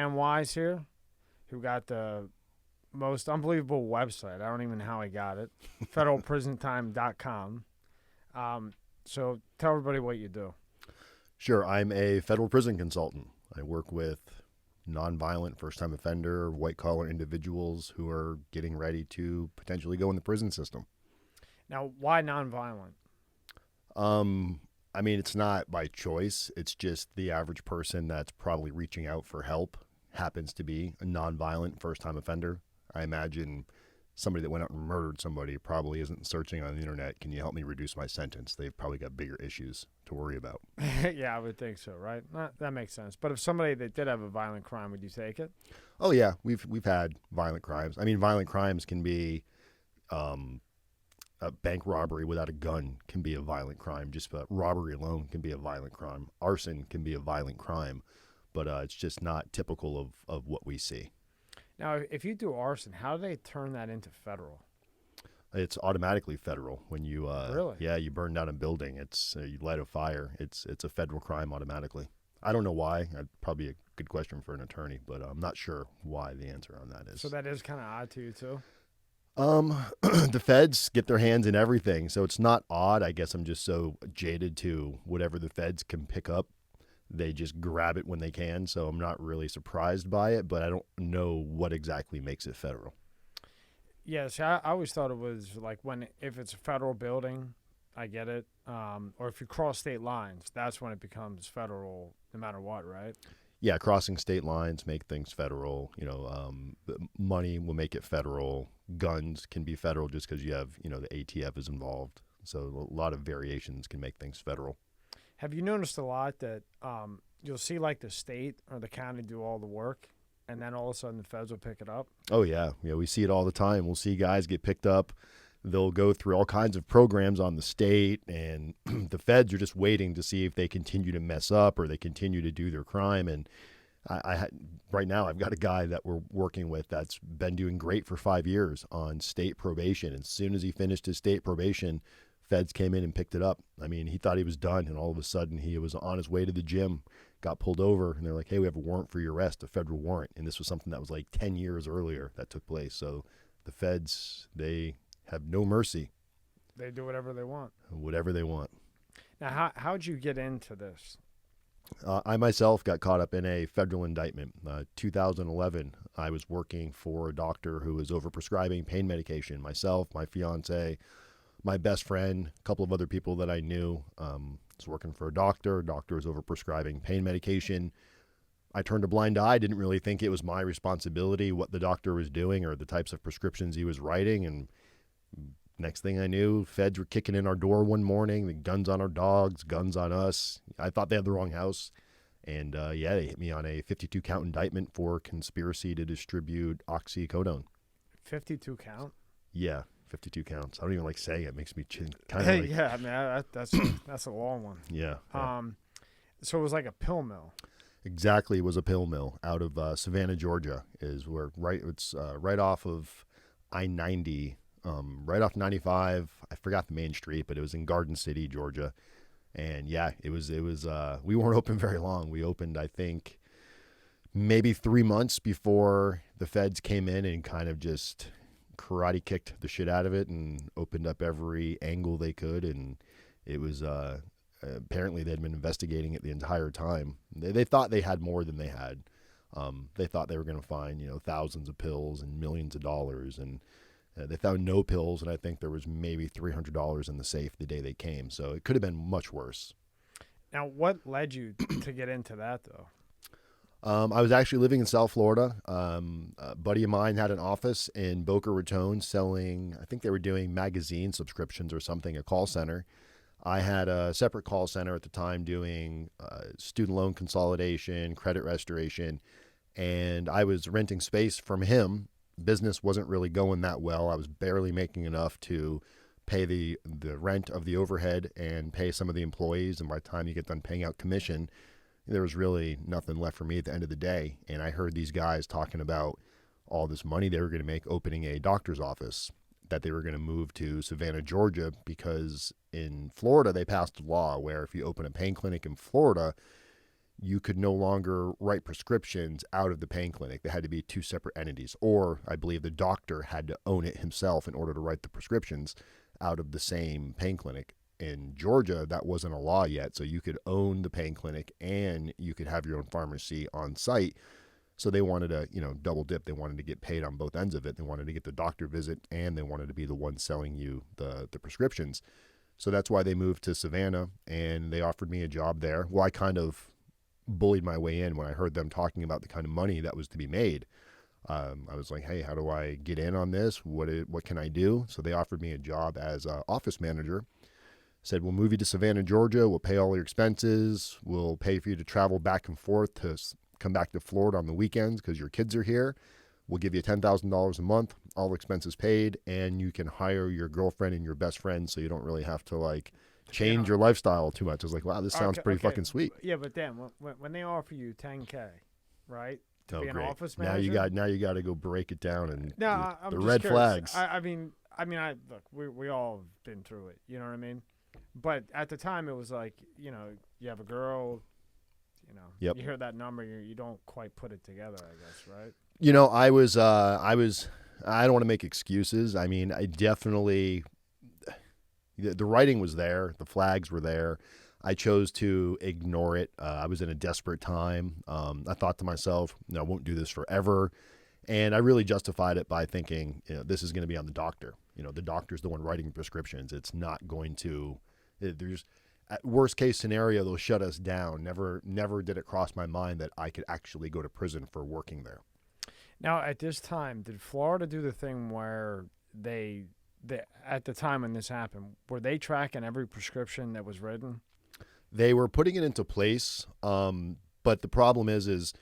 man Wise here, who got the most unbelievable website. I don't even know how he got it. federalprisontime.com. So tell everybody what you do. Sure. I'm a federal prison consultant. I work with nonviolent first-time offender, white-collar individuals who are getting ready to potentially go in the prison system. Now, why nonviolent? I mean, it's not by choice. It's just the average person that's probably reaching out for help happens to be a nonviolent first-time offender. I imagine somebody that went out and murdered somebody probably isn't searching on the internet, can you help me reduce my sentence? They've probably got bigger issues to worry about. Yeah, I would think so, right? That makes sense. But if somebody that did have a violent crime, would you take it? Oh yeah, we've had violent crimes. I mean, violent crimes can be a bank robbery without a gun can be a violent crime. Just robbery alone can be a violent crime. Arson can be a violent crime, but it's just not typical of what we see. Now, if you do arson, how do they turn that into federal? It's automatically federal when you Really? Yeah, you burn down a building. It's you light a fire. It's a federal crime automatically. I don't know why. Probably a good question for an attorney, but I'm not sure why the answer on that is. So that is kind of odd to you too. The feds get their hands in everything, so it's not odd. I guess I'm just so jaded to whatever the feds can pick up. They just grab it when they can, so I'm not really surprised by it, but I don't know what exactly makes it federal. Yes, I always thought it was like if it's a federal building, I get it. Or if you cross state lines, that's when it becomes federal, no matter what, right? Yeah, crossing state lines make things federal. Money will make it federal. Guns can be federal just because you have, the ATF is involved. So a lot of variations can make things federal. Have you noticed a lot that you'll see like the state or the county do all the work, and then all of a sudden the feds will pick it up? Oh, yeah. We see it all the time. We'll see guys get picked up. They'll go through all kinds of programs on the state, and the feds are just waiting to see if they continue to mess up or they continue to do their crime. And right now I've got a guy that we're working with that's been doing great for 5 years on state probation. As soon as he finished his state probation, feds came in and picked it up. I mean, he thought he was done, and all of a sudden he was on his way to the gym, got pulled over, and they're like, hey, we have a warrant for your arrest, a federal warrant. And this was something that was like 10 years earlier that took place. So the feds, they have no mercy. They do whatever they want. Whatever they want. Now, how'd you get into this? I myself got caught up in a federal indictment. 2011, I was working for a doctor who was overprescribing pain medication. Myself, my fiance, my best friend, a couple of other people that I knew, was working for a doctor. Doctor was overprescribing pain medication. I turned a blind eye, didn't really think it was my responsibility what the doctor was doing or the types of prescriptions he was writing. And next thing I knew, feds were kicking in our door one morning, the guns on our dogs, guns on us. I thought they had the wrong house. And they hit me on a 52 count indictment for conspiracy to distribute oxycodone. 52 count? Yeah, 52 counts. I don't even like saying it. It makes me kind of like... Yeah, I mean, that's a long one. Yeah. So it was like a pill mill. Exactly, it was a pill mill out of Savannah, Georgia, is where it's right off of I-90, right off 95. I forgot the main street, but it was in Garden City, Georgia. And yeah, it was we weren't open very long. We opened, I think, maybe 3 months before the feds came in and kind of just karate kicked the shit out of it and opened up every angle they could. And it was apparently they'd been investigating it the entire time. They thought they had more than they had. They thought they were going to find, thousands of pills and millions of dollars. And they found no pills, and I think there was maybe $300 in the safe the day they came. So it could have been much worse. Now, what led you to get into that, though? I was actually living in South Florida. A buddy of mine had an office in Boca Raton selling, I think they were doing magazine subscriptions or something, a call center. I had a separate call center at the time doing student loan consolidation, credit restoration, and I was renting space from him. Business wasn't really going that well. I was barely making enough to pay the rent of the overhead and pay some of the employees. And by the time you get done paying out commission, there was really nothing left for me at the end of the day. And I heard these guys talking about all this money they were going to make opening a doctor's office, that they were going to move to Savannah, Georgia, because in Florida, they passed a law where if you open a pain clinic in Florida, you could no longer write prescriptions out of the pain clinic. They had to be two separate entities, or I believe the doctor had to own it himself in order to write the prescriptions out of the same pain clinic. In Georgia, that wasn't a law yet, so you could own the pain clinic and you could have your own pharmacy on site. So they wanted to, double dip. They wanted to get paid on both ends of it. They wanted to get the doctor visit and they wanted to be the one selling you the prescriptions. So that's why they moved to Savannah and they offered me a job there. Well, I kind of bullied my way in when I heard them talking about the kind of money that was to be made. I was like, hey, how do I get in on this? What can I do? So they offered me a job as an office manager. Said, we'll move you to Savannah, Georgia. We'll pay all your expenses. We'll pay for you to travel back and forth to come back to Florida on the weekends because your kids are here. We'll give you $10,000 a month, all expenses paid, and you can hire your girlfriend and your best friend so you don't really have to change your lifestyle too much. I was like, wow, this sounds pretty fucking sweet. Yeah, but then when they offer you $10K, right, to be an great. office manager, now you got to go break it down and I'm the just red curious. flags. I mean, look, we all have been through it. You know what I mean? But at the time, it was like, you have a girl, Yep. You hear that number, you don't quite put it together, I guess, right? I don't want to make excuses. I mean, I definitely, the writing was there. The flags were there. I chose to ignore it. I was in a desperate time. I thought to myself, I won't do this forever. And I really justified it by thinking, this is going to be on the doctor. The doctor's the one writing prescriptions. It's not going to, there's, at worst case scenario, they'll shut us down. Never did it cross my mind that I could actually go to prison for working there. Now, at this time, did Florida do the thing where they at the time when this happened, were they tracking every prescription that was written? They were putting it into place, but the problem is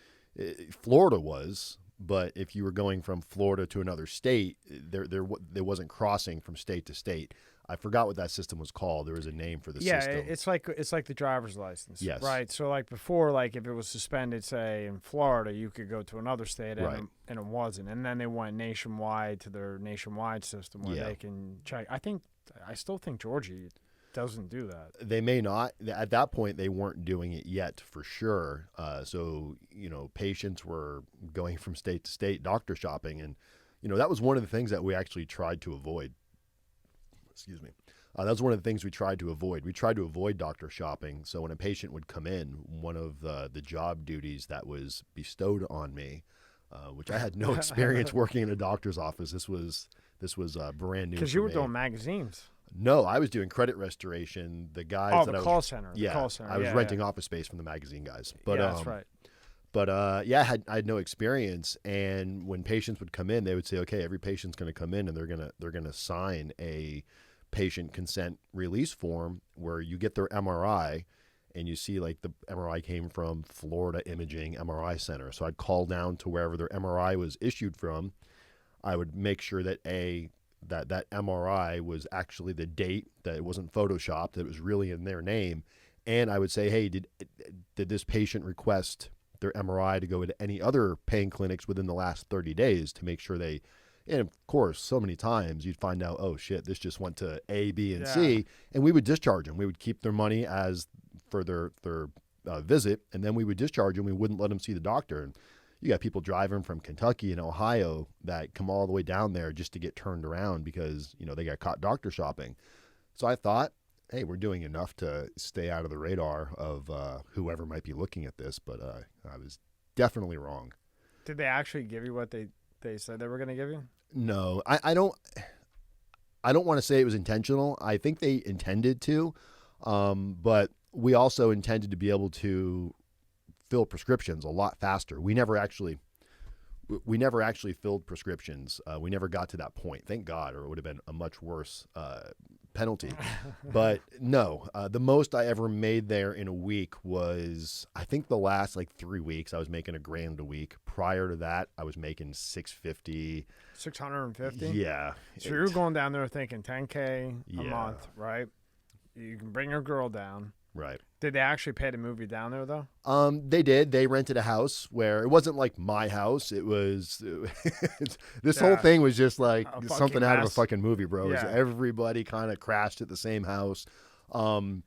Florida was. But if you were going from Florida to another state, there wasn't crossing from state to state. I forgot what that system was called. There was a name for the system. Yeah, it's like the driver's license. Yes. Right. So before, if it was suspended, say in Florida, you could go to another state and it wasn't. And then they went nationwide to their nationwide system where they can check. I still think Georgia doesn't do that. They may not. At that point, they weren't doing it yet for sure. So, patients were going from state to state doctor shopping. And, that was one of the things that we actually tried to avoid. Excuse me. That was one of the things we tried to avoid. We tried to avoid doctor shopping. So when a patient would come in, one of the job duties that was bestowed on me, which I had no experience working in a doctor's office. This was brand new. Because you were doing magazines. No, I was doing credit restoration. The guys the call center. Yeah, the call center. I was renting office space from the magazine guys. But that's right. But I had no experience, and when patients would come in, they would say, "Okay, every patient's going to come in, and they're gonna sign a patient consent release form where you get their MRI, and you see the MRI came from Florida Imaging MRI Center." So I'd call down to wherever their MRI was issued from. I would make sure that that MRI was actually the date, that it wasn't photoshopped, that it was really in their name, and I would say, "Hey, did this patient request their MRI to go into any other pain clinics within the last 30 days to make sure they," and of course, so many times you'd find out, oh shit, this just went to A, B, and C, and we would discharge them. We would keep their money as for their visit, and then we would discharge them. We wouldn't let them see the doctor. And you got people driving from Kentucky and Ohio that come all the way down there just to get turned around because, they got caught doctor shopping. So I thought, hey, we're doing enough to stay out of the radar of whoever might be looking at this, but I was definitely wrong. Did they actually give you what they said they were going to give you? No, I don't want to say it was intentional. I think they intended to, but we also intended to be able to fill prescriptions a lot faster. We never actually filled prescriptions. We never got to that point, thank God, or it would have been a much worse penalty. But no, the most I ever made there in a week was, I think the last 3 weeks I was making $1,000 a week. Prior to that, I was making $650. $650? Yeah. So you're going down there thinking $10K a month, right? You can bring your girl down. Right. Did they actually pay to move you down there, though? They did. They rented a house where it wasn't like my house. It was this whole thing was just like something out of a fucking movie, bro. Yeah. Everybody kind of crashed at the same house. Well,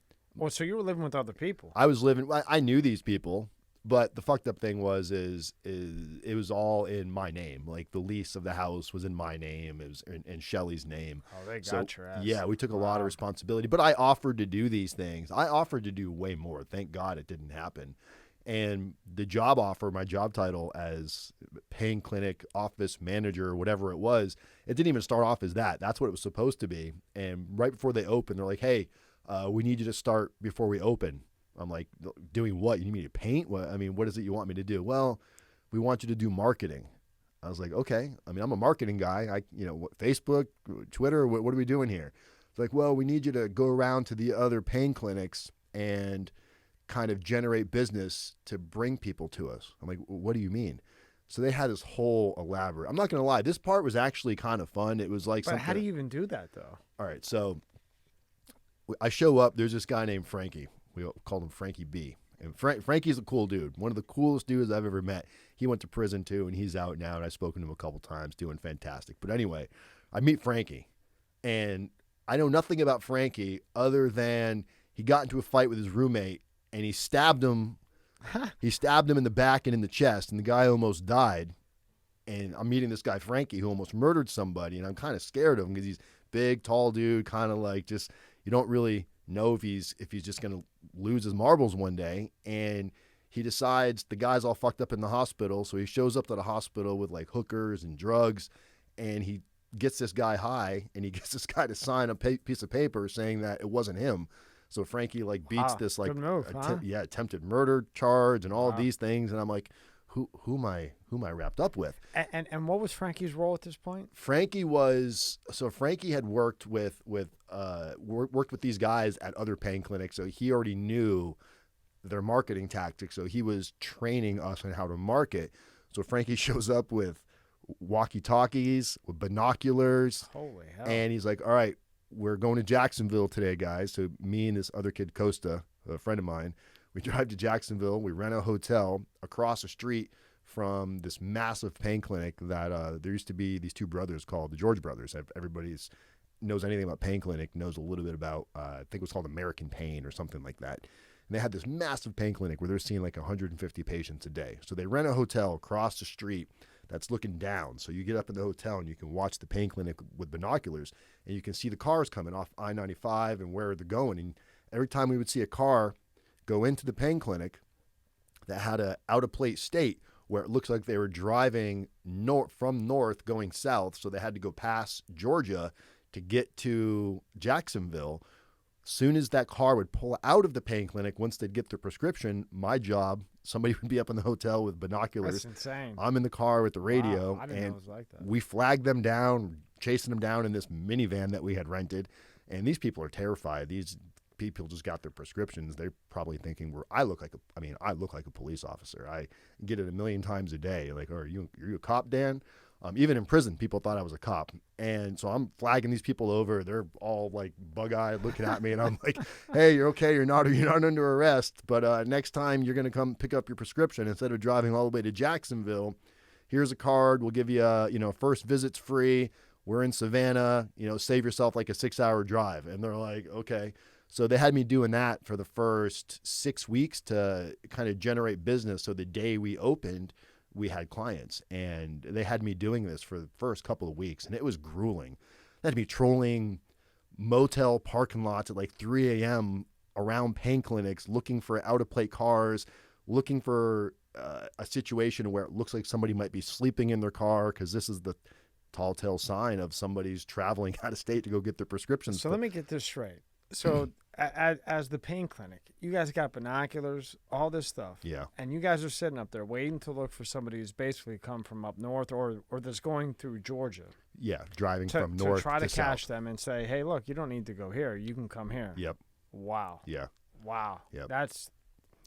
so you were living with other people. I was living. I knew these people. But the fucked up thing was it was all in my name. Like the lease of the house was in my name. It was in Shelly's name. Oh, they got your ass. Yeah, we took a lot of responsibility. But I offered to do these things. I offered to do way more. Thank God it didn't happen. And the job offer, my job title as pain clinic office manager, whatever it was, it didn't even start off as that. That's what it was supposed to be. And right before they opened, they're like, hey, we need you to start before we open. I'm like, doing what? You need me to paint? What? I mean, what is it you want me to do? Well, we want you to do marketing. I was like, okay. I mean, I'm a marketing guy. Facebook, Twitter, what are we doing here? It's like, well, we need you to go around to the other pain clinics and kind of generate business to bring people to us. I'm like, what do you mean? So they had this whole elaborate. I'm not going to lie. This part was actually kind of fun. It was like But how do you even do that, though? All right. So I show up. There's this guy named Frankie. We called him Frankie B. And Frankie's a cool dude. One of the coolest dudes I've ever met. He went to prison, too, and he's out now, and I've spoken to him a couple times, doing fantastic. But anyway, I meet Frankie, and I know nothing about Frankie other than he got into a fight with his roommate, and he stabbed him. He stabbed him in the back and in the chest, and the guy almost died. And I'm meeting this guy, Frankie, who almost murdered somebody, and I'm kind of scared of him because he's big, tall dude, kind of like just, you don't really know if he's just going to lose his marbles one day. And he decides the guy's all fucked up in the hospital, so he shows up to the hospital with like hookers and drugs, and he gets this guy high, and he gets this guy to sign a piece of paper saying that it wasn't him. So Frankie like beats this like attempted murder charge and all of these things, and I'm like, who am I wrapped up with? And what was Frankie's role at this point? Frankie had worked with these guys at other pain clinics, so he already knew their marketing tactics. So he was training us on how to market. So Frankie shows up with walkie-talkies, with binoculars. Holy hell! And he's like, "All right, we're going to Jacksonville today, guys." So me and this other kid, Costa, a friend of mine, we drive to Jacksonville. We rent a hotel across the street from this massive pain clinic that there used to be these two brothers called the George brothers. Everybody knows anything about pain clinic knows a little bit about, I think it was called American Pain or something like that. And they had this massive pain clinic where they're seeing like 150 patients a day. So they rent a hotel across the street that's looking down. So you get up in the hotel and you can watch the pain clinic with binoculars, and you can see the cars coming off I-95 and where they're going. And every time we would see a car go into the pain clinic that had a out-of-plate state where it looks like they were driving from north going south, so they had to go past Georgia to get to Jacksonville. Soon as that car would pull out of the pain clinic, once they'd get their prescription, my job, somebody would be up in the hotel with binoculars. That's insane. I'm in the car with the radio. Wow, I didn't know it was like that. We flagged them down, chasing them down in this minivan that we had rented. And these people are terrified. These people just got their prescriptions. They're probably thinking I look like a police officer. I get it a million times a day. Like, are you a cop, Dan? Even in prison, people thought I was a cop. And so I'm flagging these people over. They're all like bug-eyed looking at me. And I'm like, hey, you're okay. You're not under arrest. But next time you're going to come pick up your prescription, instead of driving all the way to Jacksonville, here's a card. We'll give you, first visit's free. We're in Savannah. Save yourself like a 6-hour drive. And they're like, okay. So they had me doing that for the first 6 weeks to kind of generate business. So the day we opened, we had clients, and they had me doing this for the first couple of weeks, and it was grueling. They had me trolling motel parking lots at like 3 a.m. around pain clinics, looking for out-of-plate cars, looking for a situation where it looks like somebody might be sleeping in their car, because this is the tall tale sign of somebody's traveling out of state to go get their prescriptions. So let me get this straight. So as the pain clinic, you guys got binoculars, all this stuff. Yeah. And you guys are sitting up there waiting to look for somebody who's basically come from up north or that's going through Georgia. Yeah, driving from north to try to catch south. them and say, hey, look, you don't need to go here. You can come here. Yep. Wow. Yeah. Wow. Yep.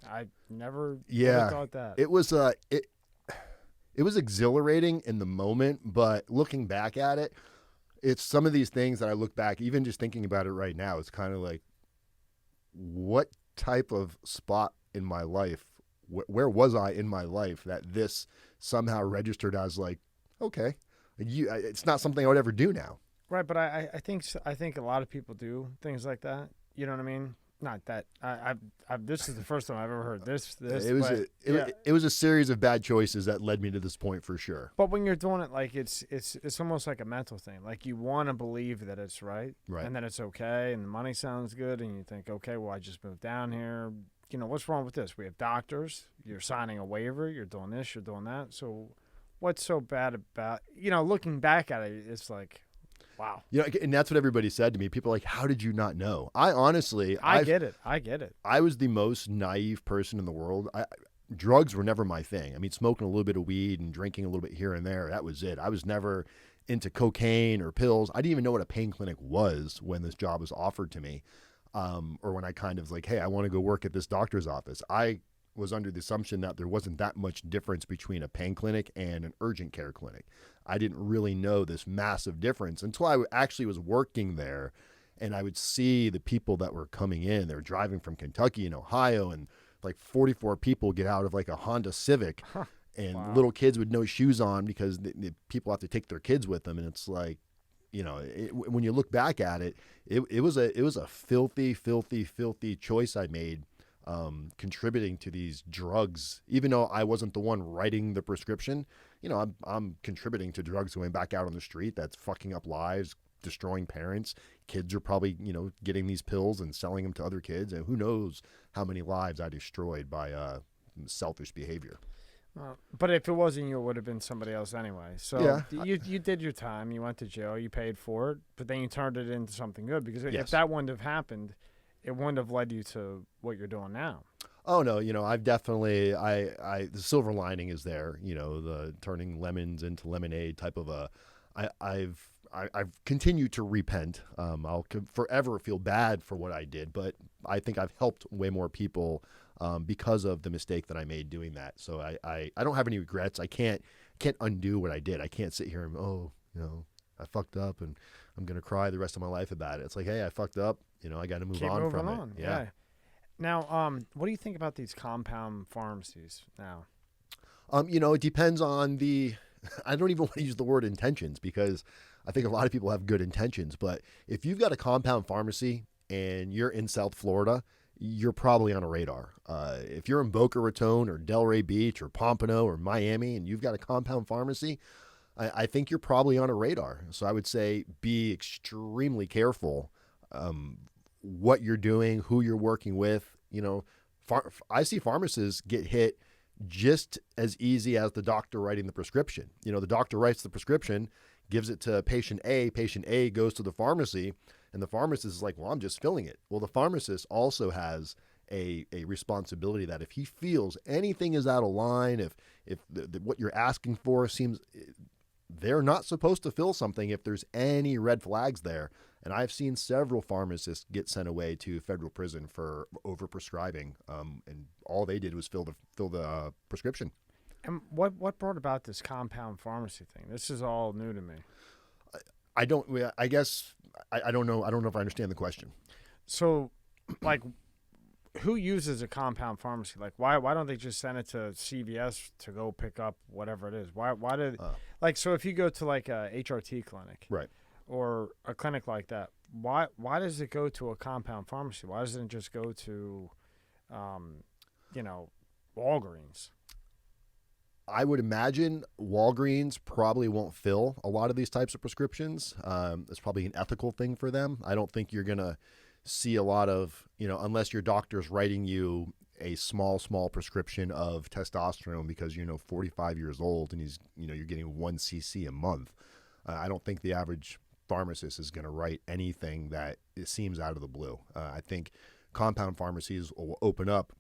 I never thought that. It was it was exhilarating in the moment, but looking back at it, it's some of these things that I look back, even just thinking about it right now, it's kind of like, what type of spot in my life, where was I in my life that this somehow registered as like, okay, it's not something I would ever do now. Right, but I think a lot of people do things like that. You know what I mean? not that I've this is the first time I've ever heard this. It was a series of bad choices that led me to this point for sure. But when you're doing it, like it's almost like a mental thing. Like you want to believe that it's right, and that it's okay, and the money sounds good, and you think, okay, well, I just moved down here. You know, what's wrong with this? We have doctors. You're signing a waiver. You're doing this. You're doing that. So, what's so bad about looking back at it? It's like, wow. And that's what everybody said to me. People are like, how did you not know? I honestly, I get it. I was the most naive person in the world. Drugs were never my thing. I mean, smoking a little bit of weed and drinking a little bit here and there, that was it. I was never into cocaine or pills. I didn't even know what a pain clinic was when this job was offered to me. Or when I kind of like, hey, I want to go work at this doctor's office. I was under the assumption that there wasn't that much difference between a pain clinic and an urgent care clinic. I didn't really know this massive difference until I actually was working there, and I would see the people that were coming in. They were driving from Kentucky and Ohio, and like 44 people get out of like a Honda Civic, and little kids with no shoes on because the people have to take their kids with them. And it's like, when you look back at it, it was a filthy choice I made, contributing to these drugs. Even though I wasn't the one writing the prescription, I'm contributing to drugs going back out on the street. That's fucking up lives, destroying parents. Kids are probably, getting these pills and selling them to other kids, and who knows how many lives I destroyed by selfish behavior. But if it wasn't you, it would have been somebody else anyway. So you did your time. You went to jail. You paid for it. But then you turned it into something good. Because if that wouldn't have happened, it wouldn't have led you to what you're doing now. Oh, no. I've definitely, the silver lining is there. The turning lemons into lemonade type of I've continued to repent. I'll forever feel bad for what I did. But I think I've helped way more people because of the mistake that I made doing that. So I don't have any regrets. I can't undo what I did. I can't sit here and, I fucked up and I'm going to cry the rest of my life about it. It's like, hey, I fucked up. I got to move on from it. Yeah. Now, what do you think about these compound pharmacies now? It depends on I don't even want to use the word intentions, because I think a lot of people have good intentions. But if you've got a compound pharmacy and you're in South Florida, you're probably on a radar. If you're in Boca Raton or Delray Beach or Pompano or Miami and you've got a compound pharmacy, I think you're probably on a radar. So I would say be extremely careful what you're doing, who you're working with. I see pharmacists get hit just as easy as the doctor writing the prescription. The doctor writes the prescription, gives it to patient A. Patient A goes to the pharmacy, and the pharmacist is like, well, I'm just filling it. Well, the pharmacist also has a responsibility that if he feels anything is out of line, if what you're asking for seems, they're not supposed to fill something if there's any red flags there. And I've seen several pharmacists get sent away to federal prison for overprescribing, and all they did was fill the prescription. And what brought about this compound pharmacy thing? This is all new to me. I don't know. I don't know if I understand the question. So, like, who uses a compound pharmacy? Like, why don't they just send it to CVS to go pick up whatever it is? Why did so if you go to like a HRT clinic, right, or a clinic like that, why does it go to a compound pharmacy? Why doesn't it just go to, Walgreens? I would imagine Walgreens probably won't fill a lot of these types of prescriptions. It's probably an ethical thing for them. I don't think you're going to see a lot of, unless your doctor's writing you a small prescription of testosterone because you're 45 years old and you're getting 1 cc a month. I don't think the average pharmacist is going to write anything that it seems out of the blue. I think compound pharmacies will open up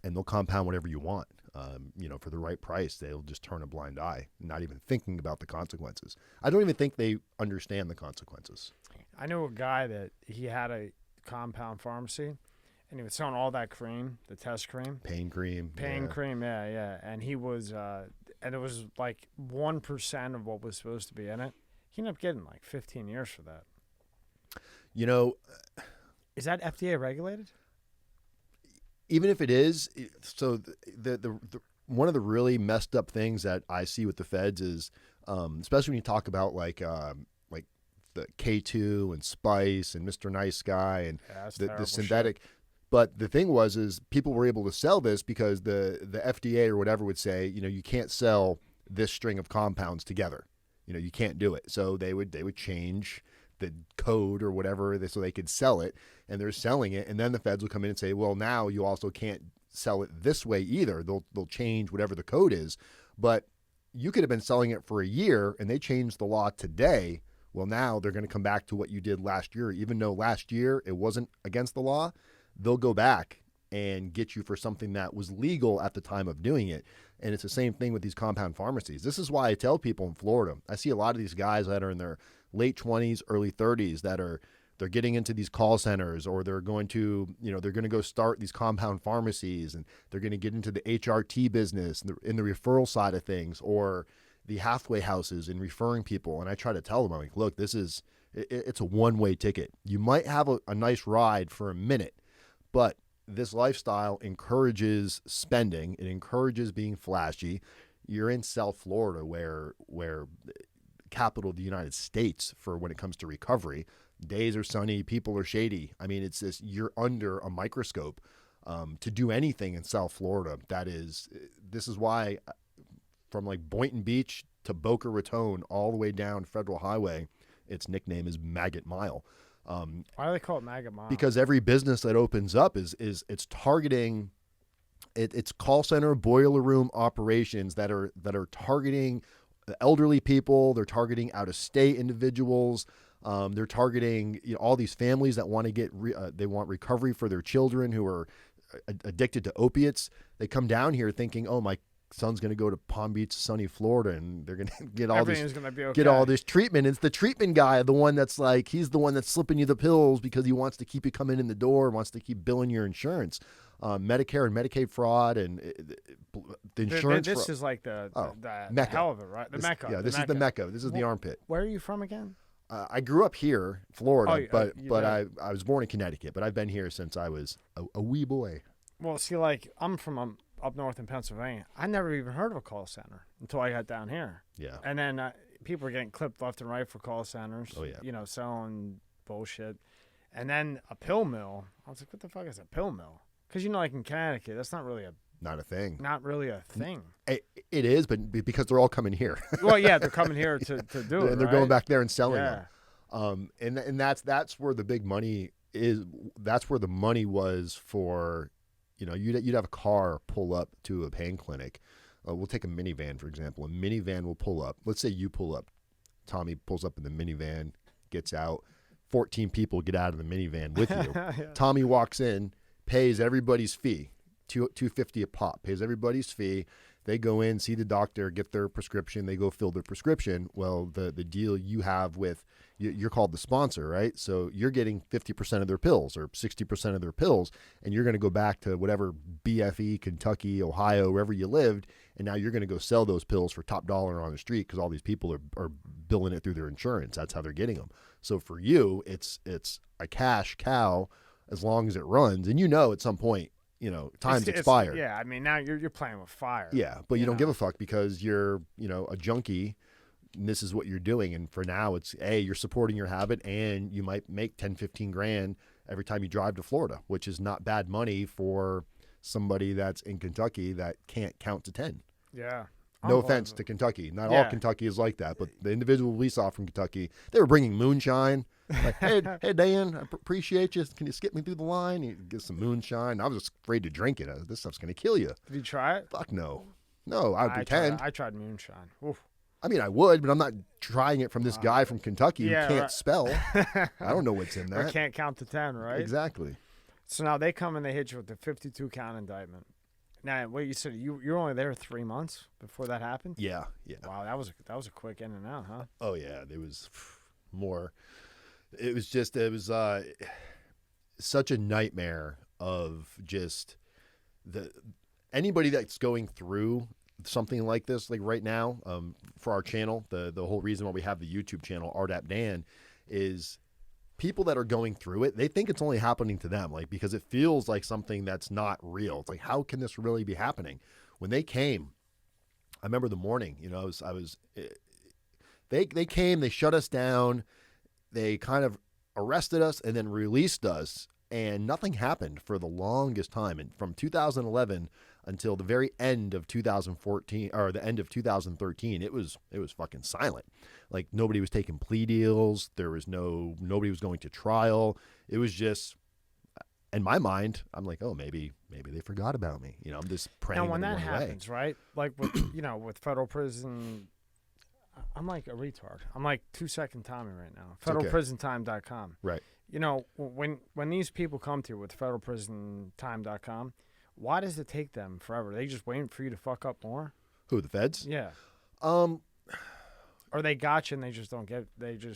and they'll compound whatever you want. For the right price, they'll just turn a blind eye, not even thinking about the consequences. I don't even think they understand the consequences. I know a guy that he had a compound pharmacy, and he was selling all that cream, the test cream. Pain cream, yeah. And he was, and it was like 1% of what was supposed to be in it. He ended up getting like 15 years for that. Is that FDA regulated? Even if it is, so the one of the really messed up things that I see with the feds is, especially when you talk about like the K2 and Spice and Mr. Nice Guy and the synthetic. Shit. But the thing is people were able to sell this because the FDA or whatever would say, you can't sell this string of compounds together. You can't do it. So they would change the code or whatever so they could sell it, and they're selling it. And then the feds will come in and say, well, now you also can't sell it this way either. They'll change whatever the code is. But you could have been selling it for a year and they changed the law today. Well, now they're going to come back to what you did last year. Even though last year it wasn't against the law, they'll go back and get you for something that was legal at the time of doing it. And it's the same thing with these compound pharmacies. This is why I tell people in Florida, I see a lot of these guys that are in their late 20s, early 30s they're getting into these call centers, or they're going to, they're going to go start these compound pharmacies, and they're going to get into the HRT business in the referral side of things, or the halfway houses and referring people. And I try to tell them, I'm like, look, it's a one-way ticket. You might have a nice ride for a minute, but this lifestyle encourages spending. It encourages being flashy. You're in South Florida, where capital of the United States for when it comes to recovery. Days are sunny, people are shady. I mean, it's this, you're under a microscope to do anything in South Florida. This is why from like Boynton Beach to Boca Raton, all the way down Federal Highway, its nickname is Maggot Mile. Why do they call it Maggot Mile? Because every business that opens up is it's targeting, it's call center, boiler room operations that are targeting elderly people. They're targeting out-of-state individuals. They're targeting all these families that want to get they want recovery for their children who are addicted to opiates. They come down here thinking, oh, my son's going to go to Palm Beach, sunny Florida, and they're going to get all this treatment. It's the treatment guy, the one that's like, he's the one that's slipping you the pills because he wants to keep you coming in the door, wants to keep billing your insurance. Medicare and Medicaid fraud and the insurance. This is like the Mecca. hell of it, right? The Mecca. Yeah, this is the Mecca. This is the armpit. Where are you from again? I grew up here, Florida, but I was born in Connecticut, but I've been here since I was a wee boy. Well, see, like, I'm from up north in Pennsylvania. I never even heard of a call center until I got down here. Yeah. And then people were getting clipped left and right for call centers. Oh, yeah. Selling bullshit. And then a pill mill. I was like, what the fuck is a pill mill? Because, like in Connecticut, that's not really a thing. Not really a thing. It is, but because they're all coming here. Well, yeah, they're coming here to do it. And they're going back there and selling them. And that's where the big money is. That's where the money was for, you'd have a car pull up to a pain clinic. We'll take a minivan, for example. A minivan will pull up. Let's say you pull up. Tommy pulls up in the minivan, gets out. 14 people get out of the minivan with you. Yeah. Tommy walks in, pays everybody's fee. $250 a pop, pays everybody's fee. They go in, see the doctor, get their prescription. They go fill their prescription. Well, the deal you have with, you're called the sponsor, right? So you're getting 50% of their pills or 60% of their pills, and you're going to go back to whatever BFE, Kentucky, Ohio, wherever you lived, and now you're going to go sell those pills for top dollar on the street because all these people are billing it through their insurance. That's how they're getting them. So for you, it's a cash cow as long as it runs, and at some point, time's expired. Yeah, I mean, now you're playing with fire. Yeah, but you don't give a fuck because you're, a junkie, and this is what you're doing. And for now, it's, you're supporting your habit, and you might make 10, 15 grand every time you drive to Florida, which is not bad money for somebody that's in Kentucky that can't count to 10. Yeah. No offense to Kentucky. Not all Kentucky is like that, but the individual we saw from Kentucky, they were bringing moonshine. Like, hey, Dan, I appreciate you. Can you skip me through the line? You get some moonshine. I was just afraid to drink it. This stuff's going to kill you. Did you try it? Fuck no. No, I would pretend. I tried moonshine. Oof. I mean, I would, but I'm not trying it from this guy from Kentucky who can't spell. I don't know what's in that. Or can't count to 10, right? Exactly. So now they come and they hit you with the 52-count indictment. Now, what you said, you were only there 3 months before that happened? Yeah. Wow, that was a quick in and out, huh? Oh yeah, there was more. It was such a nightmare of just anybody that's going through something like this, like right now, for our channel, the whole reason why we have the YouTube channel Rdapdan is people that are going through it, they think it's only happening to them, like, because it feels like something that's not real. It's like, how can this really be happening? When they came, I remember the morning, they came, they shut us down. they kind of arrested us and then released us, and nothing happened for the longest time. And from 2011 until the very end of 2014 or the end of 2013, it was fucking silent. Like, nobody was taking plea deals. Nobody was going to trial. It was just, in my mind, I'm like, oh, maybe they forgot about me. I'm just praying. And when that away. happens, right? Like with with federal prison, I'm like a retard. I'm like 2-second Tommy right now. Federalprisontime.com. Right. When these people come to you with federalprisontime.com, why does it take them forever? Are they just waiting for you to fuck up more? Who, the feds? Yeah. Or they got you and they just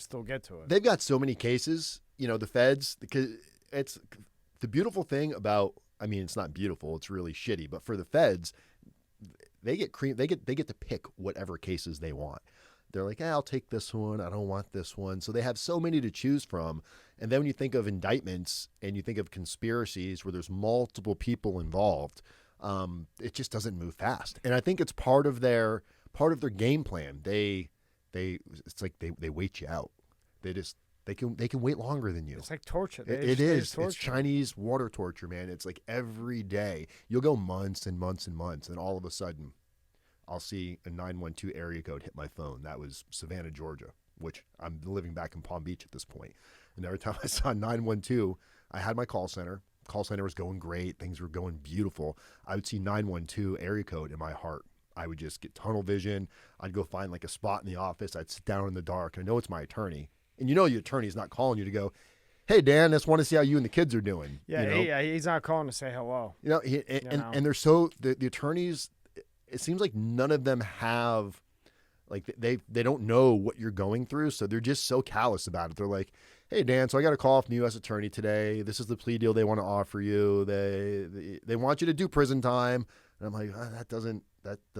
still get to it. They've got so many cases, the feds, because it's the beautiful thing about, I mean, it's not beautiful, it's really shitty, but for the feds, they get to pick whatever cases they want. They're like, I'll take this one. I don't want this one. So they have so many to choose from. And then when you think of indictments and you think of conspiracies where there's multiple people involved, it just doesn't move fast. And I think it's part of their game plan. It's like they wait you out. They can wait longer than you. It's like torture. It is. Torture. It's Chinese water torture, man. It's like every day. You'll go months and months and months, and all of a sudden, I'll see a 912 area code hit my phone. That was Savannah, Georgia, which I'm living back in Palm Beach at this point. And every time I saw 912, I had my call center. Call center was going great. Things were going beautiful. I would see 912 area code in my heart. I would just get tunnel vision. I'd go find like a spot in the office. I'd sit down in the dark. I know it's my attorney. And your attorney's not calling you to go, hey, Dan, just want to see how you and the kids are doing. Yeah, he's not calling to say hello. And they're so, the attorneys, it seems like none of them have, like, they don't know what you're going through, so they're just so callous about it. They're like, hey, Dan, so I got a call from the U.S. attorney today. This is the plea deal they want to offer you. They want you to do prison time. And I'm like,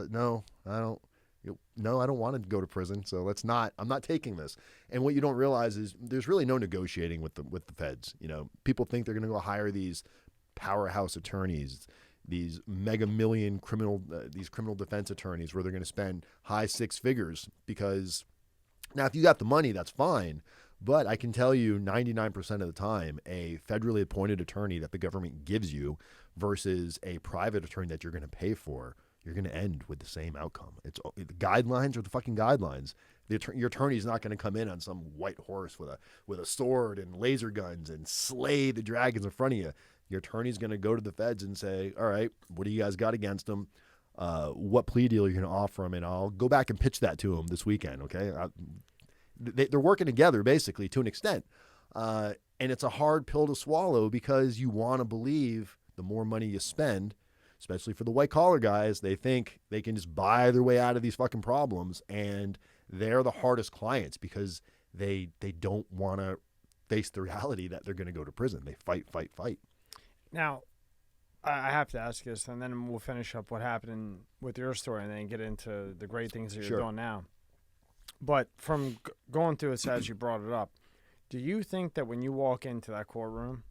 no, I don't want to go to prison, so I'm not taking this. And what you don't realize is there's really no negotiating with the feds. People think they're going to go hire these powerhouse attorneys, these mega million criminal defense attorneys where they're going to spend high six figures because now if you got the money, that's fine. But I can tell you 99% of the time, a federally appointed attorney that the government gives you versus a private attorney that you're going to pay for, you're going to end with the same outcome. The guidelines are the fucking guidelines. Your attorney's not going to come in on some white horse with a sword and laser guns and slay the dragons in front of you. Your attorney's going to go to the feds and say, all right, what do you guys got against them? What plea deal are you going to offer them? And I'll go back and pitch that to them this weekend, okay? They're working together, basically, to an extent. And it's a hard pill to swallow because you want to believe the more money you spend, especially for the white-collar guys, they think they can just buy their way out of these fucking problems, and they're the hardest clients because they don't want to face the reality that they're going to go to prison. They fight. Now, I have to ask this, and then we'll finish up what happened with your story and then get into the great things that you're doing now. But from going through it as you brought it up, do you think that when you walk into that courtroom,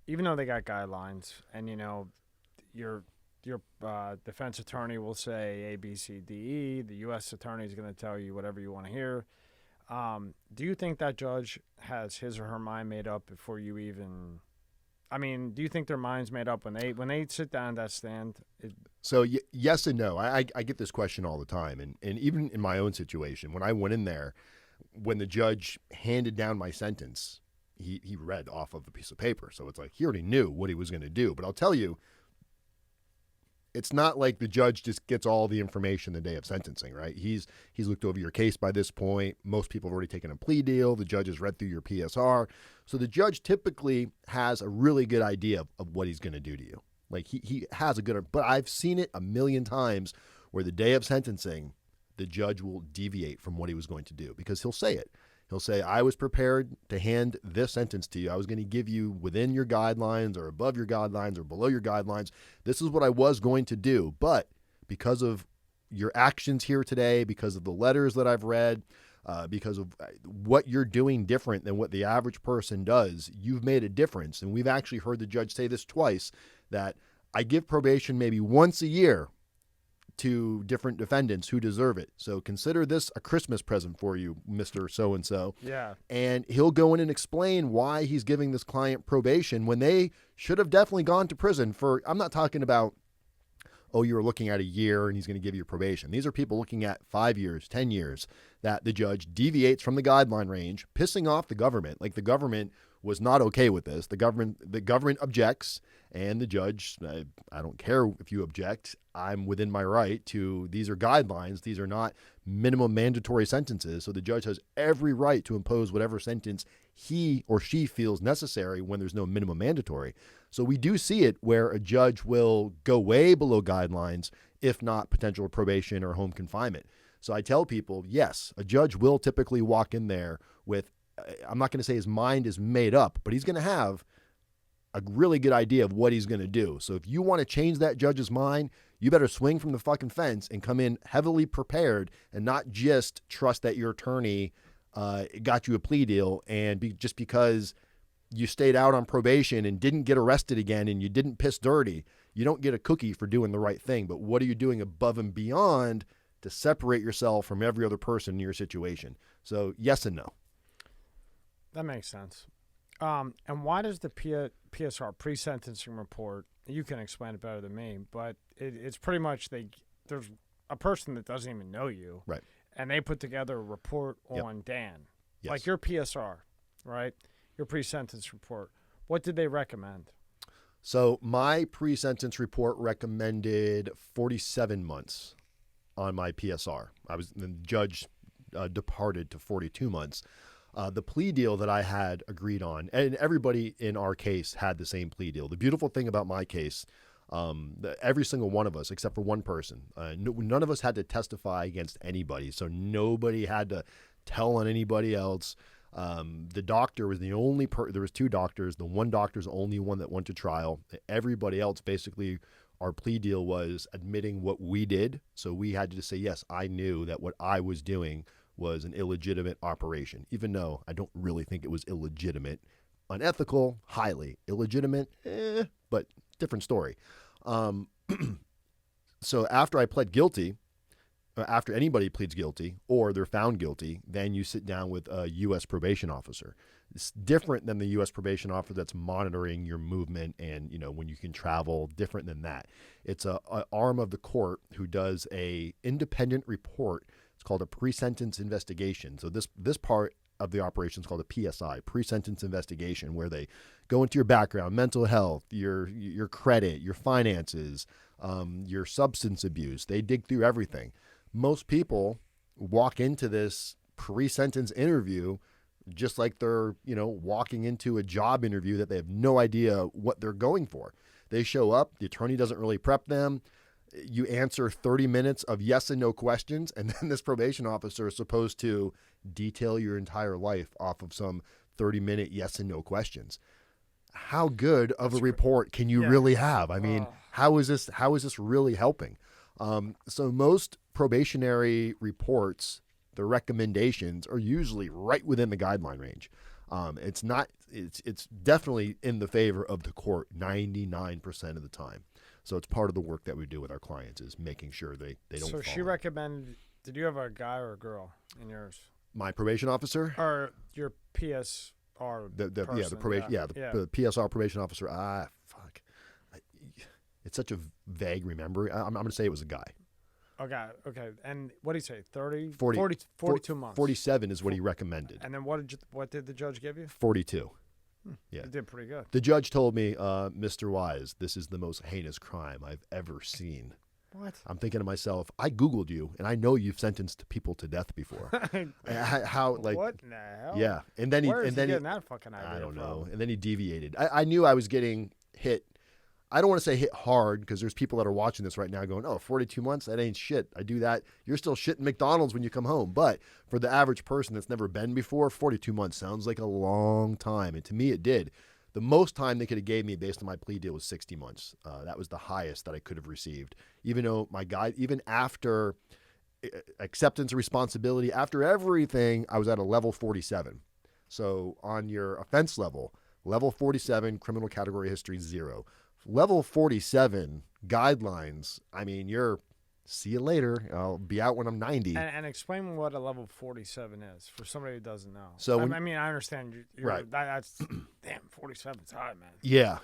even though they got guidelines and, your defense attorney will say A, B, C, D, E, the U.S. attorney is going to tell you whatever you want to hear, do you think that judge has his or her mind made up before you even... I mean, do you think their mind's made up when they sit down at that stand? So yes and no. I get this question all the time. And even in my own situation, when I went in there, when the judge handed down my sentence, he read off of a piece of paper. So it's like he already knew what he was going to do. But I'll tell you, it's not like the judge just gets all the information the day of sentencing, right? He's looked over your case by this point. Most people have already taken a plea deal. The judge has read through your PSR. So the judge typically has a really good idea of what he's going to do to you. Like he has a good, but I've seen it a million times where the day of sentencing, the judge will deviate from what he was going to do because he'll say it. He'll say, I was prepared to hand this sentence to you. I was going to give you within your guidelines or above your guidelines or below your guidelines. This is what I was going to do. But because of your actions here today, because of the letters that I've read, because of what you're doing different than what the average person does, you've made a difference. And we've actually heard the judge say this twice, that I give probation maybe once a year to different defendants who deserve it. So consider this a Christmas present for you, Mr. So-and-so. Yeah. And he'll go in and explain why he's giving this client probation when they should have definitely gone to prison for, I'm not talking about, oh, you were looking at a year and he's going to give you probation. These are people looking at 5 years, 10 years, that the judge deviates from the guideline range, pissing off the government. Like the government was not okay with this. The government objects, and the judge, I don't care if you object, I'm within my right to, these are guidelines. These are not minimum mandatory sentences. So the judge has every right to impose whatever sentence he or she feels necessary when there's no minimum mandatory. So we do see it where a judge will go way below guidelines, if not potential probation or home confinement. So I tell people, yes, a judge will typically walk in there with, I'm not going to say his mind is made up, but he's going to have a really good idea of what he's going to do. So if you want to change that judge's mind, you better swing from the fucking fence and come in heavily prepared and not just trust that your attorney got you a plea deal and just because you stayed out on probation and didn't get arrested again and you didn't piss dirty, you don't get a cookie for doing the right thing. But what are you doing above and beyond to separate yourself from every other person in your situation? So yes and no. That makes sense. And why does the PSR, pre-sentencing report, you can explain it better than me, but it's pretty much there's a person that doesn't even know you. Right. And they put together a report on Dan. Yes. Like your PSR, right? Your pre-sentence report. What did they recommend? So my pre-sentence report recommended 47 months on my PSR. The judge departed to 42 months. The plea deal that I had agreed on, and everybody in our case had the same plea deal. The beautiful thing about my case, every single one of us, except for one person, none of us had to testify against anybody. So nobody had to tell on anybody else. The doctor was the only there was two doctors. The one doctor's the only one that went to trial. Everybody else, basically, our plea deal was admitting what we did. So we had to say, yes, I knew that what I was doing was an illegitimate operation, even though I don't really think it was illegitimate. Unethical, highly. Illegitimate, but different story. So after I pled guilty, after anybody pleads guilty or they're found guilty, then you sit down with a U.S. probation officer. It's different than the U.S. probation officer that's monitoring your movement and, when you can travel, different than that. It's an arm of the court who does a independent report. It's called a pre-sentence investigation. So this part of the operation is called a PSI, pre-sentence investigation, where they go into your background, mental health, your credit, your finances, your substance abuse. They dig through everything. Most people walk into this pre-sentence interview just like they're, walking into a job interview that they have no idea what they're going for. They show up, the attorney doesn't really prep them. You answer 30 minutes of yes and no questions, and then this probation officer is supposed to detail your entire life off of some 30-minute yes and no questions. How good of a report can you really have? I mean, how is this really helping? So most probationary reports, the recommendations are usually right within the guideline range. It's definitely in the favor of the court 99% of the time. So it's part of the work that we do with our clients is making sure they don't fall. So she recommended, did you have a guy or a girl in yours? My probation officer? Or your PSR the probation, the PSR probation officer. Fuck. It's such a vague remembering. I'm going to say it was a guy. Okay. And what did he say? 42 months. 47 is what he recommended. And then what did the judge give you? 42. Yeah. You did pretty good. The judge told me, Mr. Wise, this is the most heinous crime I've ever seen. What? I'm thinking to myself, I Googled you, and I know you've sentenced people to death before. What in the hell? Yeah. And then Where is he getting that fucking idea I don't from? know. And then he deviated. I knew I was getting hit. I don't want to say hit hard because there's people that are watching this right now going, 42 months? That ain't shit. I do that. You're still shitting McDonald's when you come home. But for the average person that's never been before, 42 months sounds like a long time. And to me, it did. The most time they could have gave me based on my plea deal was 60 months. That was the highest that I could have received. Even though even after acceptance of responsibility, after everything, I was at a level 47. So on your offense level 47, criminal category history 0. Level 47 guidelines, I mean, you're see you later. I'll be out when I'm 90. And explain what a level 47 is for somebody who doesn't know. So I mean, I understand you're right. That's damn 47's high, man. Yeah.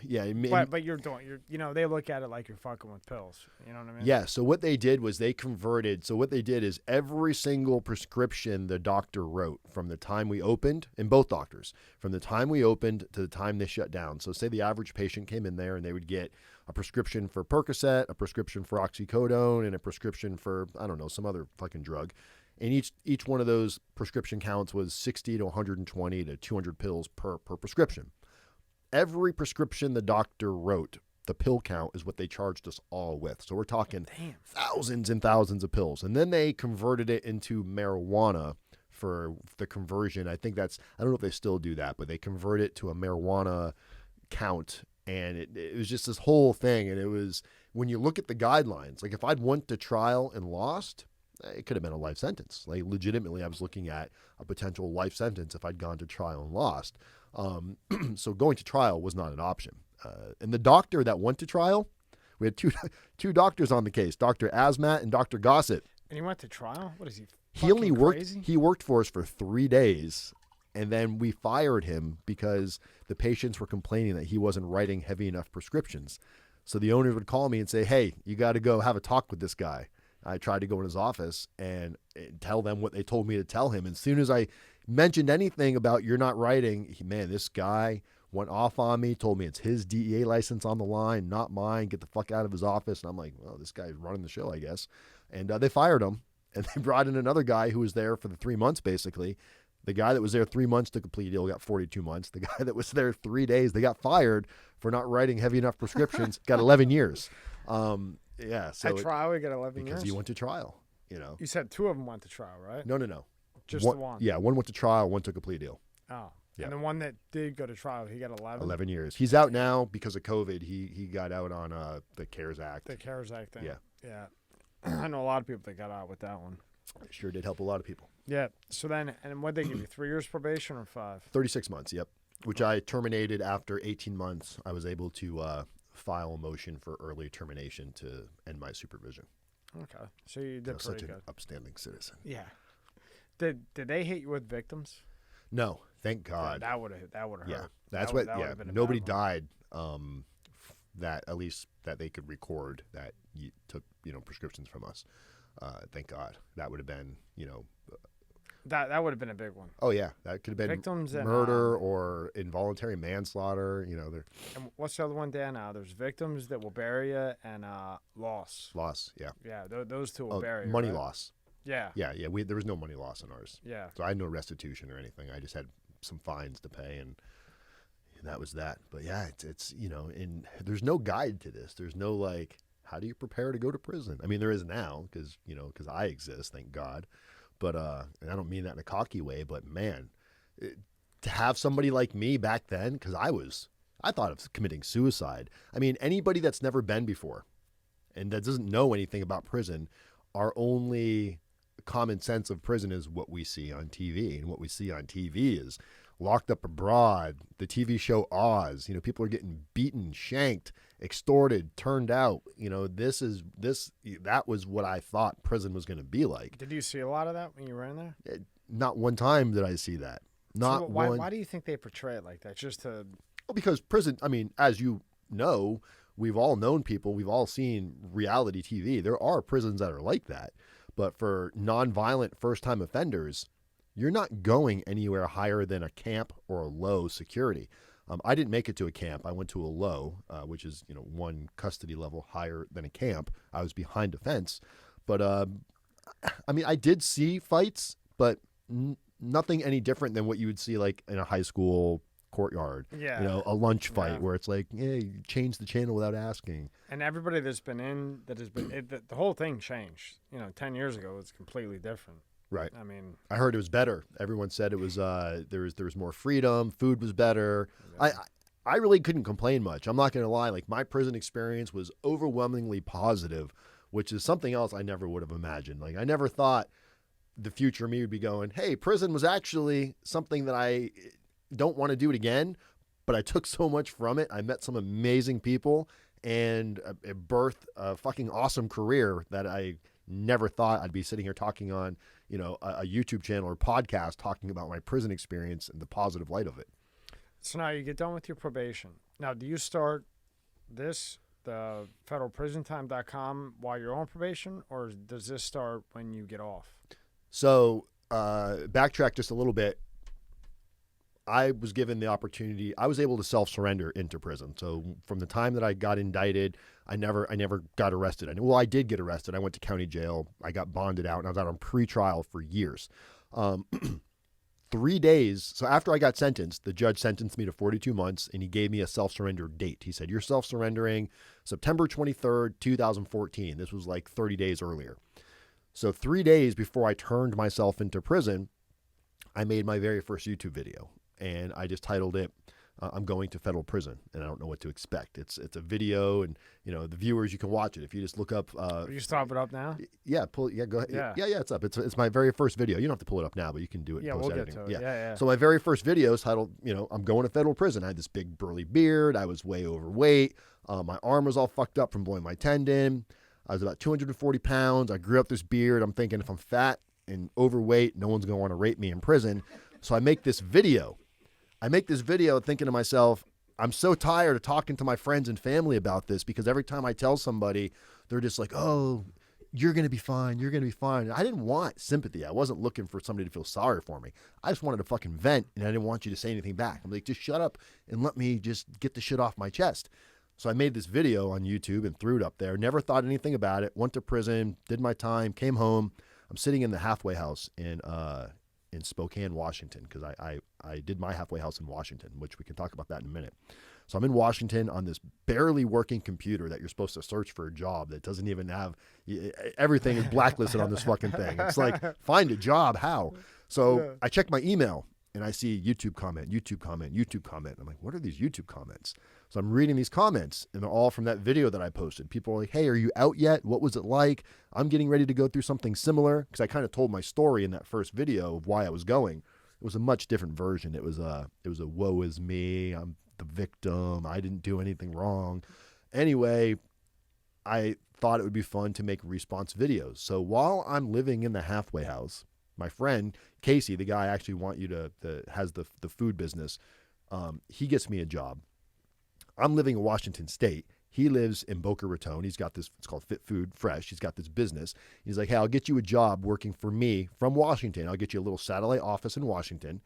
But you're they look at it like you're fucking with pills. You know what I mean? Yeah. So what they did was they converted. So what they did is every single prescription the doctor wrote from the time we opened, and both doctors, from the time we opened to the time they shut down. So say the average patient came in there and they would get a prescription for Percocet, a prescription for oxycodone, and a prescription for, I don't know, some other fucking drug. And each one of those prescription counts was 60 to 120 to 200 pills per prescription. Every prescription the doctor wrote, the pill count is what they charged us all with. So we're talking thousands and thousands of pills. And then they converted it into marijuana for the conversion. I think I don't know if they still do that, but they convert it to a marijuana count. And it was just this whole thing. And it was, when you look at the guidelines, like if I'd went to trial and lost, it could have been a life sentence. Like legitimately, I was looking at a potential life sentence if I'd gone to trial and lost. So going to trial was not an option. And the doctor that went to trial, we had two doctors on the case, Dr. Asmat and Dr. Gossett. And he went to trial? What is he? He worked for us for 3 days. And then we fired him because the patients were complaining that he wasn't writing heavy enough prescriptions. So the owners would call me and say, hey, you got to go have a talk with this guy. I tried to go in his office and tell them what they told me to tell him. And as soon as I mentioned anything about you're not writing, this guy went off on me, told me it's his DEA license on the line, not mine. Get the fuck out of his office. And I'm like, well, this guy's running the show, I guess. And they fired him. And they brought in another guy who was there for the 3 months, basically. The guy that was there 3 months took a plea deal, got 42 months. The guy that was there 3 days, they got fired for not writing heavy enough prescriptions, got 11 years. Yeah. So at trial, we got 11 years? Because he went to trial, You said 2 of them went to trial, right? No. Just the one? Yeah, one went to trial, one took a plea deal. Oh. Yeah. And the one that did go to trial, he got 11? 11 years. He's out now because of COVID. He got out on the CARES Act. The CARES Act thing. Yeah. Yeah. I know a lot of people that got out with that one. It sure did help a lot of people. Yeah. So then, and what'd they give you, 3 years probation or 5? 36 months, yep. Which I terminated after 18 months. I was able to file a motion for early termination to end my supervision. Okay. So you did pretty such good. An upstanding citizen. Yeah. Did they hit you with victims? No, thank God. Yeah, that would have yeah, hurt. That's nobody died. That at least that they could record that you took prescriptions from us. Thank God. That would have been that would have been a big one. Oh yeah, that could have been victims murder or involuntary manslaughter. And what's the other one, Dan? There's victims that will bury you and loss. Loss, yeah. Yeah, those two will bury you. Money right? loss. Yeah. Yeah. There was no money loss in ours. Yeah. So I had no restitution or anything. I just had some fines to pay, and that was that. But yeah, it's there's no guide to this. There's no like, how do you prepare to go to prison? I mean, there is now because I exist, thank God. But and I don't mean that in a cocky way, but man, to have somebody like me back then, because I thought of committing suicide. I mean, anybody that's never been before and that doesn't know anything about prison, our only common sense of prison is what we see on TV. And what we see on TV is Locked Up Abroad, the TV show Oz. People are getting beaten, shanked, extorted, turned out. That was what I thought prison was going to be like. Did you see a lot of that when you were in there? Not one time did I see that. Not one. Why do you think they portray it like that? Just to... Well, because prison, I mean, as you know, we've all known people, we've all seen reality TV. There are prisons that are like that. But for nonviolent first-time offenders, you're not going anywhere higher than a camp or a low security. I didn't make it to a camp. I went to a low, which is, one custody level higher than a camp. I was behind a fence. But, I mean, I did see fights, but nothing any different than what you would see like in a high school courtyard. Yeah. A lunch fight where it's like, you change the channel without asking. And everybody that's been in, the whole thing changed. 10 years ago, it was completely different. Right. I mean, I heard it was better. Everyone said it was there was more freedom, food was better. Yeah. I really couldn't complain much. I'm not going to lie. Like, my prison experience was overwhelmingly positive, which is something else I never would have imagined. Like, I never thought the future me would be going, hey, prison was actually something that I don't want to do it again, but I took so much from it. I met some amazing people and it birthed a fucking awesome career that I Never thought I'd be sitting here talking on, a YouTube channel or podcast talking about my prison experience and the positive light of it. So now you get done with your probation. Now, do you start the federalprisontime.com while you're on probation, or does this start when you get off? So backtrack just a little bit. I was given the opportunity. I was able to self-surrender into prison. So from the time that I got indicted, I never got arrested. Well, I did get arrested. I went to county jail. I got bonded out, and I was out on pretrial for years. 3 days. So after I got sentenced, the judge sentenced me to 42 months, and he gave me a self-surrender date. He said, you're self-surrendering September 23rd, 2014. This was like 30 days earlier. So 3 days before I turned myself into prison, I made my very first YouTube video. And I just titled it, I'm going to federal prison, and I don't know what to expect. It's a video, and the viewers, you can watch it if you just look up. You stop it up now? Yeah, go ahead. Yeah, it's up. It's my very first video. You don't have to pull it up now, but you can do it. Yeah, post we'll editing. get to it. Yeah. So my very first video is titled, I'm going to federal prison. I had this big burly beard. I was way overweight. My arm was all fucked up from blowing my tendon. I was about 240 pounds. I grew up this beard. I'm thinking if I'm fat and overweight, no one's going to want to rape me in prison. So I make this video. Thinking to myself, I'm so tired of talking to my friends and family about this, because every time I tell somebody, they're just like, oh, you're going to be fine. You're going to be fine. And I didn't want sympathy. I wasn't looking for somebody to feel sorry for me. I just wanted to fucking vent, and I didn't want you to say anything back. I'm like, just shut up and let me just get the shit off my chest. So I made this video on YouTube and threw it up there. Never thought anything about it. Went to prison, did my time, came home. I'm sitting in the halfway house in Spokane, Washington, because I did my halfway house in Washington, which we can talk about that in a minute. So I'm in Washington on this barely working computer that you're supposed to search for a job that doesn't even have, everything is blacklisted on this fucking thing. It's like, find a job, how? So I check my email, and I see YouTube comment. I'm like, what are these YouTube comments? So I'm reading these comments, and they're all from that video that I posted. People are like, hey, are you out yet? What was it like? I'm getting ready to go through something similar, because I kind of told my story in that first video of why I was going. It was a much different version. It was a woe is me. I'm the victim. I didn't do anything wrong. Anyway, I thought it would be fun to make response videos. So while I'm living in the halfway house, my friend Casey, the guy I actually want you to has the food business, he gets me a job. I'm living in Washington State. He lives in Boca Raton. He's got this, it's called Fit Food Fresh. He's got this business. He's like, hey, I'll get you a job working for me from Washington. I'll get you a little satellite office in Washington.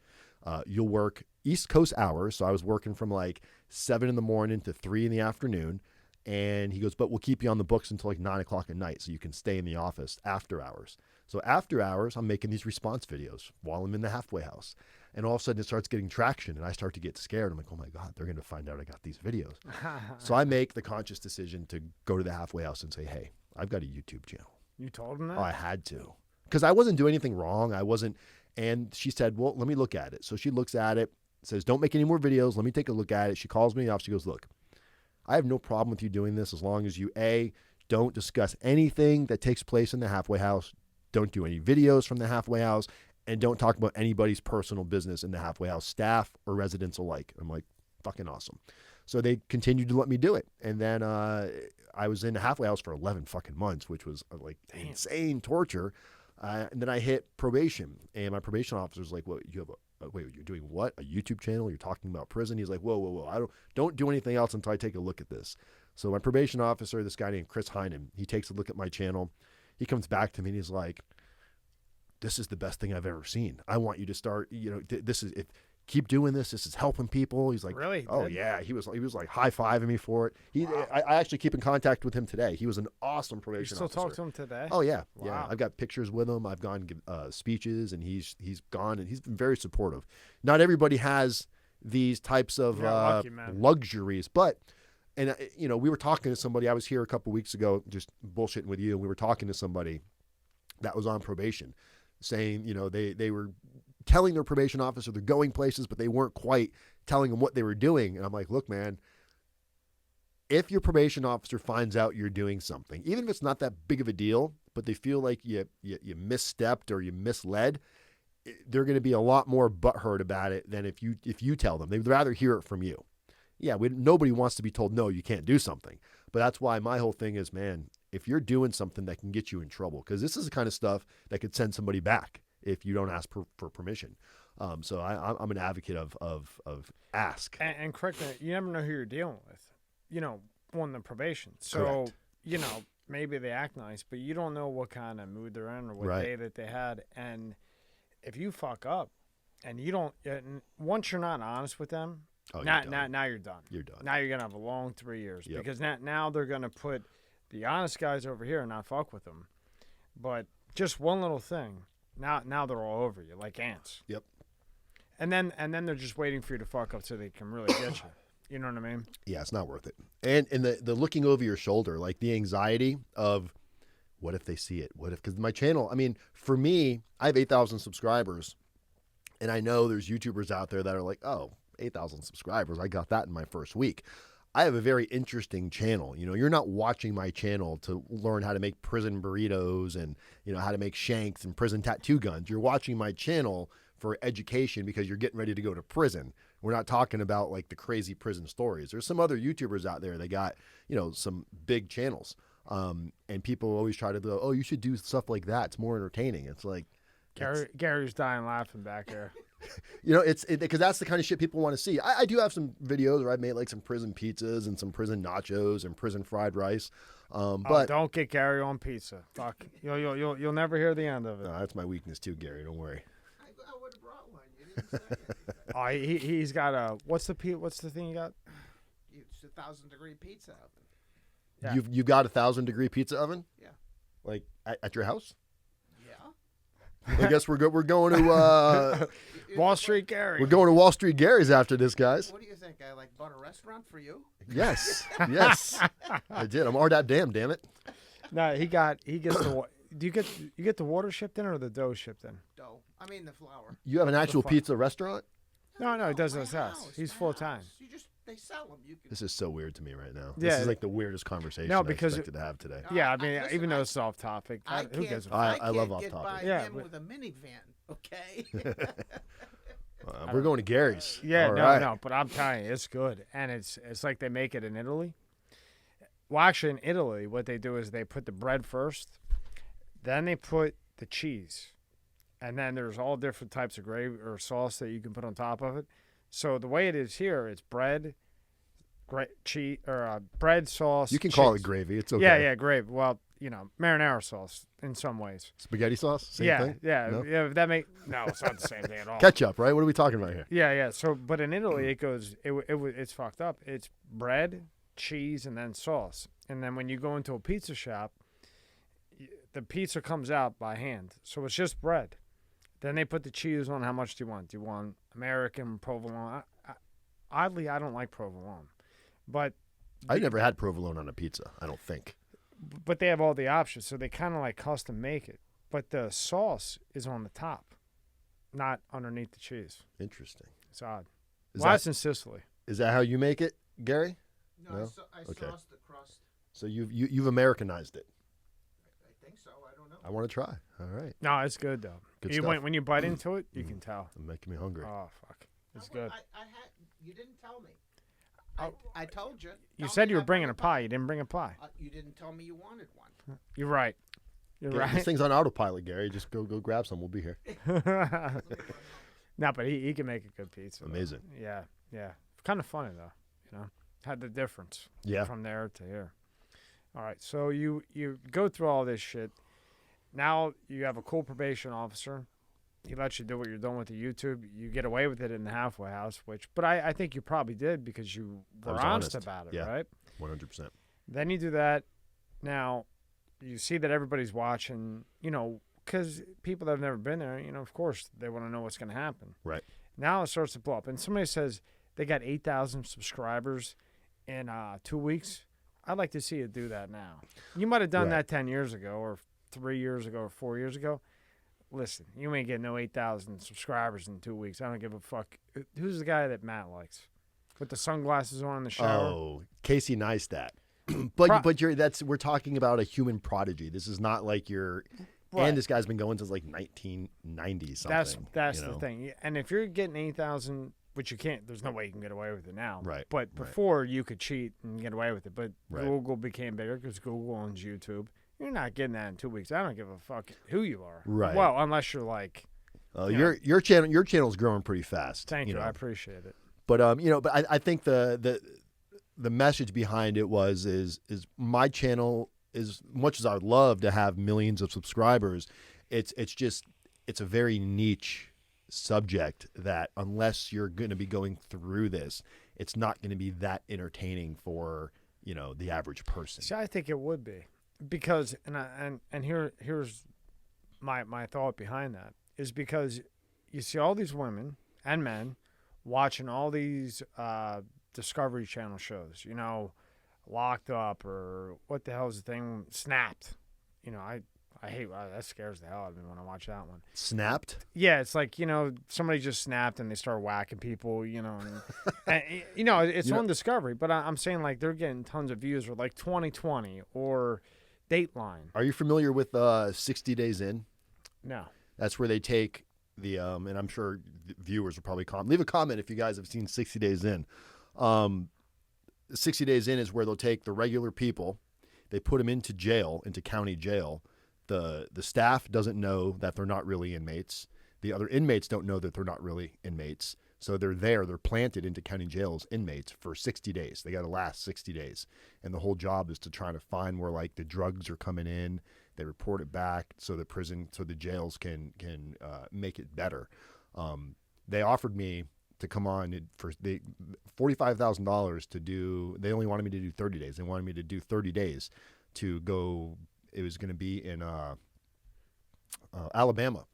You'll work East Coast hours. So I was working from like 7 in the morning to 3 in the afternoon. And he goes, but we'll keep you on the books until like 9 o'clock at night so you can stay in the office after hours. So after hours, I'm making these response videos while I'm in the halfway house. And all of a sudden it starts getting traction, and I start to get scared. I'm like, oh my God, they're going to find out I got these videos. So I make the conscious decision to go to the halfway house and say, hey, I've got a YouTube channel. You told him that? Oh, I had to, because I wasn't doing anything wrong. I wasn't. And she said, well, let me look at it. So she looks at it, says, don't make any more videos. Let me take a look at it. She calls me off. She goes, look, I have no problem with you doing this as long as you, A, don't discuss anything that takes place in the halfway house. Don't do any videos from the halfway house, and don't talk about anybody's personal business in the halfway house, staff or residents alike. I'm like, fucking awesome. So they continued to let me do it. And then I was in the halfway house for 11 fucking months, which was like insane torture. And then I hit probation, and my probation officer's like, well, you have wait, you're doing what? A YouTube channel? You're talking about prison? He's like, whoa. Don't do anything else until I take a look at this. So my probation officer, this guy named Chris Heinen, he takes a look at my channel. He comes back to me and he's like, this is the best thing I've ever seen. I want you to start, keep doing this. This is helping people. He's like, really? Oh yeah. He was like high-fiving me for it. Wow. I actually keep in contact with him today. He was an awesome probation officer. You still talk to him today? Oh yeah. Wow. Yeah. I've got pictures with him. I've gone speeches, and he's gone, and he's been very supportive. Not everybody has these types of lucky, luxuries, but we were talking to somebody. I was here a couple weeks ago, just bullshitting with you, and we were talking to somebody that was on probation, saying, they were telling their probation officer they're going places, but they weren't quite telling them what they were doing. And I'm like, look, man, if your probation officer finds out you're doing something, even if it's not that big of a deal, but they feel like you misstepped or you misled, they're going to be a lot more butthurt about it than if you tell them. They'd rather hear it from you. Yeah, nobody wants to be told, no, you can't do something. But that's why my whole thing is, man, if you're doing something that can get you in trouble, because this is the kind of stuff that could send somebody back if you don't ask for permission. So I'm an advocate of ask. And correct me, you never know who you're dealing with. On the probation. So, Correct. Maybe they act nice, but you don't know what kind of mood they're in or what day that they had. And if you fuck up and you don't, once you're not honest with them, now you're done. You're done. Now you're going to have a long 3 years because now they're going to put the honest guys over here and not fuck with them. But just one little thing, now they're all over you like ants. Yep. And then they're just waiting for you to fuck up so they can really get you. You know what I mean? Yeah, it's not worth it. And the looking over your shoulder, like the anxiety of what if they see it? What if, because my channel, I mean, for me, I have 8,000 subscribers. And I know there's YouTubers out there that are like, oh, 8,000 subscribers. I got that in my first week. I have a very interesting channel. You're not watching my channel to learn how to make prison burritos and, how to make shanks and prison tattoo guns. You're watching my channel for education because you're getting ready to go to prison. We're not talking about like the crazy prison stories. There's some other YouTubers out there that got, some big channels. And people always try to go, oh, you should do stuff like that. It's more entertaining. It's like Gary's dying laughing back there. It's because that's the kind of shit people want to see. I do have some videos where I've made like some prison pizzas and some prison nachos and prison fried rice. But don't get Gary on pizza. Fuck, you'll never hear the end of it. No, that's my weakness too, Gary. Don't worry. I would have brought one. You didn't say anything. He's got a what's the thing you got? It's a 1,000-degree pizza oven. Yeah. You've got a 1,000-degree pizza oven? Yeah. Like at your house? Yeah. I guess we're going to Wall Street Gary. We're going to Wall Street Gary's after this, guys. What do you think? I bought a restaurant for you? Yes. Yes. I did. I'm Rdapdan, damn it. No, he gets the. Do you get the water shipped in or the dough shipped in? Dough. I mean the flour. You have an actual pizza restaurant? No, he does it himself. He's full time. They sell them. This is so weird to me right now. Yeah. This is like the weirdest conversation I expected to have today. Yeah, I mean, even though it's off topic, who gives a fuck? I love off topic. Yeah, with a minivan, okay? We're going to Gary's. Yeah, All no, right. no, but I'm telling you, it's good, and it's like they make it in Italy. Well, actually, in Italy, what they do is they put the bread first, then they put the cheese, and then there's all different types of gravy or sauce that you can put on top of it. So the way it is here, it's bread, cheese, or bread sauce. You can call it gravy. It's okay. Yeah, gravy. Well, marinara sauce in some ways. Spaghetti sauce? Same thing? Yeah, No? yeah. No, it's not the same thing at all. Ketchup, right? What are we talking about here? Yeah. So, but in Italy, it's fucked up. It's bread, cheese, and then sauce. And then when you go into a pizza shop, the pizza comes out by hand. So it's just bread. Then they put the cheese on. How much do you want? Do you want American provolone? Oddly, I don't like provolone, but I never had provolone on a pizza. I don't think. But they have all the options, so they kind of like custom make it. But the sauce is on the top, not underneath the cheese. Interesting. It's odd. Is That's in Sicily. Is that how you make it, Gary? No, No? I Okay. sauced the crust. So you've Americanized it. I think so. I don't know. I want to try. All right. No, it's good though. Good stuff. When you bite into it, you can tell. It's making me hungry. Oh fuck, it's No, good. You didn't tell me. Oh. I told you. You Tell said me you were I bringing brought a pie. You didn't bring a pie. You didn't tell me you wanted one. You're right. You're This right. thing's on autopilot, Gary. Just go grab some. We'll be here. No, but he can make a good pizza. though. Amazing. Yeah. Kind of funny though. Had the difference. Yeah. From there to here. All right, so you go through all this shit. Now you have a cool probation officer. He lets you do what you're doing with the YouTube. You get away with it in the halfway house, but I think you probably did because you were honest about it, Yeah. right? 100%. Then you do that. Now you see that everybody's watching, because people that have never been there, of course they want to know what's going to happen. Right. Now it starts to blow up. And somebody says they got 8,000 subscribers in 2 weeks. I'd like to see it do that now. You might have done that 10 years ago or 3 years ago or 4 years ago. Listen, you ain't getting no 8,000 subscribers in 2 weeks. I don't give a fuck. Who's the guy that Matt likes? With the sunglasses on in the shower? Oh, Casey Neistat. but we're talking about a human prodigy. This is not like you're Right. And this guy's been going since like 1990 something. That's the thing. And if you're getting 8,000 which you can't. There's no way you can get away with it now. Right. But before you could cheat and get away with it. But Right. Google became bigger because Google owns YouTube. You're not getting that in 2 weeks. I don't give a fuck who you are. Right. Well, unless you're like. Your channel's growing pretty fast. Thank you. know. I appreciate it. But but I think the message behind it is my channel, as much as I would love to have millions of subscribers, it's a very niche subject that unless you're going to be going through this, it's not going to be that entertaining for the average person. See, I think it would be, because here's my thought behind that is because you see all these women and men watching all these Discovery Channel shows, Locked Up, or what the hell is the thing, Snapped. I hate that. Scares the hell out of me when I watch that one. Snapped? Yeah, it's like somebody just snapped and they start whacking people. And it's on Discovery, but I'm saying like they're getting tons of views, or like 2020 or Dateline. Are you familiar with 60 Days In? No. That's where they take the and I'm sure viewers will probably leave a comment if you guys have seen 60 Days In. 60 Days In is where they'll take the regular people, they put them into jail, into county jail. The staff doesn't know that they're not really inmates. The other inmates don't know that they're not really inmates. So they're planted into county jail as inmates for 60 days. They got to last 60 days. And the whole job is to try to find where like the drugs are coming in. They report it back so the jails can make it better. They offered me to come on for $45,000 to do. They only wanted me to do 30 days. They wanted me to do 30 days to go. It was going to be in Alabama.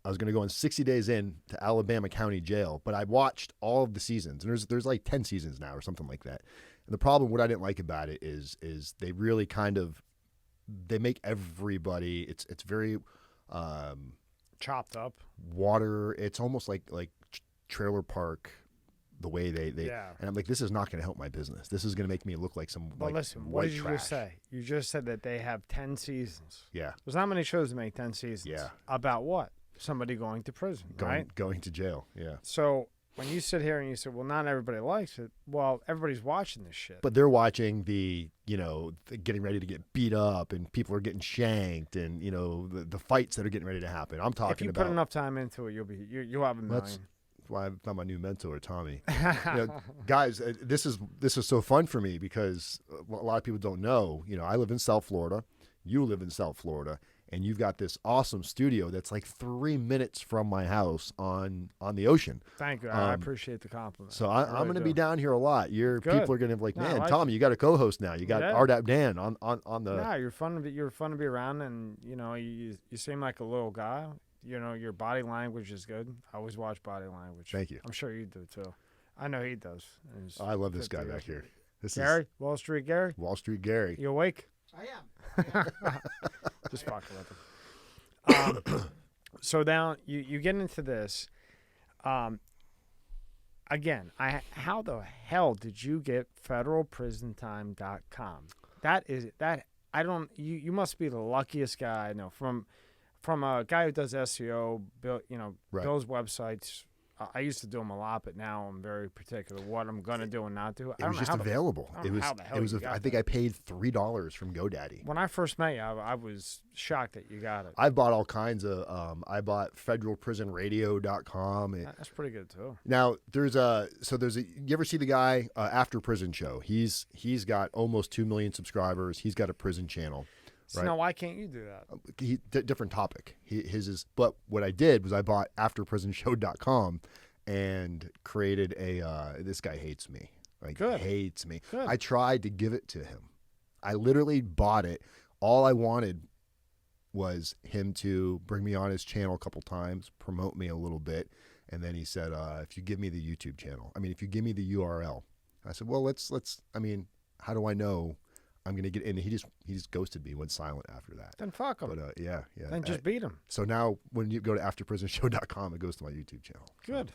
I was going to go in 60 days in to Alabama County Jail, but I watched all of the seasons, and there's like 10 seasons now or something like that. And the problem, what I didn't like about it is they really they make everybody, it's very chopped up water. It's almost like trailer park, the way they and I'm like, this is not going to help my business. This is going to make me look like some listen, what did you just say? You just said that they have 10 seasons. Yeah. There's not many shows that make 10 seasons. Yeah. About what? Somebody going to prison, right? Going to jail, yeah. So when you sit here and you say, well, not everybody likes it, well, everybody's watching this shit. But they're watching the getting ready to get beat up, and people are getting shanked, and, the fights that are getting ready to happen. I'm talking about... If you put enough time into it, you'll have a million. That's why I found my new mentor, Tommy. Guys, this is so fun for me because a lot of people don't know. I live in South Florida. You live in South Florida. And you've got this awesome studio that's like 3 minutes from my house on the ocean. Thank you. I appreciate the compliment. So I'm going to be down here a lot. People are going to be like, man, Tommy, you got a co-host now. You got Rdapdan on the. No, you're fun to be around, and you seem like a little guy. Your body language is good. I always watch body language. Thank you. I'm sure you do too. I know he does. I love this guy back here. Gary, Wall Street Gary. Wall Street Gary. You awake? I am. Just fucking with him. So now you get into this. Again, how the hell did you get federalprisontime.com? You must be the luckiest guy I know. From a guy who does SEO, builds websites. I used to do them a lot, but now I'm very particular what I'm gonna do and not do. It was just available. I think I paid $3 from GoDaddy. When I first met you, I was shocked that you got it. I bought all kinds of. I bought federalprisonradio.com. That's pretty good too. Now there's a. You ever see the guy After Prison Show? He's got almost 2 million subscribers. He's got a prison channel. So right? now why can't you do that? Different topic. His is. But what I did was I bought AfterPrisonShow.com and created a. This guy hates me. Good. Hates me. Good. I tried to give it to him. I literally bought it. All I wanted was him to bring me on his channel a couple times, promote me a little bit, and then he said, "If you give me the YouTube channel, if you give me the URL," I said, "Well, let's. How do I know?" I'm going to get in. He just ghosted me, went silent after that. Then fuck him. But yeah. Then just beat him. So now when you go to afterprisonshow.com, it goes to my YouTube channel. Good.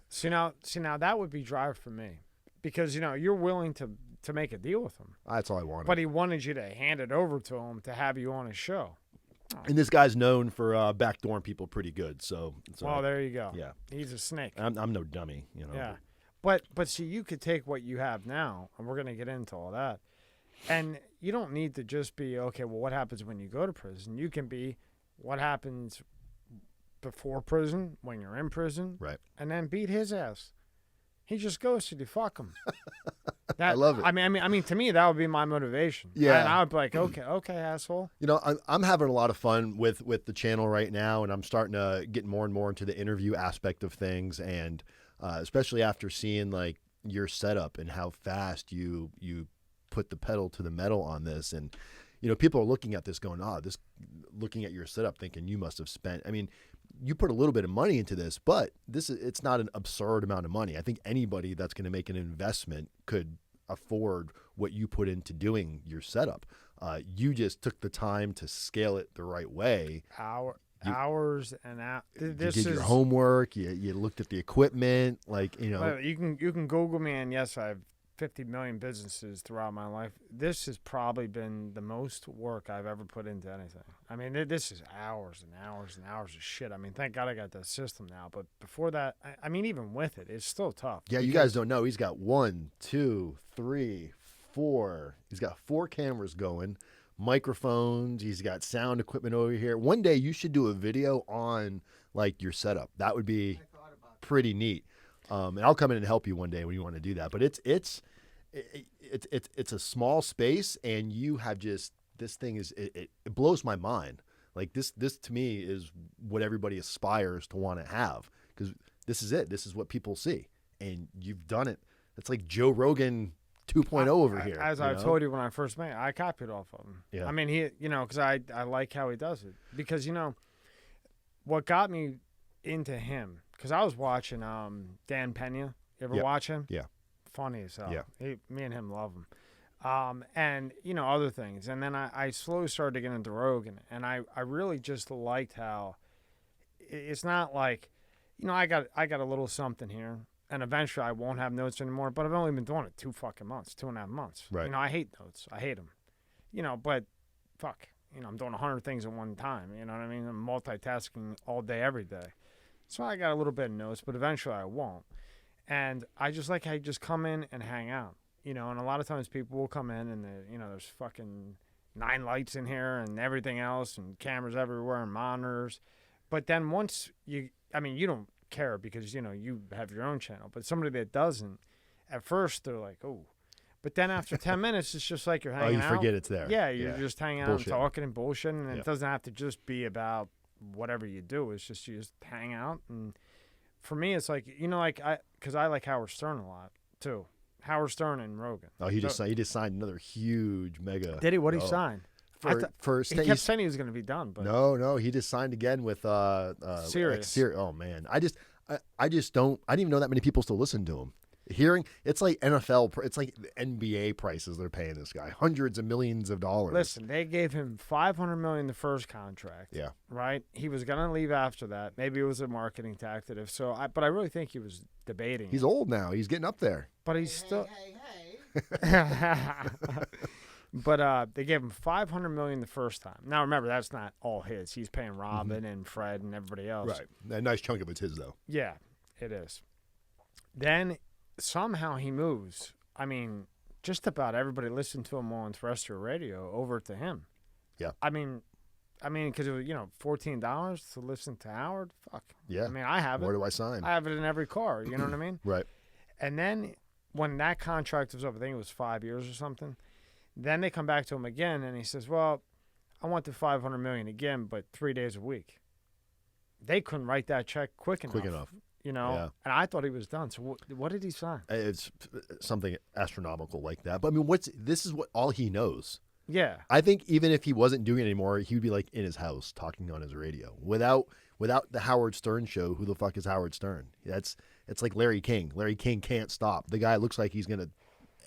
See now that would be drive for me, because you're willing to make a deal with him. That's all I wanted. But he wanted you to hand it over to him to have you on his show. And this guy's known for backdooring people pretty good. So, well, there you go. Yeah, he's a snake. I'm no dummy, Yeah, but see, you could take what you have now, and we're gonna get into all that. And you don't need to just be, okay, well, what happens when you go to prison? You can be what happens before prison, when you're in prison, right? And then beat his ass. He just ghosted you. Fuck him. I love it. I mean, to me, that would be my motivation. Yeah. And I would be like, okay, asshole. I'm having a lot of fun with the channel right now, and I'm starting to get more and more into the interview aspect of things, and especially after seeing like your setup and how fast you put the pedal to the metal on this. And people are looking at this going, looking at your setup thinking you must have spent, I mean, you put a little bit of money into this, but it's not an absurd amount of money. I think anybody that's going to make an investment could afford what you put into doing your setup. You just took the time to scale it the right way. Hours and hours. You did your homework. You looked at the equipment, You can Google me, and yes, I have 50 million businesses throughout my life. This has probably been the most work I've ever put into anything. I mean, this is hours and hours and hours of shit. I mean, thank God I got that system now. But before that, I mean, even with it, it's still tough. Yeah, you guys don't know. He's got 1, 2, 3, 4. He's got 4 cameras going, microphones. He's got sound equipment over here. One day you should do a video on like your setup. That would be pretty neat. And I'll come in and help you one day when you want to do that. But it's a small space, and you have just, this thing is, it blows my mind. Like this to me is what everybody aspires to want to have, because this is it. This is what people see, and you've done it. It's like Joe Rogan 2.0 over here. As I've told you when I first met, I copied off of him. Yeah. I mean, because I like how he does it, because what got me into him. Because I was watching Dan Pena. You ever watch him? Yeah. Funny as hell. Yeah. Me and him love him. And, other things. And then I slowly started to get into Rogan. And I really just liked how it's not like, I got a little something here. And eventually I won't have notes anymore. But I've only been doing it 2.5 months. Right. I hate notes. I hate them. But fuck. I'm doing 100 things at one time. You know what I mean? I'm multitasking all day, every day. So I got a little bit of notes, but eventually I won't. And I just like how you just come in and hang out, and a lot of times people will come in and there's fucking 9 lights in here and everything else and cameras everywhere and monitors. But then once you don't care because, you have your own channel, but somebody that doesn't, at first they're like, oh, but then after 10 minutes, it's just like you're hanging out. Oh, you forget it's there. Yeah, you're just hanging out and talking and bullshitting, and Yeah. it doesn't have to just be about whatever you do. It's just you just hang out. And for me, it's like, because I like Howard Stern a lot too. Howard Stern and Rogan. Oh, he just signed another huge mega. Did he? What did he sign? He kept saying he was going to be done, but no, he just signed again with Sirius. Oh man, I just don't. I didn't even know that many people still listen to him. Hearing it's like NFL, it's like the NBA prices they're paying this guy, hundreds of millions of dollars. Listen, they gave him $500 million the first contract. Yeah, right. He was gonna leave after that. Maybe it was a marketing tactic. If so, but I really think he was debating. He's old now. He's getting up there. But he's still. Hey. But they gave him $500 million the first time. Now remember, that's not all his. He's paying Robin and Fred and everybody else. Right. A nice chunk of it's his though. Yeah, it is. Then somehow he moves. I mean, just about everybody listened to him on terrestrial radio over to him. Yeah. I mean, because it was $14 to listen to Howard. Fuck. Yeah. I mean, I have it. Where do I sign? I have it in every car. You know what I mean? Right. And then when that contract was up, I think it was 5 years or something. Then they come back to him again, and he says, "Well, I want the $500 million again, but 3 days a week." They couldn't write that check quick enough. Yeah. And I thought he was done. So what did he sign? It's something astronomical like that. But I mean, this is what all he knows. Yeah. I think even if he wasn't doing it anymore, he would be like in his house talking on his radio without the Howard Stern show. Who the fuck is Howard Stern? It's like Larry King. Larry King can't stop. The guy looks like he's gonna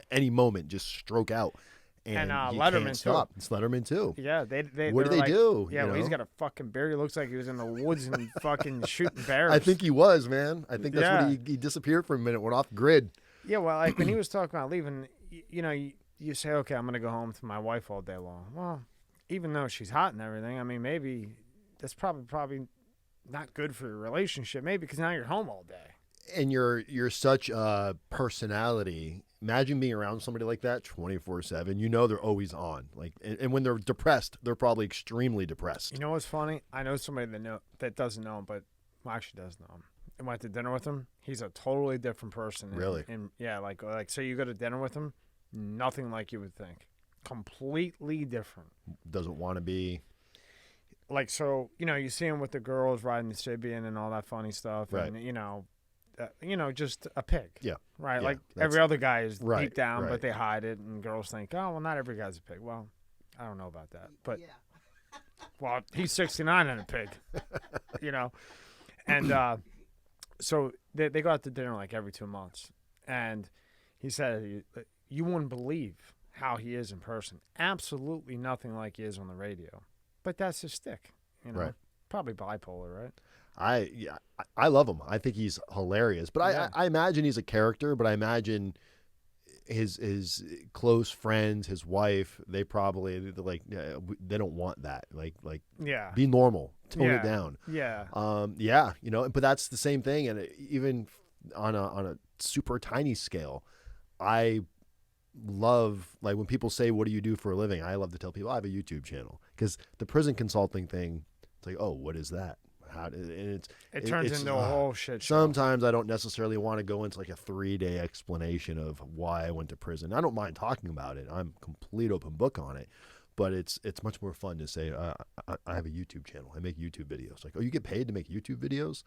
any moment just stroke out. And Letterman can't stop. It's Letterman too. Yeah, they what do they do? Yeah, well, he's got a fucking beard. He looks like he was in the woods and fucking shooting bears. I think he was, man. I think that's what he disappeared for a minute, went off grid. Yeah, well, like when he was talking about leaving, you say, okay, I'm gonna go home to my wife all day long. Well, even though she's hot and everything, I mean, maybe that's probably not good for your relationship. Maybe because now you're home all day. And you're such a personality. Imagine being around somebody like that 24/7. You know they're always on. Like, and when they're depressed, they're probably extremely depressed. You know what's funny? I know somebody that doesn't know him, but actually does know him. I went to dinner with him. He's a totally different person. Really? And yeah, like so you go to dinner with him, nothing like you would think. Completely different. Doesn't want to be. Like, so, you see him with the girls riding the Sibian and all that funny stuff. Right. And, just a pig. Yeah. Right? Yeah, like, every other guy is right, deep down, right. but they hide it. And girls think, oh, well, not every guy's a pig. Well, I don't know about that. But, well, he's 69 and a pig, And so they go out to dinner like every 2 months. And he said, you wouldn't believe how he is in person. Absolutely nothing like he is on the radio. But that's his stick, Right. Probably bipolar, right? I love him. I think he's hilarious. But Yeah. I imagine he's a character. But I imagine his close friends, his wife, they probably they don't want that. Like Yeah. be normal, tone it down. Yeah. Yeah. But that's the same thing. And even on a super tiny scale, I love, like, when people say, what do you do for a living? I love to tell people I have a YouTube channel, because the prison consulting thing, it's like, oh, what is that? It turns into a whole shit show. Sometimes I don't necessarily want to go into like a 3-day explanation of why I went to prison. I don't mind talking about it. I'm a complete open book on it, but it's much more fun to say, I have a YouTube channel. I make YouTube videos. Like, oh, you get paid to make YouTube videos?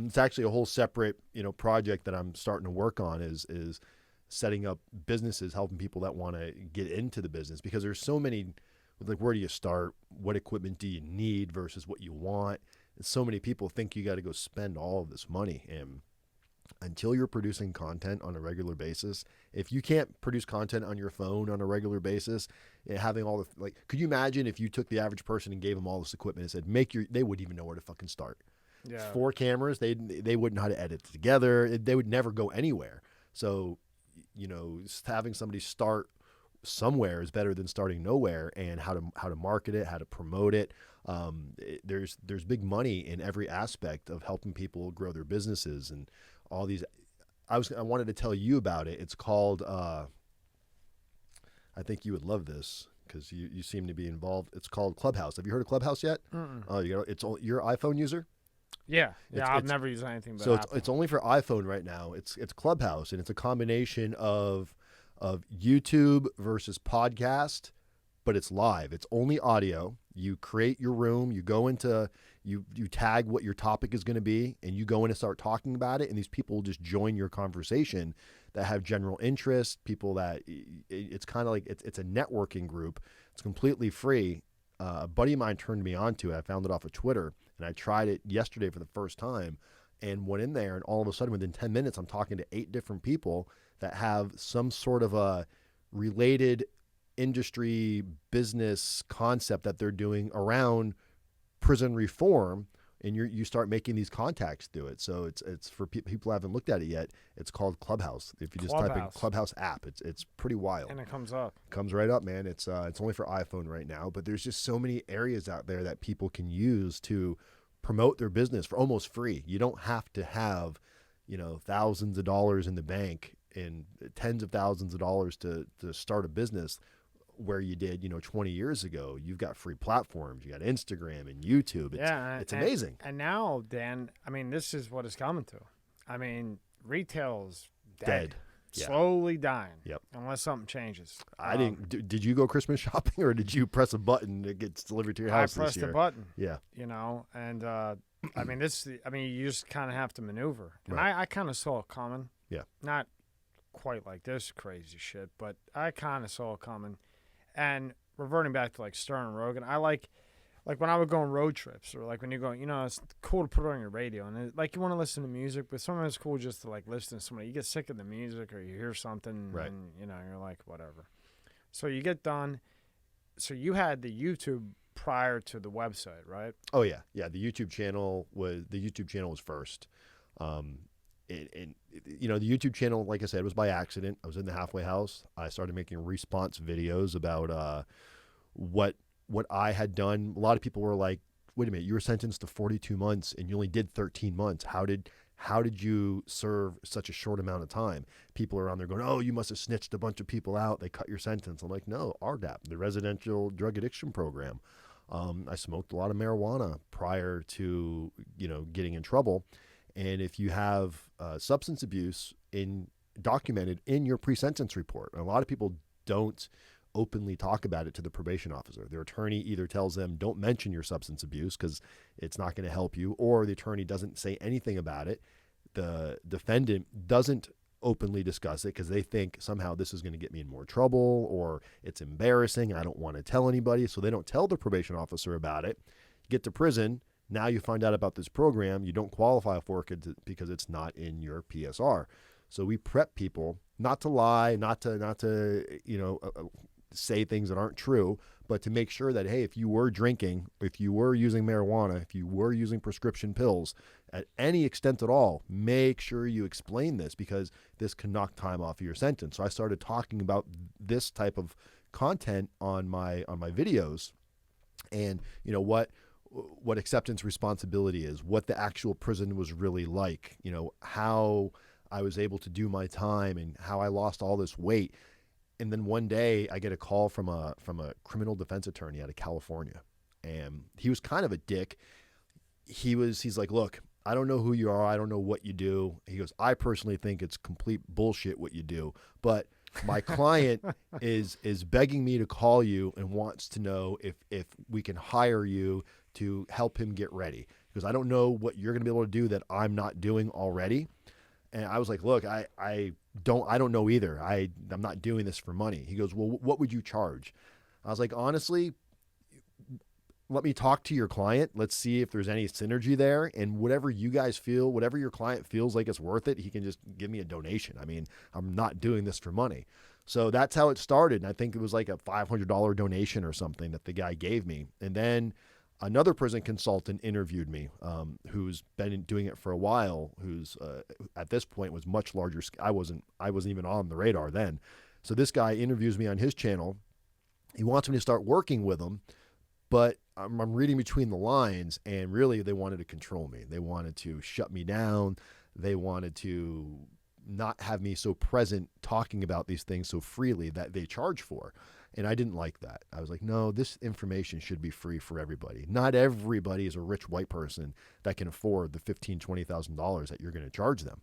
It's actually a whole separate, project that I'm starting to work on is setting up businesses, helping people that want to get into the business, because there's so many, like, where do you start? What equipment do you need versus what you want? And so many people think you got to go spend all of this money. And until you're producing content on a regular basis, if you can't produce content on your phone on a regular basis, having all the, like, could you imagine if you took the average person and gave them all this equipment and said, they wouldn't even know where to fucking start. Yeah. 4 cameras, they wouldn't know how to edit it together. They would never go anywhere. So, having somebody start somewhere is better than starting nowhere. And how to market it, how to promote it. There's big money in every aspect of helping people grow their businesses and all these. I wanted to tell you about it. It's called, I think you would love this because you seem to be involved. It's called Clubhouse. Have you heard of Clubhouse yet? Mm-mm. Oh, you're an iPhone user? Yeah. I've never used anything but so Apple. it's only for iPhone right now. It's Clubhouse, and it's a combination of YouTube versus podcast, but it's live. It's only audio. You create your room. You go into you tag what your topic is going to be, and you go in and start talking about it. And these people will just join your conversation that have general interest. People that it's kind of like it's a networking group. It's completely free. A buddy of mine turned me on to it. I found it off of Twitter, and I tried it yesterday for the first time, and went in there, and all of a sudden, within 10 minutes, I'm talking to 8 different people that have some sort of a related industry business concept that they're doing around prison reform, and you start making these contacts through it. So it's for people who haven't looked at it yet. It's called Clubhouse. If you just type in Clubhouse app, it's pretty wild. And it comes up. Comes right up, man. It's only for iPhone right now, but there's just so many areas out there that people can use to promote their business for almost free. You don't have to have, thousands of dollars in the bank and tens of thousands of dollars to start a business where you did, 20 years ago. You've got free platforms. You got Instagram and YouTube. It's amazing. And now, Dan, I mean, this is what it's coming to. I mean, retail's dead. Yeah. Slowly dying. Yep. Unless something changes. I didn't. Did you go Christmas shopping, or did you press a button that gets delivered to your house this year? I pressed a button. Yeah. And I mean, you just kind of have to maneuver. And Right. I kind of saw it coming. Yeah. Not quite like this crazy shit, but I kind of saw it coming. And reverting back to like Stern and Rogan, I like when I would go on road trips, or like when you're going, it's cool to put it on your radio, and you want to listen to music, but sometimes it's cool just to like listen to somebody. You get sick of the music, or you hear something, right. and you're like, whatever. So you get done. So you had the YouTube prior to the website, right? Oh yeah. The YouTube channel was first. And the YouTube channel, like I said, was by accident. I was in the halfway house. I started making response videos about what what I had done. A lot of people were like, wait a minute, you were sentenced to 42 months and you only did 13 months. How did you serve such a short amount of time? People are on there going, oh, you must have snitched a bunch of people out. They cut your sentence. I'm like, no, RDAP, the Residential Drug Addiction Program. I smoked a lot of marijuana prior to, getting in trouble. And if you have substance abuse documented in your pre-sentence report, and a lot of people don't openly talk about it to the probation officer. Their attorney either tells them, don't mention your substance abuse because it's not going to help you, or the attorney doesn't say anything about it. The defendant doesn't openly discuss it because they think somehow this is going to get me in more trouble, or it's embarrassing. I don't want to tell anybody. So they don't tell the probation officer about it. You get to prison. Now you find out about this program. You don't qualify for it because it's not in your PSR. So we prep people not to lie, not to say things that aren't true, but to make sure that, hey, if you were drinking, if you were using marijuana, if you were using prescription pills at any extent at all, make sure you explain this because this can knock time off of your sentence. So I started talking about this type of content on my videos, and what acceptance responsibility is, what the actual prison was really like, how I was able to do my time and how I lost all this weight. And then one day I get a call from a criminal defense attorney out of California, and he was kind of a dick. He's like, look, I don't know who you are. I don't know what you do. He goes, I personally think it's complete bullshit what you do, but my client is begging me to call you and wants to know if we can hire you to help him get ready. Because I don't know what you're going to be able to do that I'm not doing already. And I was like, look, I don't know either. I'm not doing this for money. He goes, well, what would you charge? I was like, honestly, let me talk to your client. Let's see if there's any synergy there. And whatever you guys feel, whatever your client feels like it's worth it, he can just give me a donation. I mean, I'm not doing this for money. So that's how it started. And I think it was like a $500 donation or something that the guy gave me. And then another prison consultant interviewed me, who's been doing it for a while, who's at this point was much larger. I wasn't even on the radar then. So this guy interviews me on his channel. He wants me to start working with him, but I'm reading between the lines, and really they wanted to control me. They wanted to shut me down. They wanted to not have me so present talking about these things so freely that they charge for. And I didn't like that. I was like, no, this information should be free for everybody. Not everybody is a rich white person that can afford the $15,000, $20,000 that you're going to charge them.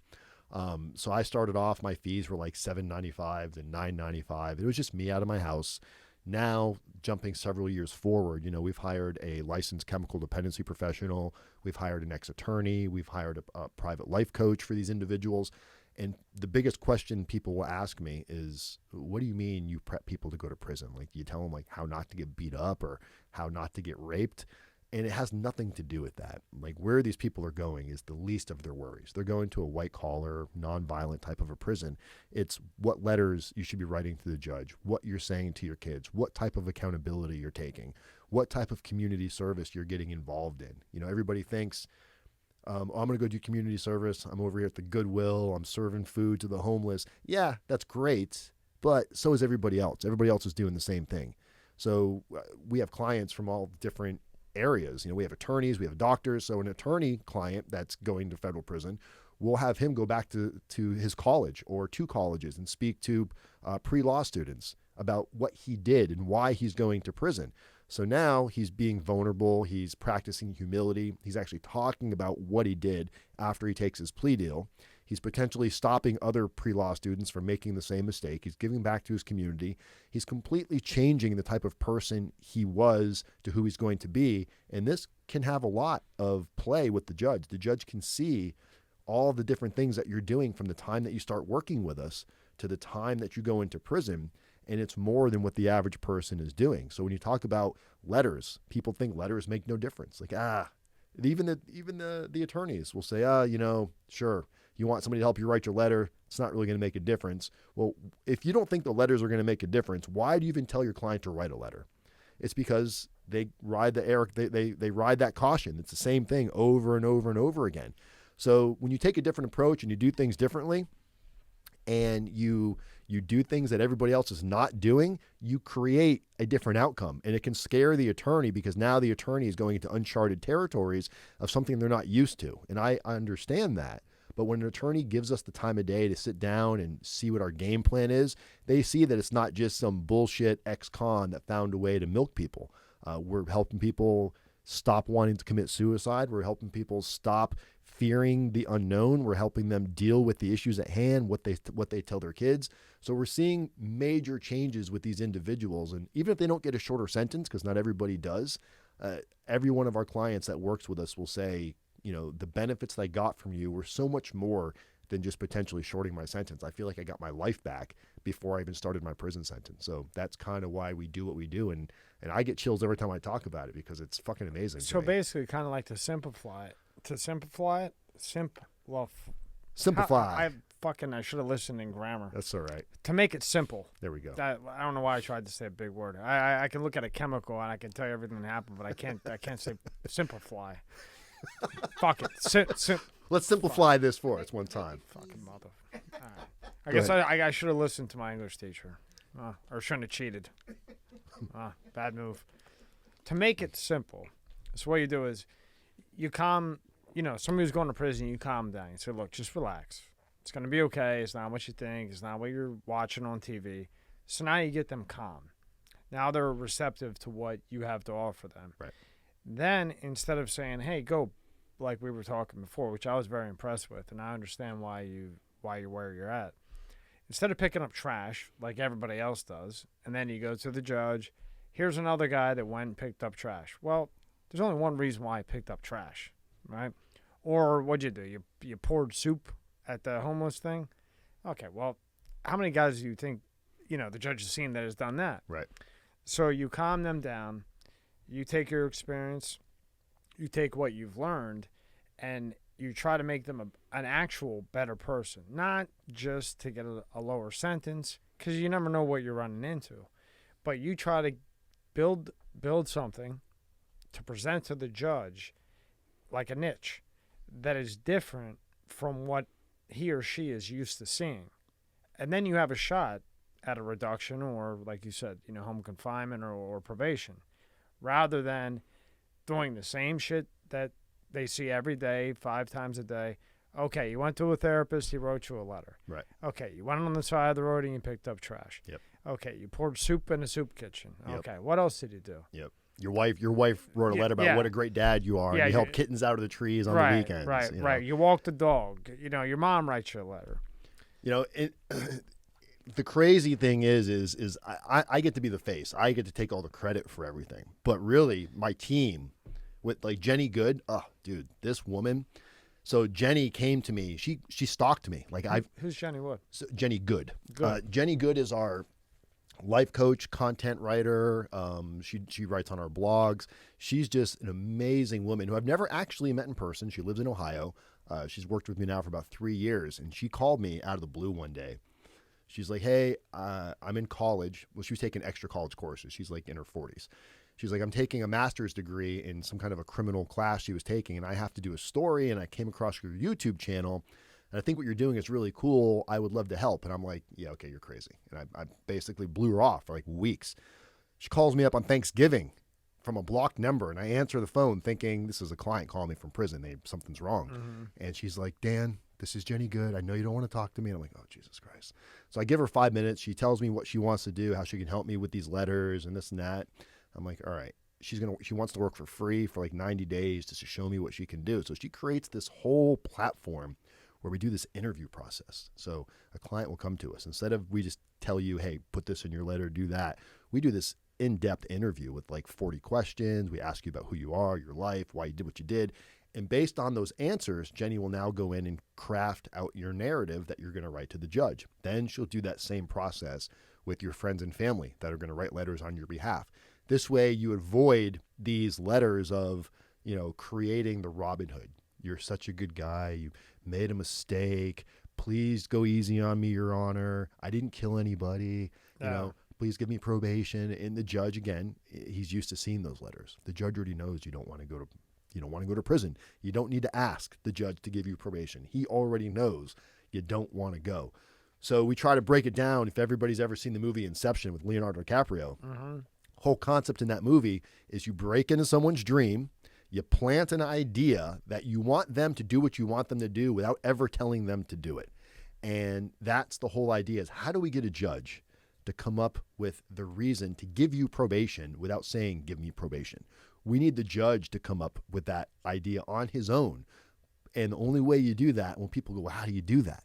So I started off, my fees were like $7.95 to $9.95. It was just me out of my house. Now, jumping several years forward, we've hired a licensed chemical dependency professional. We've hired an ex-attorney. We've hired a private life coach for these individuals. And the biggest question people will ask me is, what do you mean you prep people to go to prison? Like, you tell them like how not to get beat up or how not to get raped. And it has nothing to do with that. Like, where these people are going is the least of their worries. They're going to a white collar, nonviolent type of a prison. It's what letters you should be writing to the judge, what you're saying to your kids, what type of accountability you're taking, what type of community service you're getting involved in. Everybody thinks, I'm going to go do community service. I'm over here at the Goodwill. I'm serving food to the homeless. Yeah, that's great. But so is everybody else. Everybody else is doing the same thing. So we have clients from all different areas. We have attorneys, we have doctors. So an attorney client that's going to federal prison, we'll have him go back to his college or two colleges and speak to pre-law students about what he did and why he's going to prison. So now he's being vulnerable. He's practicing humility. He's actually talking about what he did after he takes his plea deal. He's potentially stopping other pre-law students from making the same mistake. He's giving back to his community. He's completely changing the type of person he was to who he's going to be. And this can have a lot of play with the judge. The judge can see all the different things that you're doing from the time that you start working with us to the time that you go into prison. And it's more than what the average person is doing. So when you talk about letters, people think letters make no difference. Like, even the attorneys will say, sure, you want somebody to help you write your letter. It's not really going to make a difference. Well, if you don't think the letters are going to make a difference, why do you even tell your client to write a letter? It's because they ride they ride that caution. It's the same thing over and over and over again. So when you take a different approach and you do things differently, and you do things that everybody else is not doing, you create a different outcome. And it can scare the attorney because now the attorney is going into uncharted territories of something they're not used to. And I understand that. But when an attorney gives us the time of day to sit down and see what our game plan is, they see that it's not just some bullshit ex-con that found a way to milk people. We're helping people stop wanting to commit suicide. We're helping people stop fearing the unknown. We're helping them deal with the issues at hand, what they tell their kids. So we're seeing major changes with these individuals. And even if they don't get a shorter sentence, because not everybody does, every one of our clients that works with us will say, the benefits I got from you were so much more than just potentially shorting my sentence. I feel like I got my life back before I even started my prison sentence. So that's kind of why we do what we do. And I get chills every time I talk about it because it's fucking amazing. So basically, kind of like to simplify it. Simplify. I should have listened in grammar. That's all right. To make it simple. There we go. I don't know why I tried to say a big word. I can look at a chemical and I can tell you everything that happened, but I can't say simplify. Fuck it. Let's simplify this for us one time. Fucking mother. All right. I guess I should have listened to my English teacher. Or shouldn't have cheated. Bad move. To make it simple, so what you do is you calm, somebody who's going to prison, you calm down. You say, look, just relax. It's going to be okay. It's not what you think. It's not what you're watching on TV. So now you get them calm. Now they're receptive to what you have to offer them. Right. Then instead of saying, hey, go, like we were talking before, which I was very impressed with, and I understand why you're where you're at. Instead of picking up trash like everybody else does, and then you go to the judge, here's another guy that went and picked up trash. Well, there's only one reason why I picked up trash, right? Or what'd you do? You poured soup at the homeless thing? Okay, well, how many guys do you think, the judge has seen that has done that? Right. So you calm them down. You take your experience. You take what you've learned, and you try to make them an actual better person, not just to get a lower sentence, because you never know what you're running into. But you try to build something to present to the judge like a niche that is different from what he or she is used to seeing. And then you have a shot at a reduction or, like you said, home confinement or probation, rather than doing the same shit that they see every day, 5 times a day. Okay, you went to a therapist, he wrote you a letter. Right. Okay, you went on the side of the road and you picked up trash. Yep. Okay, you poured soup in a soup kitchen. Yep. Okay, what else did you do? Yep. Your wife wrote a letter about what a great dad you are. Yeah, and you help kittens out of the trees on the weekends. Right. You walk the dog. Your mom writes you a letter. The crazy thing is I get to be the face. I get to take all the credit for everything. But really, my team with like Jenny Good, oh, dude, this woman. So Jenny came to me. She stalked me. Who's Jenny Wood? So Jenny Good. Jenny Good is our life coach, content writer. She writes on our blogs. She's just an amazing woman who I've never actually met in person. She lives in Ohio. She's worked with me now for about 3 years, and she called me out of the blue one day. She's like, hey, I'm in college. Well, she was taking extra college courses. She's like in her 40s. She's like, I'm taking a master's degree in some kind of a criminal class she was taking, and I have to do a story, and I came across your YouTube channel, and I think what you're doing is really cool. I would love to help. And I'm like, yeah, okay, you're crazy. And I basically blew her off for like weeks. She calls me up on Thanksgiving from a blocked number, and I answer the phone thinking this is a client calling me from prison. Something's wrong. Mm-hmm. And she's like, Dan, this is Jenny Good. I know you don't want to talk to me. And I'm like, oh, Jesus Christ. So I give her 5 minutes. She tells me what she wants to do, how she can help me with these letters and this and that. I'm like, all right. She wants to work for free for like 90 days just to show me what she can do. So she creates this whole platform where we do this interview process. So a client will come to us. Instead of we just tell you, hey, put this in your letter, do that. We do this in-depth interview with like 40 questions. We ask you about who you are, your life, why you did what you did. And based on those answers, Jenny will now go in and craft out your narrative that you're going to write to the judge. Then she'll do that same process with your friends and family that are going to write letters on your behalf. This way you avoid these letters of, creating the Robin Hood. You're such a good guy. You made a mistake. Please go easy on me, Your Honor. I didn't kill anybody. Please give me probation. And the judge, again, he's used to seeing those letters. The judge already knows you don't want to go to prison. You don't need to ask the judge to give you probation. He already knows you don't want to go. So we try to break it down. If everybody's ever seen the movie Inception with Leonardo DiCaprio, whole concept in that movie is you break into someone's dream, you plant an idea that you want them to do what you want them to do without ever telling them to do it. And that's the whole idea, is how do we get a judge to come up with the reason to give you probation without saying, give me probation? We need the judge to come up with that idea on his own. And the only way you do that, when people go, well, how do you do that?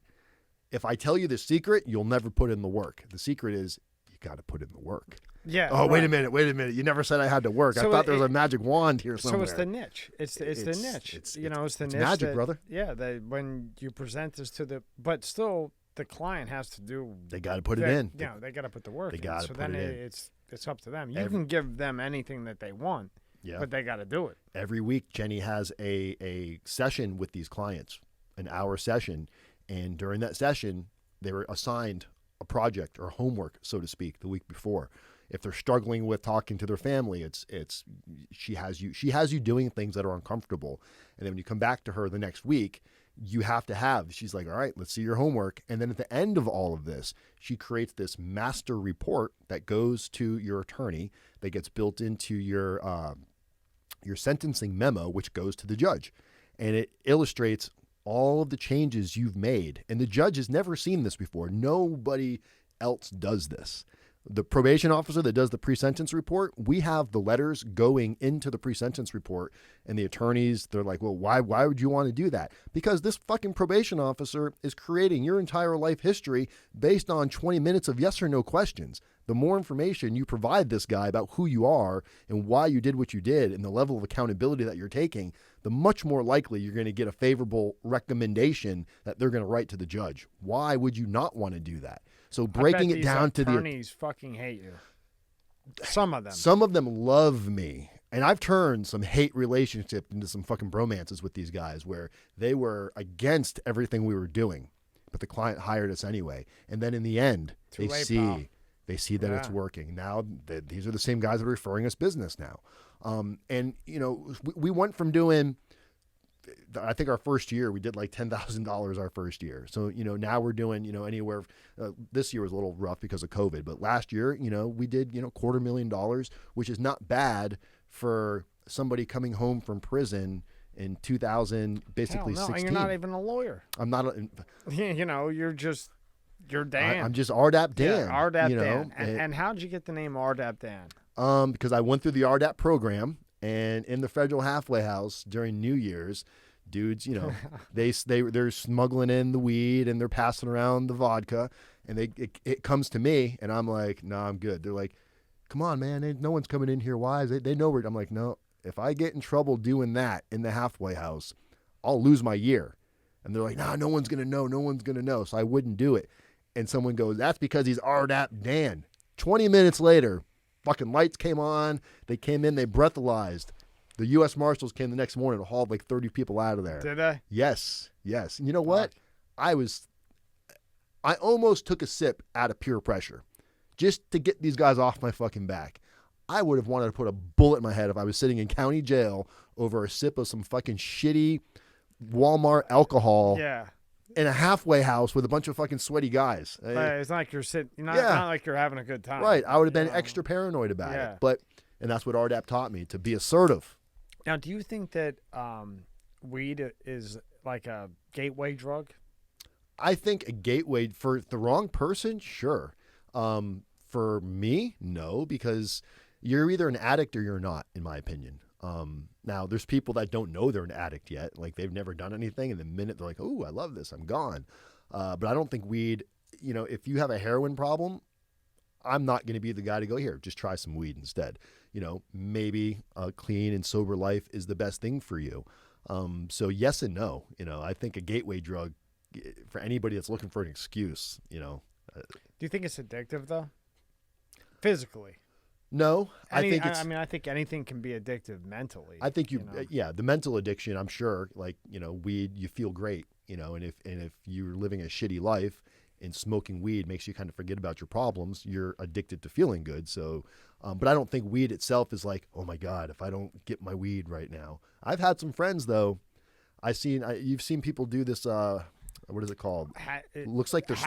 If I tell you the secret, you'll never put in the work. The secret is you got to put in the work. Yeah. Oh, wait a minute. You never said I had to work. So I thought there was a magic wand here somewhere. So it's the niche. It's the niche. It's the niche. Magic, brother. Yeah. When you present this but still the client has to do. They got to put it in. Yeah. They got to put the work in. They got to put it in. It's up to them. You can give them anything that they want. Yeah. But they got to do it. Every week, Jenny has a session with these clients, an hour session. And during that session, they were assigned a project or homework, so to speak, the week before. If they're struggling with talking to their family, she has you doing things that are uncomfortable. And then when you come back to her the next week, she's like, all right, let's see your homework. And then at the end of all of this, she creates this master report that goes to your attorney, that gets built into your sentencing memo, which goes to the judge. And it illustrates all of the changes you've made. And the judge has never seen this before. Nobody else does this. The probation officer that does the pre-sentence report, we have the letters going into the pre-sentence report, and the attorneys, they're like, well, why would you want to do that? Because this fucking probation officer is creating your entire life history based on 20 minutes of yes or no questions. The more information you provide this guy about who you are and why you did what you did and the level of accountability that you're taking, the much more likely you're going to get a favorable recommendation that they're going to write to the judge. Why would you not want to do that? So breaking it down to the attorneys fucking hate you. Some of them. Some of them love me. And I've turned some hate relationship into some fucking bromances with these guys where they were against everything we were doing, but the client hired us anyway. And then in the end, they see that it's working. Now these are the same guys that are referring us business now. And we went from doing, I think our first year, we did like $10,000 our first year. So, now we're doing, anywhere, this year was a little rough because of COVID, but last year, we did, $250,000, which is not bad for somebody coming home from prison in 2000, basically 16. And you're not even a lawyer. I'm not, you're Dan. I'm just Rdapdan. Yeah, Rdapdan. And how'd you get the name Rdapdan? Because I went through the RDAP program. And in the federal halfway house during New Year's, dudes, they're smuggling in the weed and they're passing around the vodka, and it comes to me, and I'm like, no, I'm good. They're like, come on, man, no one's coming in here. Why? They know where. I'm like, no, if I get in trouble doing that in the halfway house, I'll lose my year. And they're like, no one's gonna know. No one's gonna know. So I wouldn't do it. And someone goes, that's because he's Rdapdan. 20 minutes later, fucking lights came on. They came in. They breathalyzed. The U.S. Marshals came the next morning and hauled like 30 people out of there. Did they? Yes. And you know what? I almost took a sip out of pure pressure just to get these guys off my fucking back. I would have wanted to put a bullet in my head if I was sitting in county jail over a sip of some fucking shitty Walmart alcohol. Yeah. In a halfway house with a bunch of fucking sweaty guys. It's not like you're sitting. Not like you're having a good time. Right. I would have been extra paranoid about it. And that's what RDAP taught me, to be assertive. Now, do you think that weed is like a gateway drug? I think a gateway for the wrong person, sure. For me, no, because you're either an addict or you're not, in my opinion. Now, there's people that don't know they're an addict yet. Like, they've never done anything, and the minute they're like, oh, I love this, I'm gone. But I don't think weed, if you have a heroin problem, I'm not going to be the guy to go, here, just try some weed instead. Maybe a clean and sober life is the best thing for you. So yes and no. I think a gateway drug, for anybody that's looking for an excuse, Do you think it's addictive, though? Physically? No, I think anything can be addictive mentally. I think the mental addiction, I'm sure, like, weed, you feel great, and if you're living a shitty life and smoking weed makes you kind of forget about your problems, you're addicted to feeling good. So, but I don't think weed itself is like, oh my God, if I don't get my weed right now. I've had some friends though. You've seen people do this, What is it called? It Looks like they're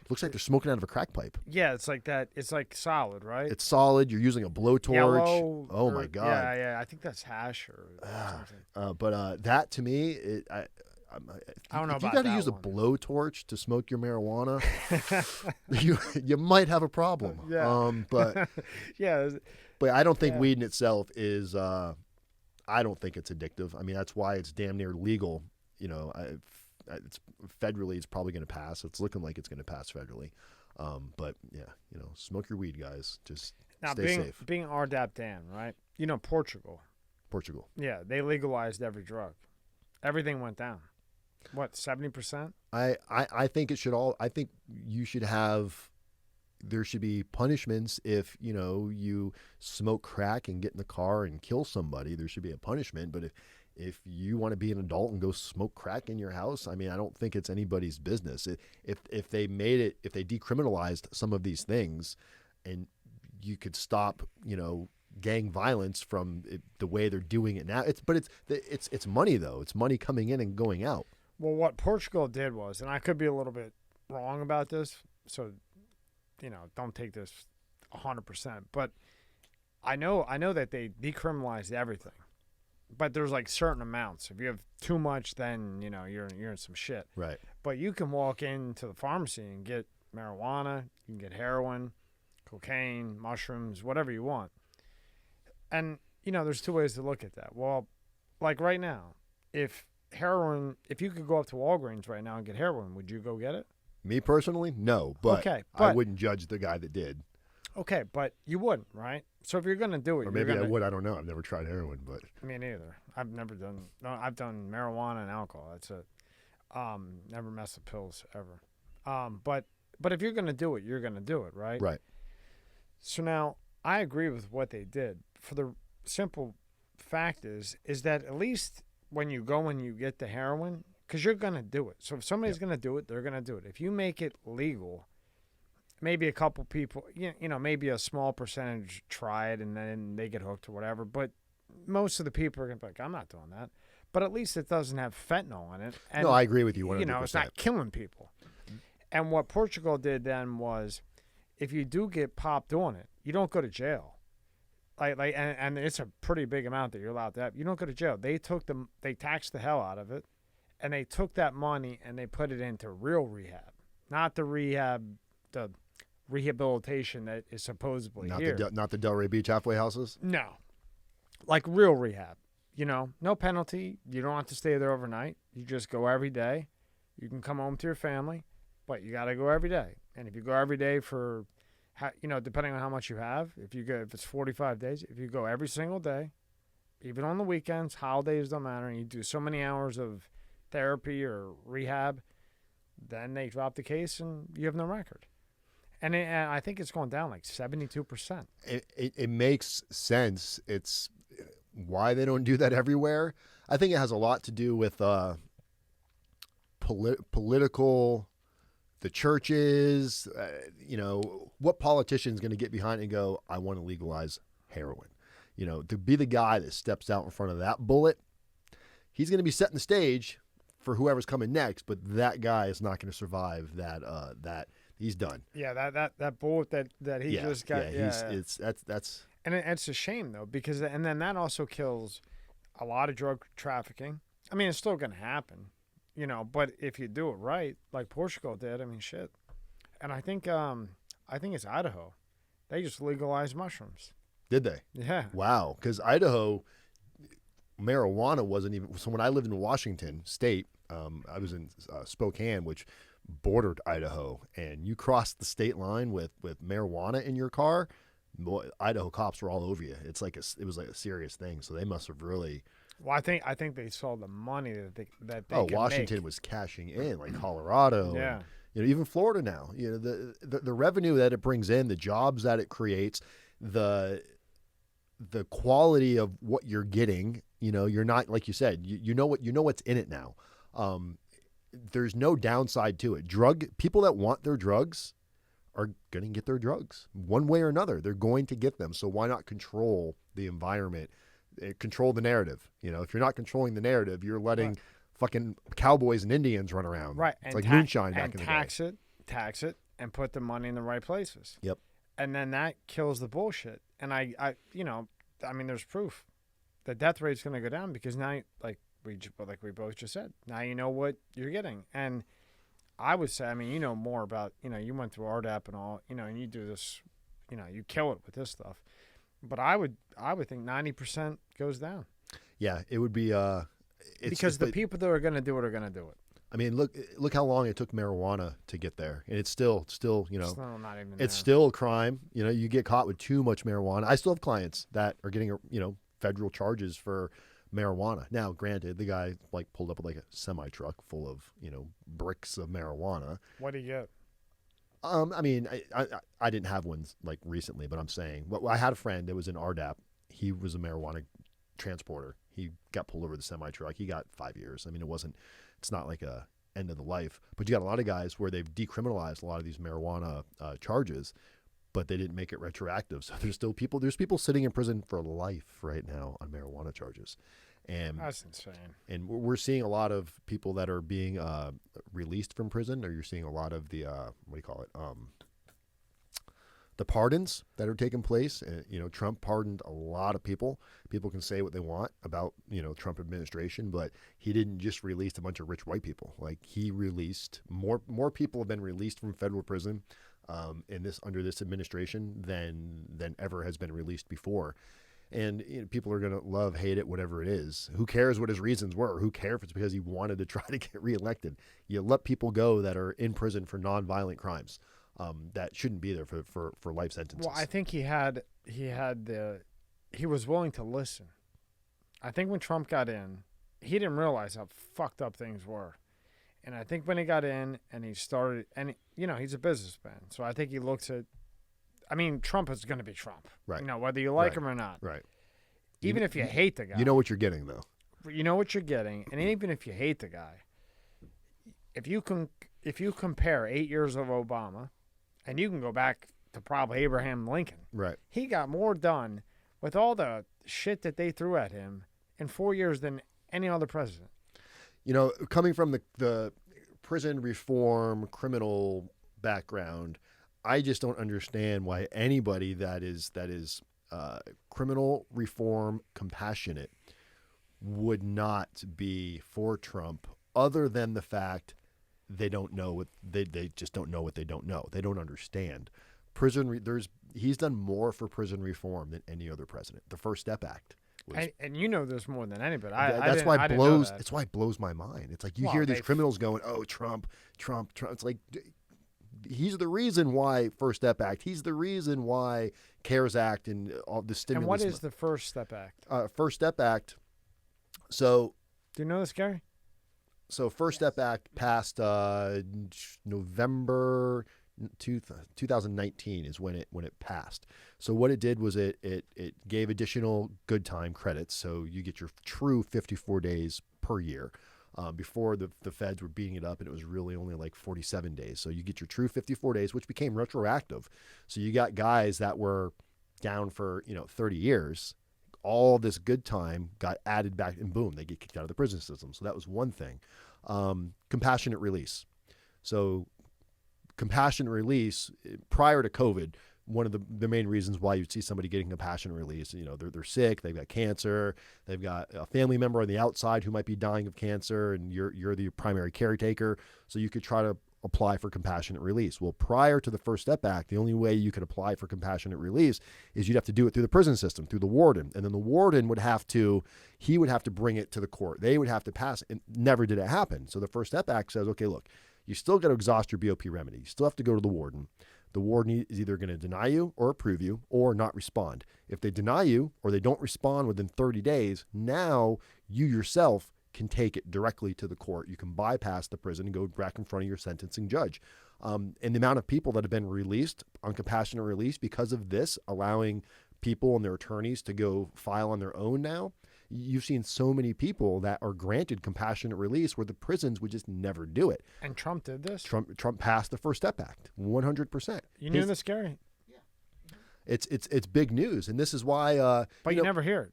Looks like they're smoking out of a crack pipe. Yeah, it's like that. It's like solid, right? It's solid. You're using a blowtorch. Yellow. Oh my god. Yeah. I think that's hash or something. But that to me, I don't know. If you got to use a blowtorch to smoke your marijuana, you might have a problem. Yeah. But yeah. But I don't think weed in itself is. I don't think it's addictive. I mean, that's why it's damn near legal. You know, it's federally, it's probably going to pass. It's looking like it's going to pass federally. But yeah, you know, smoke your weed, guys. Just stay safe. Being Rdapdan, right? You know, Portugal. Yeah, they legalized every drug. Everything went down. What, 70%? I think it should all. I think you should have. There should be punishments if, you know, you smoke crack and get in the car and kill somebody. There should be a punishment. But if you want to be an adult and go smoke crack in your house, I mean, I don't think it's anybody's business. If they decriminalized some of these things, and you could stop, you know, gang violence from the way they're doing it now. It's money though. It's money coming in and going out. Well, what Portugal did was, and I could be a little bit wrong about this, so, you know, don't take this 100%. But I know that they decriminalized everything, but there's like certain amounts. If you have too much, then, you know, you're in some shit. Right. But you can walk into the pharmacy and get marijuana. You can get heroin, cocaine, mushrooms, whatever you want. And, you know, there's two ways to look at that. Well, like right now, if you could go up to Walgreens right now and get heroin, would you go get it? Me personally, no, but I wouldn't judge the guy that did. Okay, but you wouldn't, right? So if you're going to do it, or maybe I would. I don't know. I've never tried heroin, but me neither. I've done marijuana and alcohol. That's it. Never messed with pills ever. But if you're going to do it, you're going to do it, right? Right. So now I agree with what they did. For the simple fact is that at least when you go and you get the heroin, because you're going to do it. So if somebody's going to do it, they're going to do it. If you make it legal, maybe a couple people, you know, maybe a small percentage try it and then they get hooked or whatever. But most of the people are going to be like, I'm not doing that. But at least it doesn't have fentanyl in it. And, no, I agree with you 100%. You know, it's not killing people. And what Portugal did then was, if you do get popped doing it, you don't go to jail. And it's a pretty big amount that you're allowed to have. You don't go to jail. They taxed the hell out of it, and they took that money and they put it into real rehab, not the rehabilitation that is supposedly here. Not the Delray Beach halfway houses? No. Like real rehab. You know, no penalty. You don't have to stay there overnight. You just go every day. You can come home to your family, but you got to go every day. And if you go every day for, you know, depending on how much you have, if it's 45 days, if you go every single day, even on the weekends, holidays don't matter, and you do so many hours of therapy or rehab, then they drop the case and you have no record. And I think it's going down like 72%. It makes sense. It's why they don't do that everywhere. I think it has a lot to do with political, the churches, you know, what politician's going to get behind and go, I want to legalize heroin. You know, to be the guy that steps out in front of that bullet, he's going to be setting the stage for whoever's coming next, but that guy is not going to survive that he's done. Yeah, that bullet that he just got. Yeah, that's and it's a shame though, because then that also kills a lot of drug trafficking. I mean, it's still going to happen, you know, but if you do it right, like Portugal did, I mean, shit. And I think it's Idaho. They just legalized mushrooms. Did they? Yeah. Wow, because Idaho, marijuana wasn't even. So when I lived in Washington State, I was in Spokane, which bordered Idaho, and you crossed the state line with marijuana in your car, Idaho cops were all over you. It was like a serious thing. So they must have really. Well, I think they saw the money that they could Washington make. Was cashing in, like Colorado. Yeah. And, you know, even Florida now. You know, the revenue that it brings in, the jobs that it creates, the quality of what you're getting. You know, you're not, like you said, you know what's in it now. There's no downside to it. People that want their drugs are going to get their drugs one way or another. They're going to get them. So why not control the environment, control the narrative? You know, if you're not controlling the narrative, you're letting fucking cowboys and Indians run around. Right. It's like moonshine back in the day. Tax it, and put the money in the right places. Yep. And then that kills the bullshit. And I mean, there's proof. The death rate's going to go down because now, like we both just said, now you know what you're getting. And I would say, I mean, you know more about, you went through RDAP and all, and you do this, you kill it with this stuff. But I would think 90% goes down. Yeah, it would be because the people that are going to do it are going to do it. I mean, look how long it took marijuana to get there, and it's still Still not even it's still a crime. You get caught with too much marijuana. I still have clients that are getting federal charges for marijuana. Now, granted, the guy like pulled up with like a semi truck full of bricks of marijuana. What do you get? I mean, I didn't have one like recently, but I'm saying, I had a friend that was in RDAP. He was a marijuana transporter. He got pulled over the semi truck. He got 5 years. I mean, it's not like a end of the life, but you got a lot of guys where they've decriminalized a lot of these marijuana charges, but they didn't make it retroactive. So there's people sitting in prison for life right now on marijuana charges. And that's insane. And we're seeing a lot of people that are being released from prison, or you're seeing a lot of the the pardons that are taking place. Trump pardoned a lot of people. People can say what they want about Trump administration, but he didn't just release a bunch of rich white people. Like, he released more people have been released from federal prison under this administration than ever has been released before. And people are going to love, hate it, whatever it is. Who cares what his reasons were? Who cares if it's because he wanted to try to get reelected? You let people go that are in prison for nonviolent crimes that shouldn't be there for life sentences. Well, I think he was willing to listen. I think when Trump got in, he didn't realize how fucked up things were. And I think when he got in and he started, and he's a businessman, so I think he looks at. I mean, Trump is going to be Trump, right? Whether you like him or not, right? Even if you hate the guy, you know what you're getting, though. You know what you're getting, and even if you hate the guy, if you compare 8 years of Obama, and you can go back to probably Abraham Lincoln, right? He got more done with all the shit that they threw at him in 4 years than any other president. Coming from the prison reform criminal background, I just don't understand why anybody that is criminal reform compassionate would not be for Trump, other than the fact they don't know what they just don't know what they don't know. They don't understand. He's done more for prison reform than any other president. The First Step Act. And there's more than anybody. That's why it blows my mind. It's like you hear these criminals going, "Oh, Trump." It's like, he's the reason why First Step Act. He's the reason why CARES Act and all the stimulus. And what is the First Step Act? First Step Act. So, do you know this, Gary? So, First Step Act passed November 2019 is when it passed. So what it did was it gave additional good time credits. So you get your true 54 days per year. Before the feds were beating it up, and it was really only like 47 days. So you get your true 54 days, which became retroactive. So you got guys that were down for 30 years. All this good time got added back, and boom, they get kicked out of the prison system. So that was one thing. Compassionate release. So compassionate release, prior to COVID, one of the main reasons why you'd see somebody getting compassionate release, they're sick, they've got cancer, they've got a family member on the outside who might be dying of cancer, and you're the primary caretaker, so you could try to apply for compassionate release. Well, prior to the First Step Act, the only way you could apply for compassionate release is you'd have to do it through the prison system, through the warden, and then the warden would have to bring it to the court. They would have to pass it, and never did it happen. So the First Step Act says, okay, look, you still got to exhaust your BOP remedy. You still have to go to the warden. The warden is either going to deny you or approve you or not respond. If they deny you or they don't respond within 30 days, now you yourself can take it directly to the court. You can bypass the prison and go back in front of your sentencing judge. And the amount of people that have been released on compassionate release because of this, allowing people and their attorneys to go file on their own now, you've seen so many people that are granted compassionate release where the prisons would just never do it. And Trump did this? Trump passed the First Step Act, 100%. You knew this, Gary? Yeah. It's big news, and this is why. But you never hear it.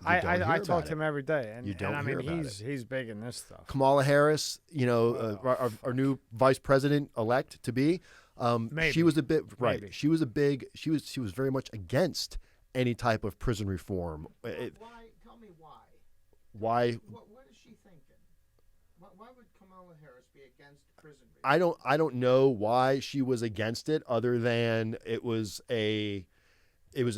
I talk to him every day, and You don't I hear mean about he's big in this stuff. Kamala Harris, our new vice president elect to be, she was a bit right. Maybe. She was very much against any type of prison reform. Why? Tell me why. Why? What is she thinking? Why would Kamala Harris be against prison reform? I don't know why she was against it, other than it was a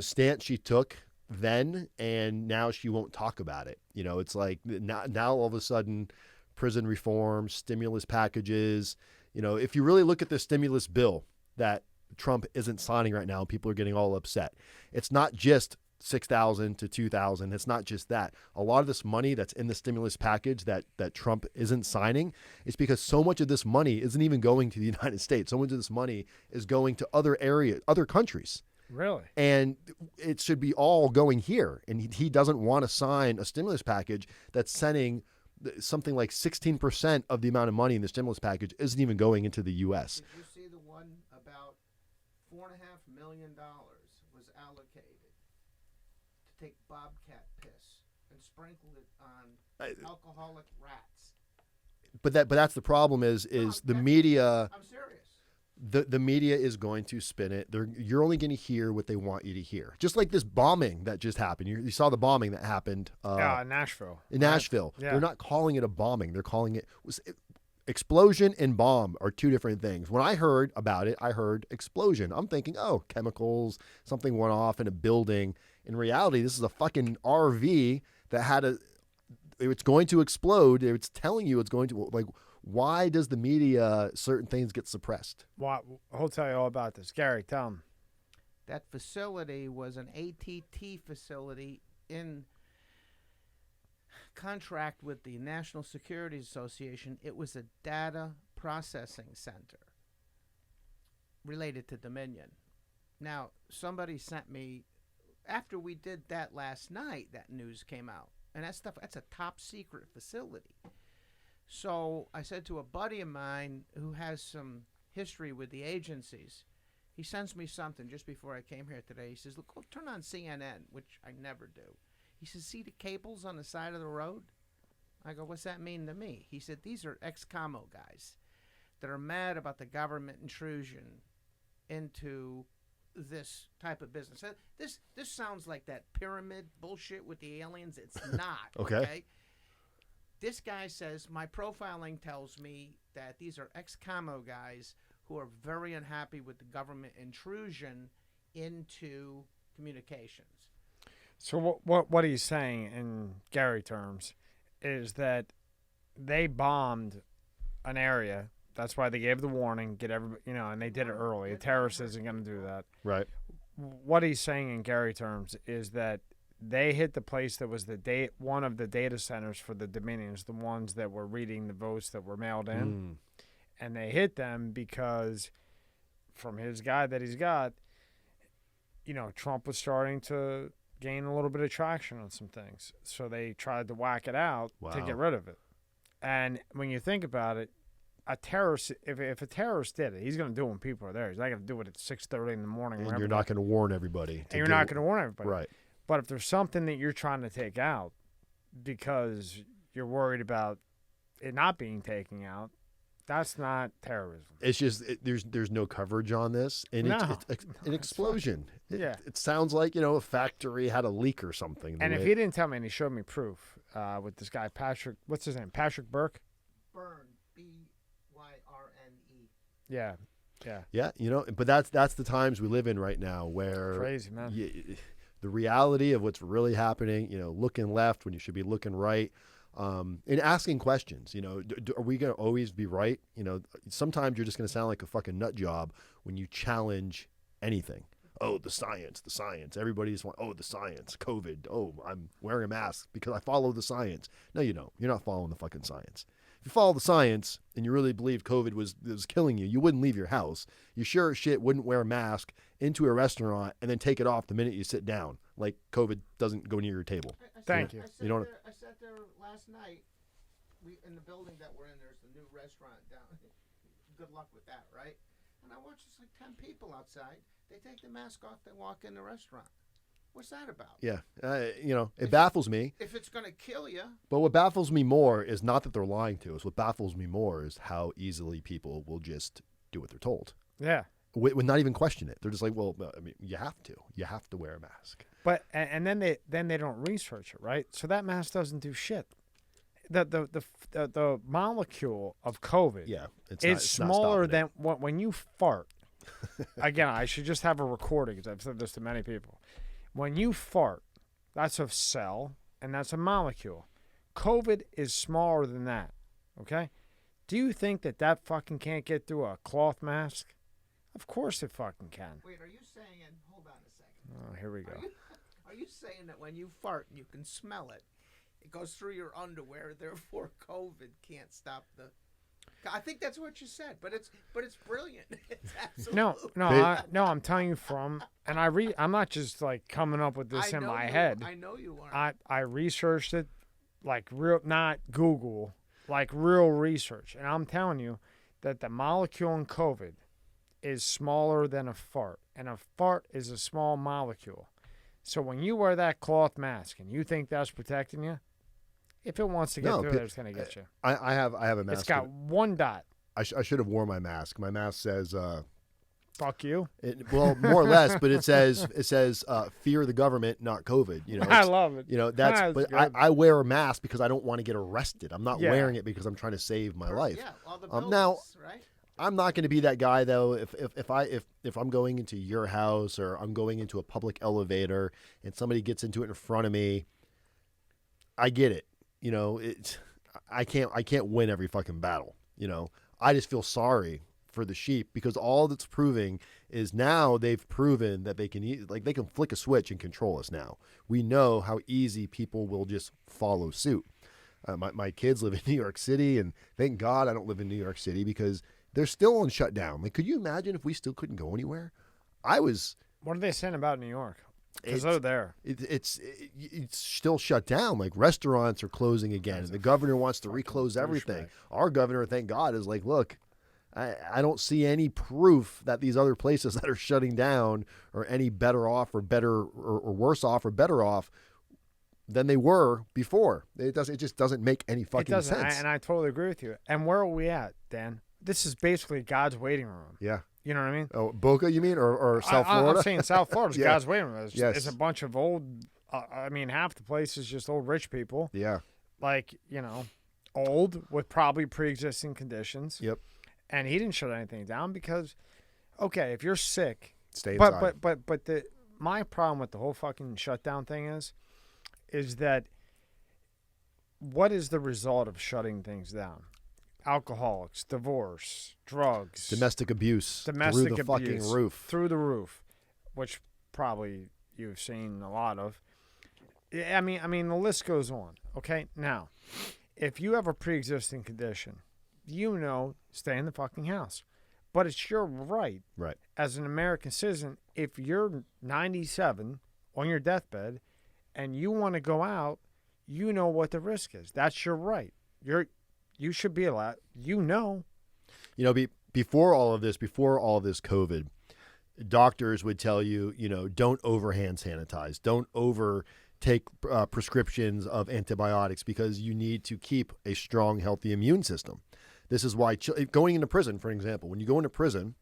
stance she took then, and now she won't talk about it. It's like now all of a sudden, prison reform, stimulus packages. If you really look at the stimulus bill that Trump isn't signing right now, people are getting all upset. It's not just 6,000 to 2,000. It's not just that. A lot of this money that's in the stimulus package that Trump isn't signing is because so much of this money isn't even going to the United States. So much of this money is going to other countries. Really? And it should be all going here. And he doesn't want to sign a stimulus package that's sending something like 16% of the amount of money in the stimulus package isn't even going into the U.S. Did you see the one about $4.5 million was allocated to take bobcat piss and sprinkle it on alcoholic rats? But that's the problem is the media. I'm serious. The media is going to spin it. You're only going to hear what they want you to hear. Just like this bombing that just happened. You saw the bombing that happened. In Nashville. In Nashville. Yeah. They're not calling it a bombing. They're calling it explosion and bomb are two different things. When I heard about it, I heard explosion. I'm thinking, oh, chemicals, something went off in a building. In reality, this is a fucking RV that it's going to explode. It's telling you it's going to, like, why does the media, certain things get suppressed? Well, I'll tell you all about this. Gary, tell him. That facility was an ATT facility in contract with the National Security Association. It was a data processing center related to Dominion. Now, somebody sent me, after we did that last night, that news came out. And that's a top secret facility. So I said to a buddy of mine who has some history with the agencies, he sends me something just before I came here today. He says, look, turn on CNN, which I never do. He says, see the cables on the side of the road? I go, what's that mean to me? He said, these are ex-commo guys that are mad about the government intrusion into this type of business. This sounds like that pyramid bullshit with the aliens. It's not. Okay? This guy says, my profiling tells me that these are ex-commo guys who are very unhappy with the government intrusion into communications. So what he's saying in Gary terms is that they bombed an area. That's why they gave the warning, get everybody, and they did it early. A terrorist isn't going to do that. Right. What he's saying in Gary terms is that they hit the place that was one of the data centers for the Dominions, the ones that were reading the votes that were mailed in. And they hit them because from his guy that he's got, Trump was starting to gain a little bit of traction on some things. So they tried to whack it out to get rid of it. And when you think about it, a terrorist, if a terrorist did it, he's going to do it when people are there. He's not going to do it at 6:30 in the morning. And you're not going to warn everybody. And you're not going to warn everybody. Right. But if there's something that you're trying to take out because you're worried about it not being taken out, that's not terrorism. It's just there's no coverage on this, and it's an explosion. It sounds like a factory had a leak or something. And if he didn't tell me, and he showed me proof with this guy Patrick, what's his name? Patrick Burke. Byrne, B-Y-R-N-E. Yeah. But that's the times we live in right now, where crazy, man. The reality of what's really happening, looking left when you should be looking right, and asking questions. Are we going to always be right? Sometimes you're just going to sound like a fucking nut job when you challenge anything. Oh, the science. Everybody just wants, the science, COVID. Oh, I'm wearing a mask because I follow the science. No, you don't. You're not following the fucking science. If you follow the science and you really believe COVID was killing you, you wouldn't leave your house. You sure as shit wouldn't wear a mask into a restaurant and then take it off the minute you sit down. Like COVID doesn't go near your table. Thank you. I sat there last night. In the building that we're in, there's the new restaurant down. Good luck with that, right? And I watched just like 10 people outside. They take the mask off. They walk in the restaurant. What's that about? Yeah. It baffles me. If it's going to kill you. But what baffles me more is not that they're lying to us. What baffles me more is how easily people will just do what they're told. Yeah. Would not even question it. They're just like, well, I mean, you have to wear a mask. But and then they don't research it, right? So that mask doesn't do shit. The molecule of COVID is smaller than when you fart. Again, I should just have a recording because I've said this to many people. When you fart, that's a cell and that's a molecule. COVID is smaller than that. Okay? Do you think that fucking can't get through a cloth mask? Of course it fucking can. Wait, are you saying? Hold on a second. Oh, here we go. Are you saying that when you fart and you can smell it, it goes through your underwear, therefore COVID can't stop the... I think that's what you said, but it's brilliant. It's absolutely... No, I'm telling you and I'm not just like coming up with this in my head. I know you are. I researched it like real, not Google, like real research. And I'm telling you that the molecule in COVID is smaller than a fart, and a fart is a small molecule. So when you wear that cloth mask and you think that's protecting you, if it wants to get through there, it's going to get you. I have a mask. It's got one dot. I should have worn my mask. My mask says fuck you. Well, more or less, but it says fear the government, not COVID. I love it. But I wear a mask because I don't want to get arrested. I'm not wearing it because I'm trying to save my life. Yeah, all the buildings, now, right? I'm not going to be that guy though. If I'm going into your house or I'm going into a public elevator and somebody gets into it in front of me, I get it. I can't win every fucking battle. I just feel sorry for the sheep because all that's proving is now they've proven that they can flick a switch and control us. Now we know how easy people will just follow suit. My kids live in New York City, and thank God I don't live in New York City because they're still on shutdown. Like, could you imagine if we still couldn't go anywhere? What are they saying about New York? Because they're there. It's still shut down. Like, restaurants are closing again. And the governor wants to reclose everything. Our governor, thank God, is like, look, I don't see any proof that these other places that are shutting down are any better off or worse off or better off than they were before. It just doesn't make any fucking sense. And I totally agree with you. And where are we at, Dan? This is basically God's waiting room. Yeah. You know what I mean? Oh, Boca, you mean, or South Florida? I'm saying South Florida is God's waiting room. Yes. It's a bunch of old. Half the place is just old rich people. Yeah. Like, old with probably pre-existing conditions. Yep. And he didn't shut anything down because, okay, if you're sick, stay inside. But my problem with the whole fucking shutdown thing is that what is the result of shutting things down? Alcoholics, divorce, drugs, domestic abuse through the fucking roof. Through the roof, which probably you've seen a lot of. I mean, the list goes on. Okay, now, if you have a pre-existing condition, stay in the fucking house. But it's your right, as an American citizen, if you're 97 on your deathbed and you want to go out, you know what the risk is. That's your right. You should be allowed. Before all of this COVID, doctors would tell you, don't over hand sanitize, don't over take prescriptions of antibiotics because you need to keep a strong, healthy immune system. This is why going into prison, for example, when you go into prison,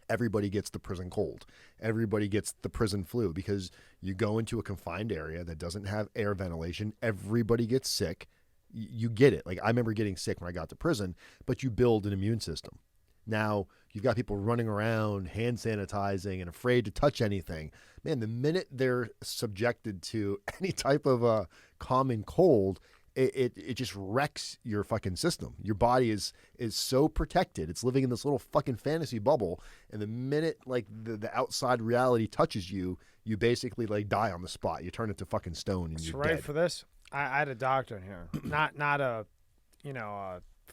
everybody gets the prison cold. Everybody gets the prison flu because you go into a confined area that doesn't have air ventilation. Everybody gets sick. You get it. Like, I remember getting sick when I got to prison, but you build an immune system. Now you've got people running around, hand sanitizing and afraid to touch anything. Man, the minute they're subjected to any type of a common cold, it just wrecks your fucking system. Your body is so protected. It's living in this little fucking fantasy bubble. And the minute like the outside reality touches you, you basically like die on the spot. You turn into fucking stone and you're dead. For this, I had a doctor in here, not a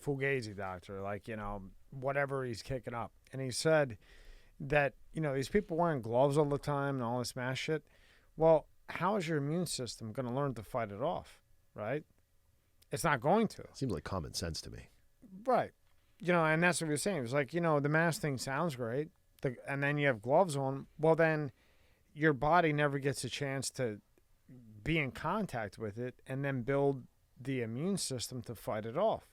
fugazi doctor, like, whatever he's kicking up. And he said that, these people wearing gloves all the time and all this mass shit. Well, how is your immune system going to learn to fight it off, right? It's not going to. Seems like common sense to me. Right. And that's what he was saying. It was like, the mask thing sounds great. And then you have gloves on. Well, then your body never gets a chance to be in contact with it and then build the immune system to fight it off.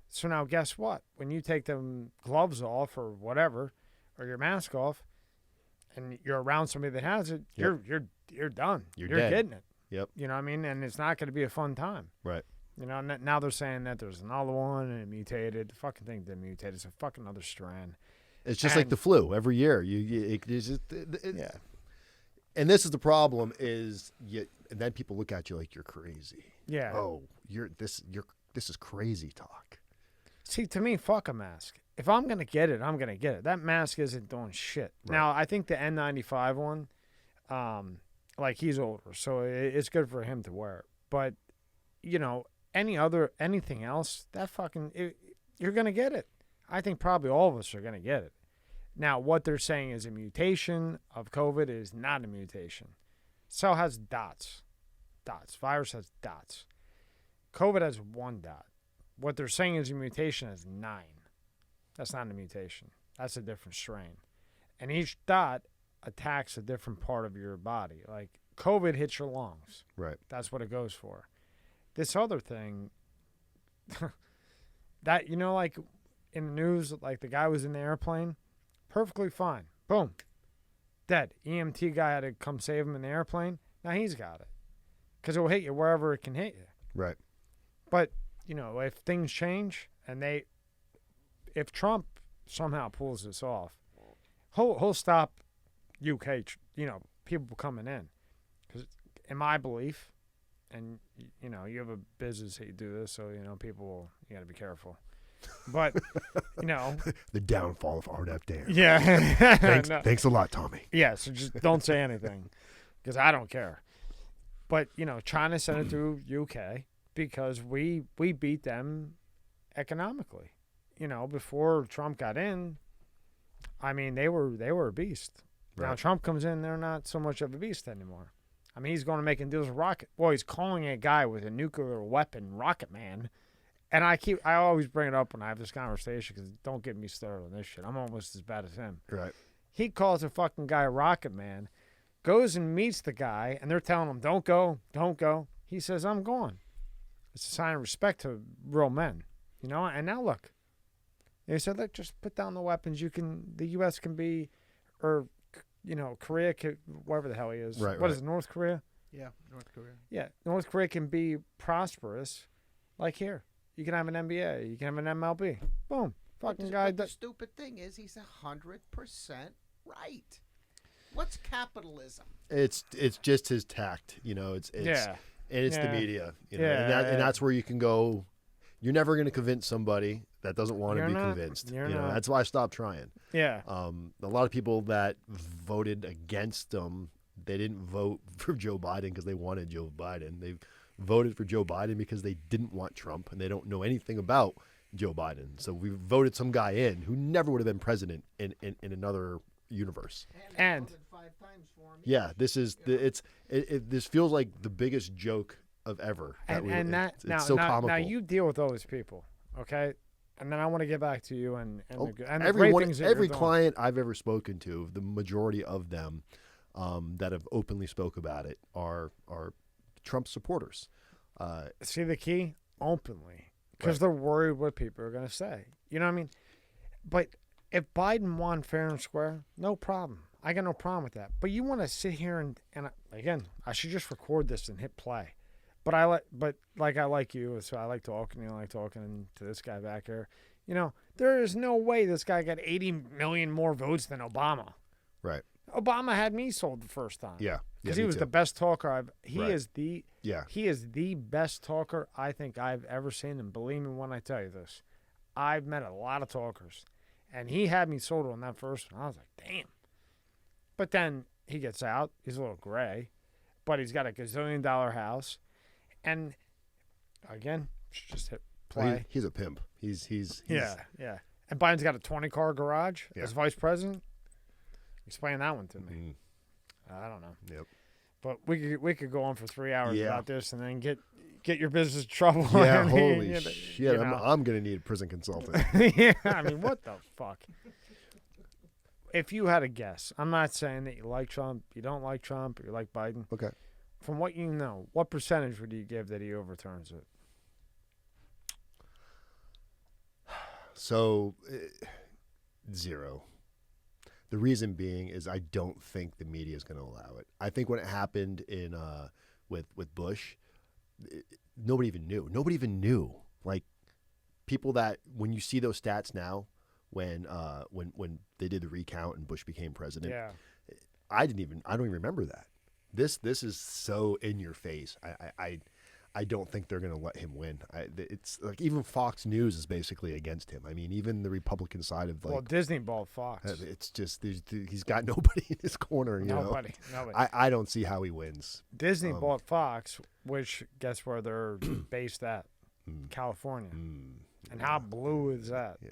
So now guess what? When you take them gloves off or whatever, or your mask off, and you're around somebody that has it, you're done. You're dead. getting it. Yep. You know what I mean? And it's not going to be a fun time. Right. You know, now they're saying that there's another one and it mutated. The fucking thing didn't mutate. It's a fucking other strand. It's just like the flu. Every year, yeah. And this is the problem: and then people look at you like you're crazy. Yeah. Oh, this is crazy talk. See, to me, fuck a mask. If I'm gonna get it, I'm gonna get it. That mask isn't doing shit. Right. Now, I think the N95 one, like he's older, so it's good for him to wear it. But you know, anything else, that fucking you're gonna get it. I think probably all of us are gonna get it. Now, what they're saying is a mutation of COVID is not a mutation. Cell has dots. Virus has dots. COVID has one dot. What they're saying is a mutation has 9. That's not a mutation. That's a different strain. And each dot attacks a different part of your body. Like COVID hits your lungs. Right. That's what it goes for. This other thing, that, you know, like in the news, like the guy was in the airplane, perfectly fine. Boom. Dead. EMT guy had to come save him in the airplane. Now he's got it. Because it will hit you wherever it can hit you. Right. But, you know, if things change and if Trump somehow pulls this off, he'll stop UK, you know, people coming in. Because in my belief, and, you know, you have a business that you do this, so, you know, you got to be careful. But, you know. The downfall of Rdapdan. Yeah. Thanks a lot, Tommy. Yeah, so just don't say anything because I don't care. But, you know, China sent it through UK because we beat them economically. You know, before Trump got in, I mean, they were a beast. Right. Now Trump comes in, they're not so much of a beast anymore. I mean, he's going to making deals with rocket. Well, he's calling a guy with a nuclear weapon Rocket Man. And I always bring it up when I have this conversation because don't get me started on this shit. I'm almost as bad as him. Right. He calls a fucking guy Rocket Man, goes and meets the guy, and they're telling him, don't go, don't go. He says, I'm going. It's a sign of respect to real men, you know? And now look. They said, look, just put down the weapons. The U.S. can be, or, you know, Korea, wherever the hell he is. Right, What is it, North Korea? Yeah, North Korea. Yeah, North Korea can be prosperous like here. You can have an NBA. You can have an MLB. Boom. Fucking guy. The stupid thing is he's 100% right. What's capitalism? It's just his tact, you know. It's yeah. And it's the media, you know. Yeah, and that's where you can go. You're never going to convince somebody that doesn't want to be convinced. You know, that's why I stopped trying. Yeah. A lot of people that voted against him, they didn't vote for Joe Biden because they wanted Joe Biden. They voted for Joe Biden because they didn't want Trump and they don't know anything about Joe Biden. So we voted some guy in who never would have been president in another universe. And 5 times for him. Yeah, this is this feels like the biggest joke of ever. It's so comical. Now you deal with those people, okay? And then I want to get back to you and every client I've ever spoken to, the majority of them that have openly spoke about it are Trump supporters. See the key? Openly. Because they're worried what people are going to say. You know what I mean? But if Biden won fair and square, no problem. I got no problem with that. But you want to sit here and again, I should just record this and hit play. But I like you, so I like talking. I like talking to this guy back here. You know, there is no way this guy got 80 million more votes than Obama. Right. Obama had me sold the first time. Yeah. Because he was the best talker He is the best talker I think I've ever seen. And believe me when I tell you this, I've met a lot of talkers, and he had me sold on that first one. I was like, damn. But then he gets out. He's a little gray, but he's got a gazillion-dollar house. And again, just hit play. He's a pimp. He's yeah. And Biden's got a 20-car garage as vice president. Explain that one to me. I don't know. Yep. But we could go on for 3 hours about this and then get your business in trouble. Yeah, holy shit! I'm gonna need a prison consultant. Yeah, I mean, what the fuck? if you had a guess, I'm not saying that you like Trump, you don't like Trump, or you like Biden. Okay. From what you know, what percentage would you give that he overturns it? So, 0. The reason being is I don't think the media is going to allow it. I think when it happened in with Bush, nobody even knew. Nobody even knew. Like, people that, when you see those stats now, when they did the recount and Bush became president, Yeah. I don't even remember that. This is so in your face. I don't think they're going to let him win. It's like even Fox News is basically against him. I mean, even the Republican side of like. Well, Disney bought Fox. It's just he's got nobody in his corner. Nobody. I don't see how he wins. Disney bought Fox, which guess where they're based at? California. And how blue is that? Yeah.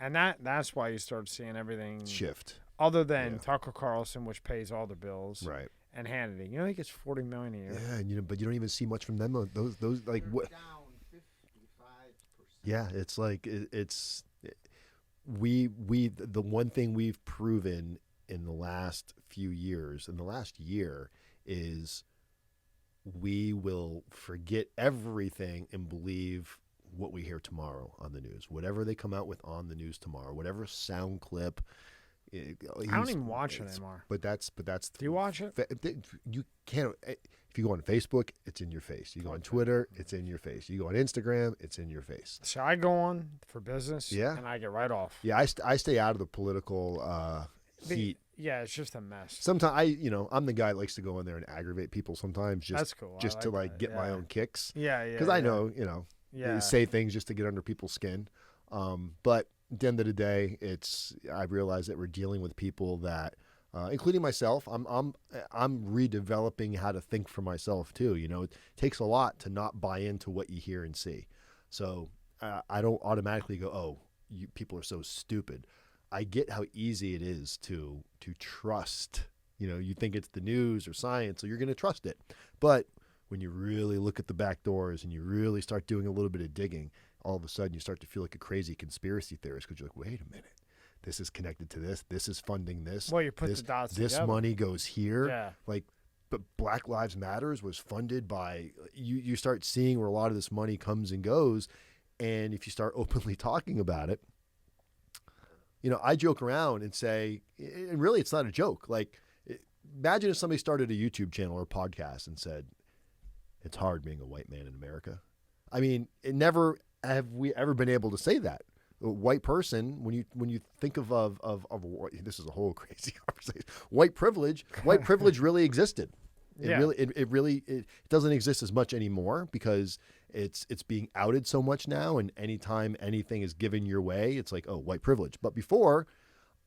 And that's why you start seeing everything Shift. Other than Tucker Carlson, which pays all the bills, Right? And Hannity, he gets $40 million a year. Yeah, and but you don't even see much from them. Those like what? Down 55%. Yeah, it's like the one thing we've proven in the last few years, in the last year, is we will forget everything and believe what we hear tomorrow on the news. Whatever they come out with on the news tomorrow, whatever sound clip. I don't even watch it anymore. But that's. Do you watch it? You can't. If you go on Facebook, it's in your face. You go on Twitter, it's in your face. You go on Instagram, it's in your face. So I go on for business, and I get right off. Yeah, I stay out of the political heat. Yeah, it's just a mess. Sometimes I'm the guy that likes to go in there and aggravate people. Sometimes just that's cool. Just to get my own kicks. Yeah, yeah. Because I know say things just to get under people's skin. But at the end of the day, I realize that we're dealing with people that, including myself, I'm redeveloping how to think for myself too. It takes a lot to not buy into what you hear and see. So I don't automatically go, oh, people are so stupid. I get how easy it is to trust. You think it's the news or science, so you're going to trust it. But when you really look at the back doors and you really start doing a little bit of digging, all of a sudden you start to feel like a crazy conspiracy theorist because you're like, wait a minute, this is connected to this. This is funding this. Well, you put the dots together. This money goes here. Yeah. But Black Lives Matters was funded by, you start seeing where a lot of this money comes and goes. And if you start openly talking about it, I joke around and say, and really it's not a joke. Like, imagine if somebody started a YouTube channel or a podcast and said, it's hard being a white man in America. I mean, it never have we ever been able to say that. A white person, when you think of this is a whole crazy conversation. White privilege really existed. It really doesn't exist as much anymore because it's being outed so much now. And anytime anything is given your way, it's like, oh, white privilege. But before,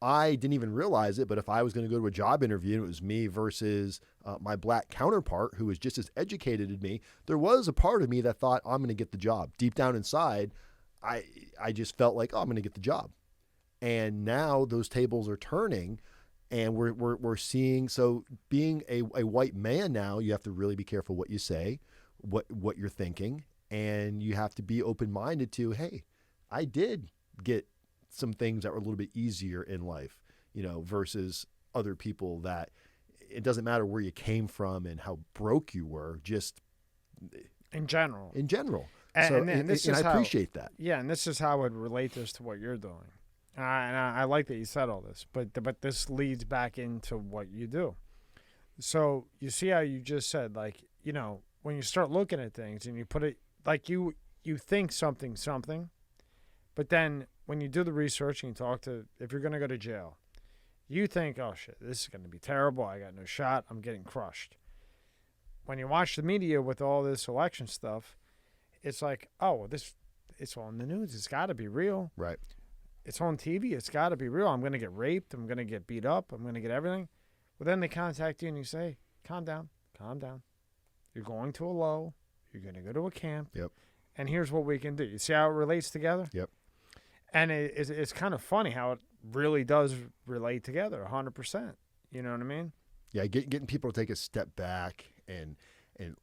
I didn't even realize it. But if I was going to go to a job interview and it was me versus my black counterpart who was just as educated as me, there was a part of me that thought I'm going to get the job. Deep down inside, I just felt like, oh, I'm going to get the job. And now those tables are turning and we're seeing, so being a white man now, you have to really be careful what you say, what you're thinking, and you have to be open-minded to, hey, I did get some things that were a little bit easier in life, versus other people that it doesn't matter where you came from and how broke you were, just in general. And I appreciate that. Yeah, and this is how I would relate this to what you're doing. And I like that you said all this, but this leads back into what you do. So you see how you just said, like, when you start looking at things and you put it, like you think something, but then when you do the research and you talk to, if you're going to go to jail, you think, oh, shit, this is going to be terrible. I got no shot. I'm getting crushed. When you watch the media with all this election stuff, it's like, oh, it's on the news. It's got to be real. Right. It's on TV. It's got to be real. I'm going to get raped. I'm going to get beat up. I'm going to get everything. Well, then they contact you and you say, calm down. You're going to a low. You're going to go to a camp. Yep. And here's what we can do. You see how it relates together? Yep. And it's kind of funny how it really does relate together 100%. You know what I mean? Yeah, getting people to take a step back and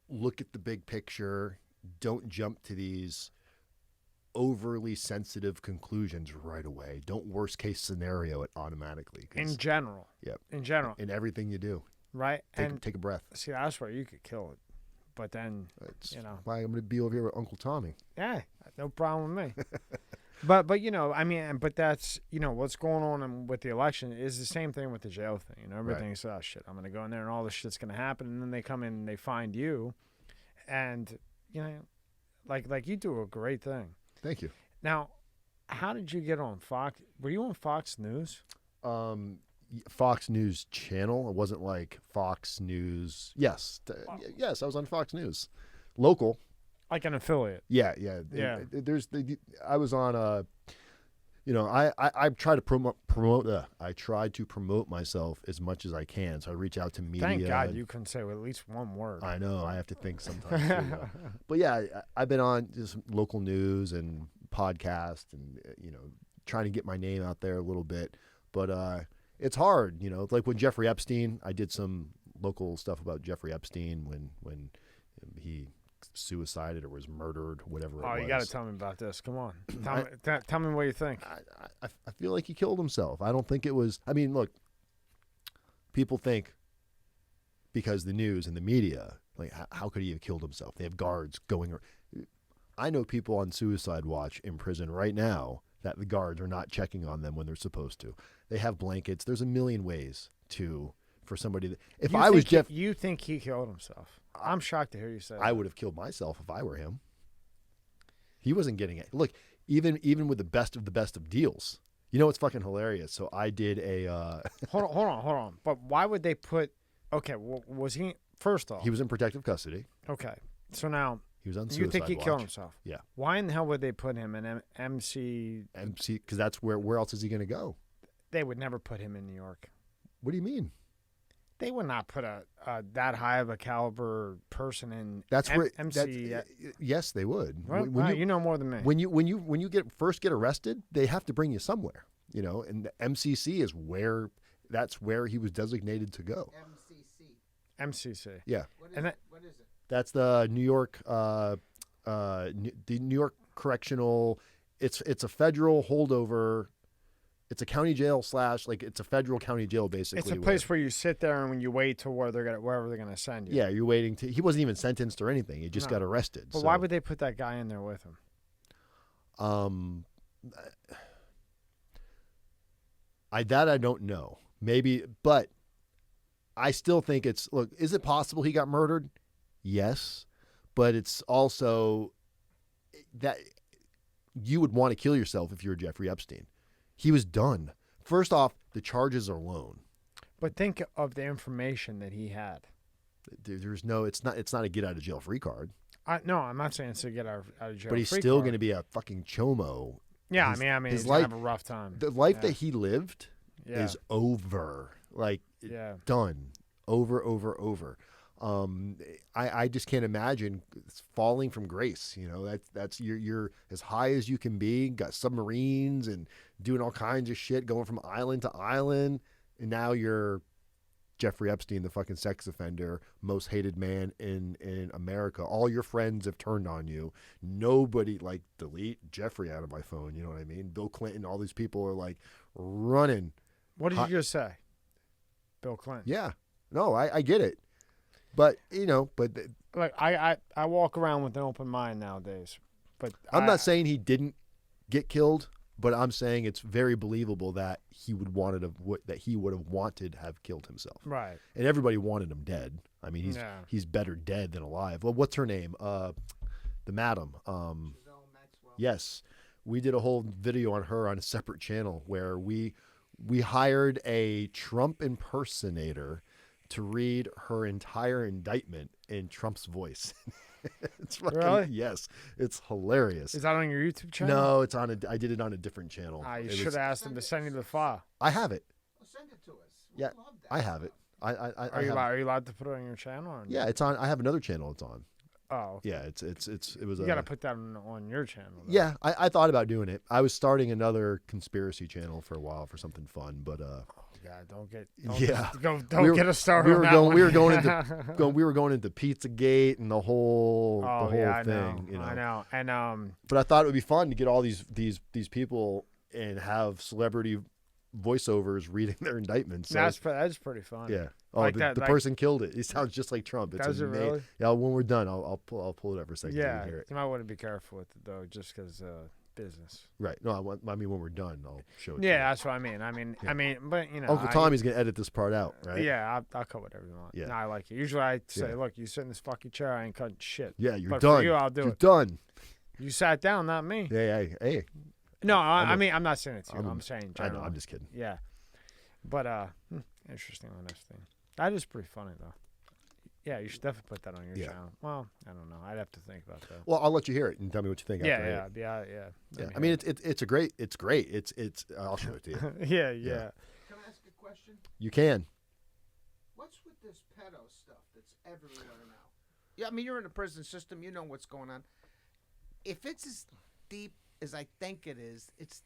look at the big picture. Don't jump to these overly sensitive conclusions right away. Don't worst case scenario it automatically. In general. Yep. In general. In everything you do. Right. Take a breath. See, that's where you could kill it. But then, you know. Why I'm going to be over here with Uncle Tommy. Yeah, no problem with me. But you know, I mean, but that's, you know, what's going on with the election is the same thing with the jail thing. You know, everything's, oh, shit, I'm going to go in there and all this shit's going to happen. And then they come in and they find you. And, you know, like you do a great thing. Thank you. Now, how did you get on Fox? Were you on Fox News? Fox News channel. It wasn't like Fox News. Yes. Yes, I was on Fox News. Local. Like an affiliate. Yeah. I was on you know, I try to promote. I try to promote myself as much as I can. So I reach out to media. Thank God you couldn't say at least one word. I know. I have to think sometimes. Too, but yeah, I've been on just local news and podcast, and you know, trying to get my name out there a little bit. But it's hard, you know. Like when Jeffrey Epstein, I did some local stuff about Jeffrey Epstein when he suicided or was murdered, whatever it was. Oh, you got to tell me about this. Come on. Tell me what you think. I feel like he killed himself. I don't think it was. I mean, look, people think because the news and the media, like, how could he have killed himself? They have guards going. I know people on suicide watch in prison right now that the guards are not checking on them when they're supposed to. They have blankets. There's a million ways for somebody. If I was Jeff, you think he killed himself? I'm shocked to hear you say that. I would have killed myself if I were him. He wasn't getting it. Look, even with the best of deals, you know what's fucking hilarious? So I did a. Hold on. But why would they put? Okay, was he first off? He was in protective custody. Okay, so now he was on suicide you think he watch. killed himself? Yeah. Why in the hell would they put him in MC? Because that's where else is he going to go? They would never put him in New York. What do you mean? They would not put a that high of a caliber person in. That's where MC. Yes, they would. Well, you know more than me. When you first get arrested, they have to bring you somewhere. You know, and the MCC is that's where he was designated to go. MCC. Yeah. What is it? That's the New York, the New York Correctional. It's a federal holdover. It's a county jail / like it's a federal county jail basically. It's a place where you sit there and when you wait to wherever they're gonna send you. Yeah, you're waiting to. He wasn't even sentenced or anything. He just got arrested. But why would they put that guy in there with him? I don't know. Maybe, but I still think it's. Look, is it possible he got murdered? Yes, but it's also that you would want to kill yourself if you're Jeffrey Epstein. He was done. First off, the charges alone. But think of the information that he had. There's no. It's not a get out of jail free card. No, I'm not saying it's a get out of jail. But he's still going to be a fucking chomo. Yeah, I mean, he's going to have a rough time. The life that he lived is over. Like done. Over. I just can't imagine falling from grace. You know, that's you're as high as you can be. Got submarines and doing all kinds of shit, going from island to island, and now you're Jeffrey Epstein, the fucking sex offender, most hated man in America. All your friends have turned on you. Nobody delete Jeffrey out of my phone. You know what I mean? Bill Clinton, all these people are like running. What did you just say? Bill Clinton. Yeah. No, I get it. But, like I walk around with an open mind nowadays. But I'm not saying he didn't get killed, but I'm saying it's very believable that he would have wanted to have killed himself. Right. And everybody wanted him dead. I mean, he's better dead than alive. Well, what's her name? The madam. Yes. We did a whole video on her on a separate channel where we hired a Trump impersonator to read her entire indictment in Trump's voice. It's fucking, really? Yes, it's hilarious. Is that on your YouTube channel? No, it's on I did it on a different channel. You should have asked him to send you the file. I have it. Well, send it to us. Yeah, Love that. I have it. Are you allowed to put it on your channel? Or yeah, it's on. I have another channel. It's on. Oh. Okay. Yeah, it was. You got to put that on your channel. Though. Yeah, I thought about doing it. I was starting another conspiracy channel for a while for something fun, but God, don't get us started. We were going into Pizzagate and the whole thing. I know. And but I thought it would be fun to get all these people and have celebrity voiceovers reading their indictments. So, that's pretty fun. Yeah. Oh, like the person killed it. He sounds just like Trump. It's does amazing. It really? Yeah. When we're done, I'll pull it up for a second. Yeah. Hear it. You might want to be careful with it though, just because business. Right. No, I mean when we're done, I'll show it. Yeah, that's what I mean. But you know, Uncle Tommy's gonna edit this part out, right? Yeah, I'll cut whatever you want. Yeah. No, I like it. Usually I say, look, you sit in this fucking chair, I ain't cutting shit. Yeah, you're but done. For you, I'll do you're it. Done. You sat down, not me. Hey. No, I mean I'm not saying it to you. I'm saying generally. I know. I'm just kidding. Yeah, but interesting on this thing. That is pretty funny though. Yeah, you should definitely put that on your channel. Well, I don't know. I'd have to think about that. Well, I'll let you hear it and tell me what you think. Yeah. I mean, it's great. It's great. It's. I'll show it to you. yeah. Can I ask a question? You can. What's with this pedo stuff that's everywhere now? Yeah, I mean, you're in the prison system. You know what's going on. If it's as deep as I think it is, it's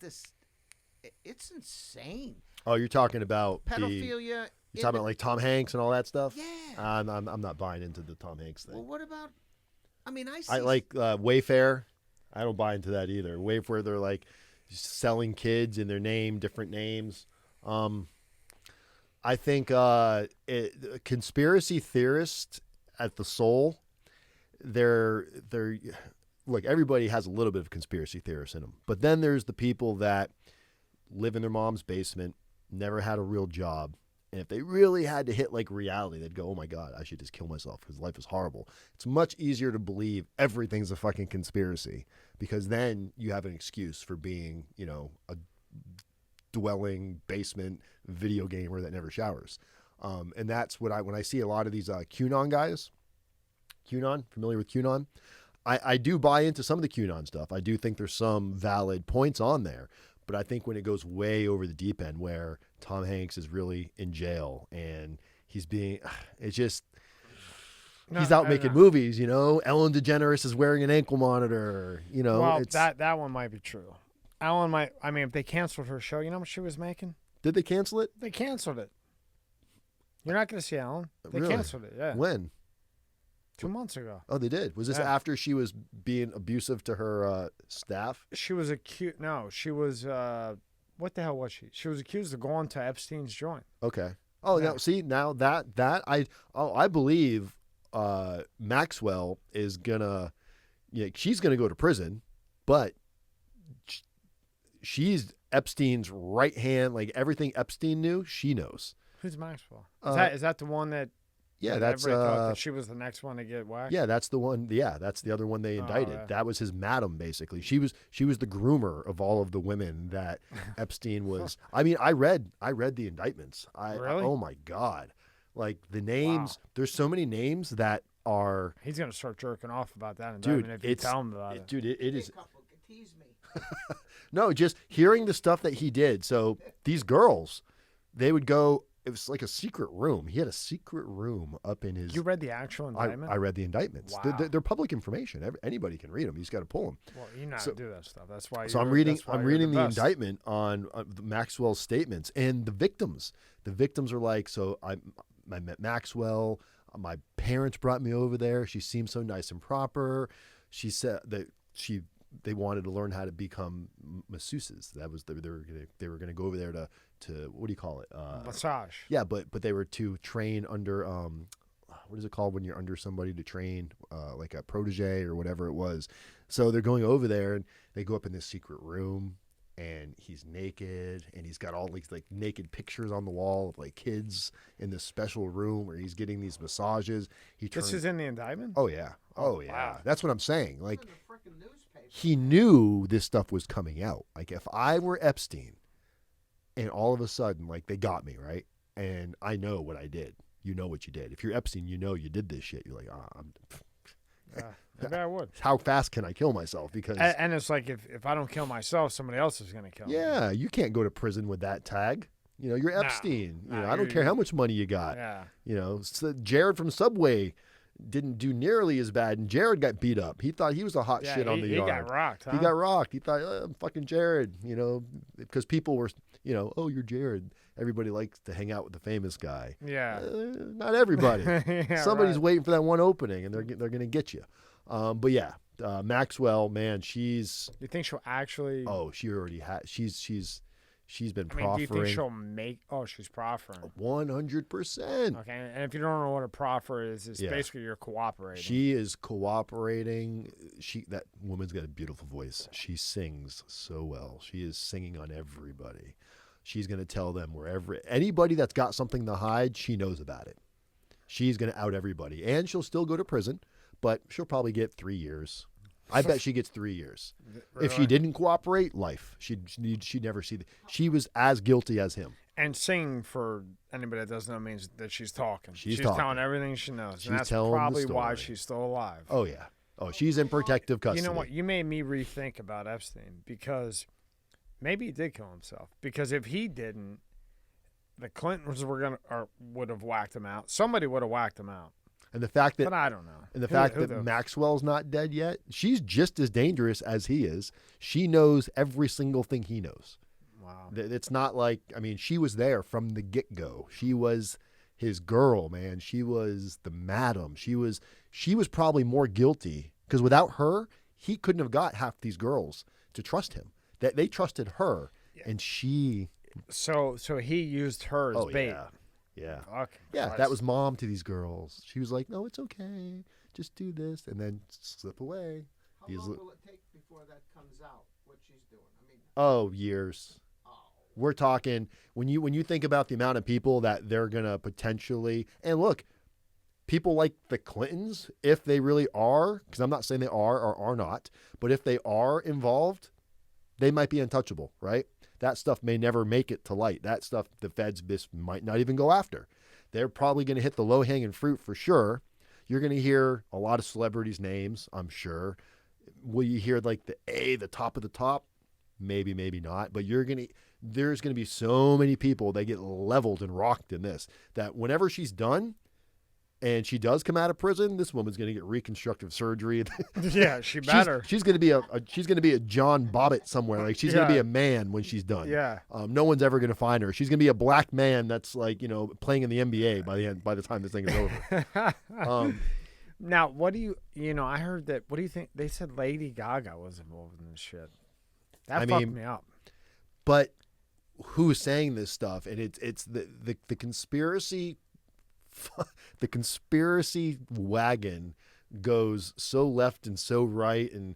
insane. Oh, you're talking about pedophilia. You're talking about like Tom Hanks and all that stuff? Yeah. I'm not buying into the Tom Hanks thing. Well, what about? I mean, I like Wayfair. I don't buy into that either. Wayfair, they're like selling kids in their name, different names. I think conspiracy theorists at the soul, they're look, everybody has a little bit of conspiracy theorists in them. But then there's the people that live in their mom's basement, never had a real job. And if they really had to hit like reality, they'd go, oh my God, I should just kill myself because life is horrible. It's much easier to believe everything's a fucking conspiracy because then you have an excuse for being, you know, a dwelling basement video gamer that never showers. And that's what when I see a lot of these QAnon guys, familiar with QAnon? I do buy into some of the QAnon stuff. I do think there's some valid points on there. But I think when it goes way over the deep end where Tom Hanks is really in jail and he's he's out making movies, you know, Ellen DeGeneres is wearing an ankle monitor, you know. Well, that one might be true. If they canceled her show, you know how much she was making? Did they cancel it? They canceled it. You're not going to see Ellen. They really? Canceled it, yeah. When? 2 months ago. Oh, they did? Was this after she was being abusive to her staff? She was accused. No, she was. What the hell was she? She was accused of going to Epstein's joint. Okay. Oh, yeah. Now I believe Maxwell is gonna. Yeah, she's gonna go to prison, but she's Epstein's right hand. Like everything Epstein knew, she knows. Who's Maxwell? Is that the one that? Yeah, that's that she was the next one to get whacked. Yeah, that's the one. Yeah, that's the other one they indicted. Yeah. That was his madam, basically. She was the groomer of all of the women that Epstein was. I mean, I read the indictments. Really? Oh my God, like the names. Wow. There's so many names that are. He's gonna start jerking off about that indictment if you tell him about it. Dude, it is. Tease me. No, just hearing the stuff that he did. So these girls, they would go. It was like a secret room. He had a secret room up in his. You read the actual indictment? I read the indictments. Wow. They're public information. Anybody can read them. You just got to pull them. Well, you know how to do that stuff. That's why. So I'm reading the indictment on Maxwell's statements and the victims. The victims are like, so I met Maxwell. My parents brought me over there. She seemed so nice and proper. She said that they wanted to learn how to become masseuses. That was they were gonna go over there to what do you call it? Massage. Yeah, but they were to train under what is it called when you're under somebody to train like a protege or whatever it was. So they're going over there and they go up in this secret room and he's naked and he's got all these like naked pictures on the wall of like kids in this special room where he's getting these massages. This is in the indictment? Oh yeah. Oh yeah. Wow. That's what I'm saying. Like It's in the frickin' newspaper. he knew this stuff was coming out. Like if I were Epstein and all of a sudden like they got me, right? And I know what I did. You know what you did. If you're Epstein, you know you did this shit. You're like, maybe I would. How fast can I kill myself? Because and it's like if I don't kill myself, somebody else is going to kill me. Yeah, you can't go to prison with that tag. You know, you're Epstein. Nah, I don't care how much money you got. Yeah. You know, Jared from Subway didn't do nearly as bad, and Jared got beat up. He thought he was a hot shit on the yard. He got rocked, huh? He got rocked. He thought, I'm fucking Jared, because people were, oh, you're Jared. Everybody likes to hang out with the famous guy. Yeah. Not everybody. Somebody's right. waiting for that one opening, and they're going to get you. But yeah, Maxwell, man, she's. You think she'll actually? Oh, she already has. She's been proffering. Do you think she'll make? Oh, she's proffering. 100%. Okay, and if you don't know what a proffer is, it's basically you're cooperating. She is cooperating. That woman's got a beautiful voice. She sings so well. She is singing on everybody. She's going to tell them anybody that's got something to hide, she knows about it. She's going to out everybody, and she'll still go to prison, but she'll probably get 3 years. I bet she gets 3 years. Really? If she didn't cooperate, life. She'd never see. She was as guilty as him. And singing, for anybody that doesn't know, means that she's talking. She's telling everything she knows. She's and that's telling probably the story. why she's still alive. Oh, yeah. Oh, she's in protective custody. You know what? You made me rethink about Epstein, because maybe he did kill himself. Because if he didn't, the Clintons would have whacked him out. Somebody would have whacked him out. And the fact that, but I don't know. And the fact that Maxwell's not dead yet, she's just as dangerous as he is. She knows every single thing he knows. Wow. It's not like, she was there from the get-go. She was his girl, man. She was the madam. She was probably more guilty, because without her, he couldn't have got half these girls to trust him. That they trusted her, and she. So he used her as bait. Yeah. Yeah. Fuck. Yeah, Christ. that was mom to these girls. She was like, no, it's okay. Just do this, and then slip away. How long will it take before that comes out, what she's doing? Years. Oh. We're talking, when you think about the amount of people that they're going to potentially, and look, people like the Clintons, if they really are, because I'm not saying they are or are not, but if they are involved, they might be untouchable, right? That stuff may never make it to light. That stuff the feds might not even go after. They're probably going to hit the low-hanging fruit for sure. You're going to hear a lot of celebrities' names, I'm sure. Will you hear like the top of the top? Maybe, maybe not. But there's going to be so many people that get leveled and rocked in this, that whenever she's done, and she does come out of prison, this woman's going to get reconstructive surgery. Yeah, she better. She's going to be a John Bobbitt somewhere. Like she's going to be a man when she's done. Yeah. No one's ever going to find her. She's going to be a black man that's like, playing in the NBA by the time this thing is over. Now, what do you I heard that, what do you think? They said Lady Gaga was involved in this shit. That fucked me up. But who's saying this stuff? And it's the conspiracy. The conspiracy wagon goes so left and so right, and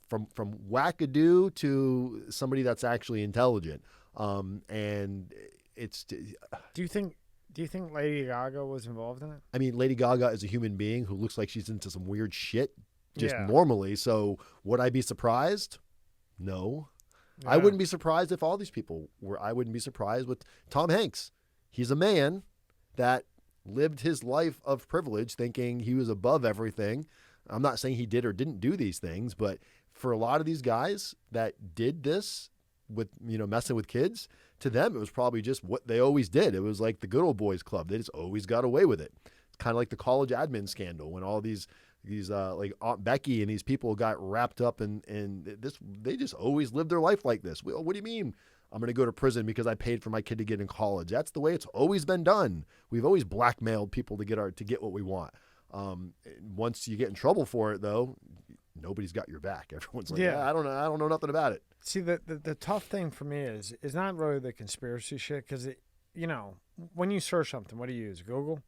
from wackadoo to somebody that's actually intelligent. And it's. Do you think Lady Gaga was involved in it? Lady Gaga is a human being who looks like she's into some weird shit just normally. So would I be surprised? No. Yeah. I wouldn't be surprised if all these people were. I wouldn't be surprised with Tom Hanks. He's a man that lived his life of privilege thinking he was above everything. I'm not saying he did or didn't do these things, but for a lot of these guys that did this with, messing with kids, to them, it was probably just what they always did. It was like the good old boys club. They just always got away with it. It's kind of like the college admin scandal when all these like Aunt Becky and these people got wrapped up in this. They just always lived their life like this. Well, what do you mean? I'm going to go to prison because I paid for my kid to get in college. That's the way it's always been done. We've always blackmailed people to get what we want. Once you get in trouble for it, though, nobody's got your back. Everyone's like, I don't know nothing about it. See, the tough thing for me is not really the conspiracy shit, because when you search something, what do you use? Google?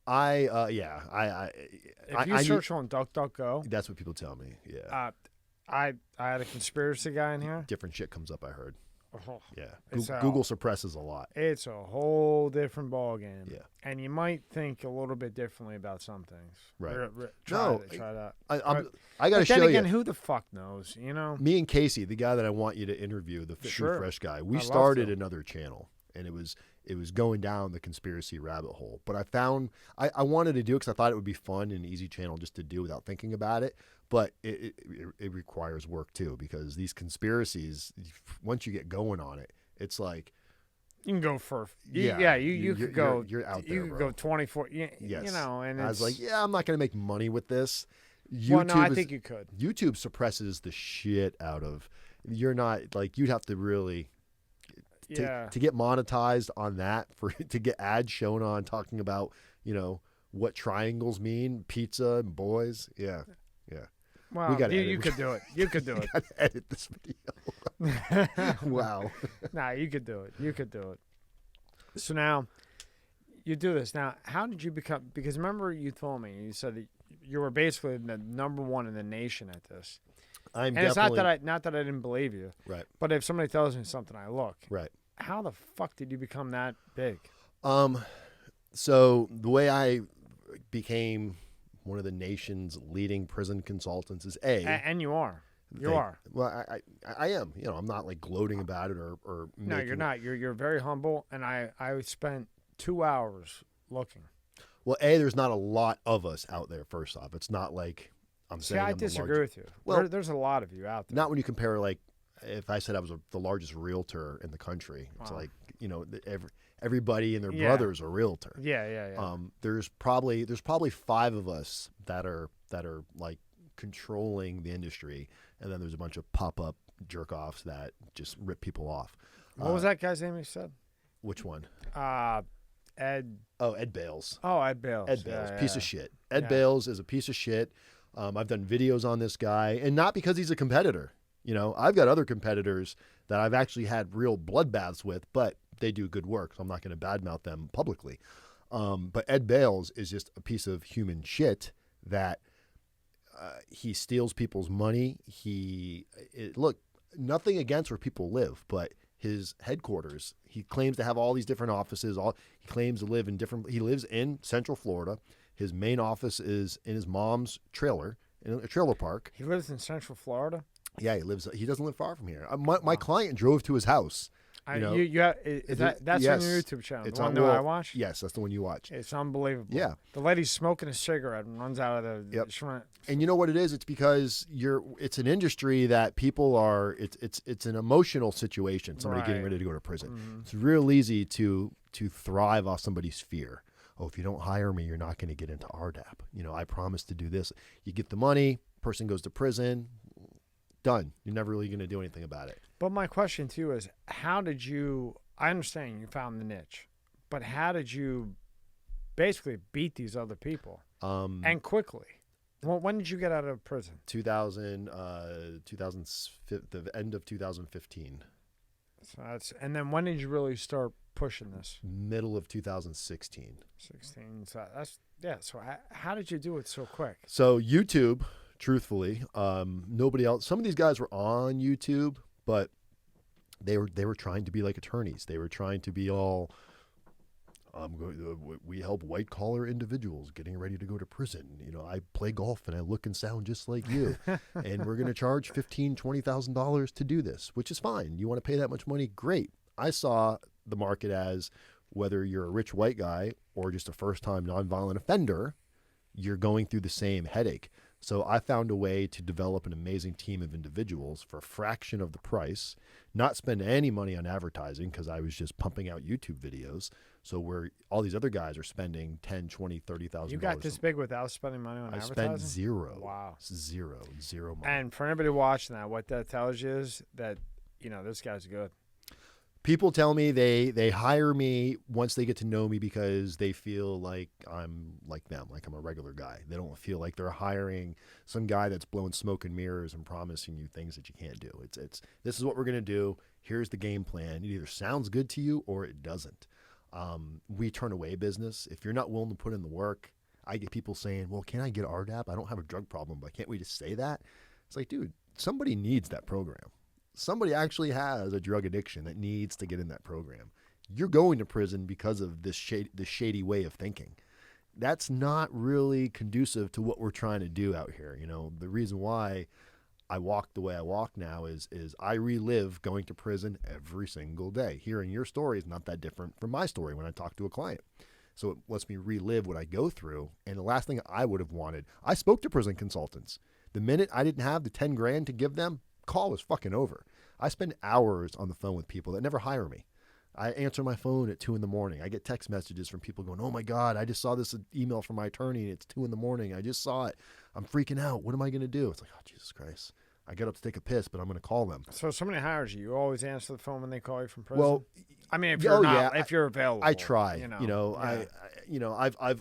If you search on DuckDuckGo, that's what people tell me. Yeah. I had a conspiracy guy in here. Different shit comes up, I heard. Oh, yeah. Google suppresses a lot. It's a whole different ballgame. Yeah. And you might think a little bit differently about some things. Right. Try that. I got to show you. Then again, who the fuck knows, Me and Casey, the guy that I want you to interview, the Fit and Fresh guy, we started another channel, and it was going down the conspiracy rabbit hole. But I wanted to do it because I thought it would be fun and an easy channel just to do without thinking about it. But it requires work too, because these conspiracies, once you get going on it, it's like You can go for you could go. You're out there. You could go 24. Yes. You know, and I was like, I'm not going to make money with this. Well, no, I think you could. YouTube suppresses the shit out of. You're not like you'd have to really. To get monetized on that to get ads shown on talking about what triangles mean, pizza and boys. Yeah. Well, you could do it. You could do it. Gotta edit this video. Wow. Nah, you could do it. You could do it. So now, you do this. Now, how did you become? Because remember, you told me you said that you were basically the number one in the nation at this. It's not that I didn't believe you. Right. But if somebody tells me something, I look. Right. How the fuck did you become that big? So the way I became one of the nation's leading prison consultants is and you are. You are. Well, I am. I'm not like gloating about it or no, you're not. You're very humble, and I spent 2 hours looking. Well, there's not a lot of us out there. First off, it's not like I'm saying. I disagree with you. Well, there's a lot of you out there. Not when you compare like if I said I was the largest realtor in the country. It's like everybody and their brother's a realtor. Yeah. There's probably 5 of us that are like controlling the industry, and then there's a bunch of pop-up jerk-offs that just rip people off. What was that guy's name you said? Which one? Ed. Oh, Ed Bales. Oh, Ed Bales. Ed Bales, piece of shit. Ed Bales is a piece of shit. I've done videos on this guy, and not because he's a competitor. I've got other competitors that I've actually had real bloodbaths with, but they do good work, so I'm not going to badmouth them publicly. But Ed Bales is just a piece of human shit that he steals people's money. Look, nothing against where people live, but his headquarters, he claims to have all these different offices. He claims to live in he lives in Central Florida. His main office is in his mom's trailer, in a trailer park. He lives in Central Florida? Yeah, he doesn't live far from here. My client drove to his house. That's on your YouTube channel, the one that I watch? Yes, that's the one you watch. It's unbelievable. Yeah. The lady's smoking a cigarette and runs out of the shrimp. And you know what it is? It's because it's an industry that people are, it's an emotional situation, somebody getting ready to go to prison. Mm-hmm. It's real easy to thrive off somebody's fear. Oh, if you don't hire me, you're not going to get into RDAP. I promise to do this. You get the money, person goes to prison, done. You're never really going to do anything about it. But my question to you is, how did you, I understand you found the niche, but how did you basically beat these other people and quickly? Well, when did you get out of prison? The end of 2015. So and then when did you really start pushing this? Middle of 2016. 16. So So how did you do it so quick? So YouTube, truthfully, nobody else. Some of these guys were on YouTube, but they were trying to be like attorneys. They were trying to be all. We help white collar individuals getting ready to go to prison. I play golf and I look and sound just like you, and we're going to charge $15,000-$20,000 to do this, which is fine. You want to pay that much money? Great. I saw the market as whether you're a rich white guy or just a first-time nonviolent offender, you're going through the same headache. So I found a way to develop an amazing team of individuals for a fraction of the price, not spend any money on advertising because I was just pumping out YouTube videos. So where all these other guys are spending $10,000, $20,000, $30,000. You got this big without spending money on advertising? I spent zero. Wow. Zero money. And for anybody watching that, what that tells you is that, this guy's good. People tell me they hire me once they get to know me because they feel like I'm like them, like I'm a regular guy. They don't feel like they're hiring some guy that's blowing smoke and mirrors and promising you things that you can't do. It's this is what we're going to do. Here's the game plan. It either sounds good to you or it doesn't. We turn away business. If you're not willing to put in the work, I get people saying, well, can I get RDAP? I don't have a drug problem, but can't we just say that? It's like, dude, somebody needs that program. Somebody actually has a drug addiction that needs to get in that program. You're going to prison because of this shady way of thinking. That's not really conducive to what we're trying to do out here. The reason why I walk the way I walk now is I relive going to prison every single day. Hearing your story is not that different from my story when I talk to a client. So it lets me relive what I go through. And the last thing I would have wanted, I spoke to prison consultants. The minute I didn't have the 10 grand to give them, call was fucking over. I spend hours on the phone with people that never hire me. I answer my phone at 2 a.m. I get text messages from people going, "Oh my God, I just saw this email from my attorney. And it's 2 a.m. I just saw it. I'm freaking out. What am I going to do?" It's like, oh, Jesus Christ. I get up to take a piss, but I'm going to call them. So if somebody hires you, you always answer the phone when they call you from prison? Well, I mean, if you're if you're available. I try. I've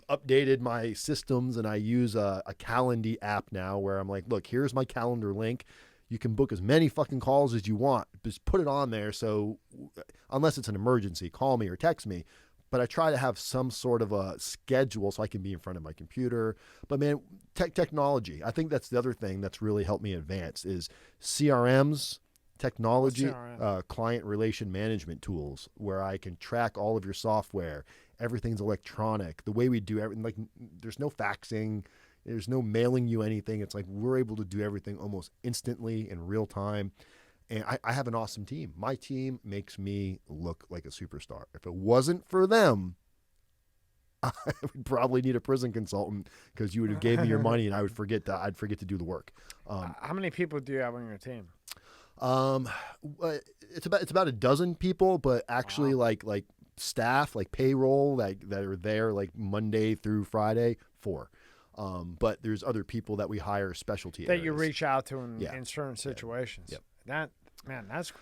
updated my systems, and I use a Calendly app now where I'm like, look, here's my calendar link. You can book as many fucking calls as you want. Just put it on there. So unless it's an emergency, call me or text me. But I try to have some sort of a schedule so I can be in front of my computer. But man, technology, I think that's the other thing that's really helped me advance is CRMs, technology, client relation management tools where I can track all of your software. Everything's electronic. The way we do everything, like there's no faxing. There's no mailing you anything. It's like we're able to do everything almost instantly in real time. And I have an awesome team. My team makes me look like a superstar. If it wasn't for them, I would probably need a prison consultant because you would have gave me your money and I'd forget to do the work. How many people do you have on your team? It's about a dozen people, but actually like staff, like payroll, that are there like Monday through Friday, 4. But there's other people that we hire specialty that areas. You reach out to in certain situations. Yep. That's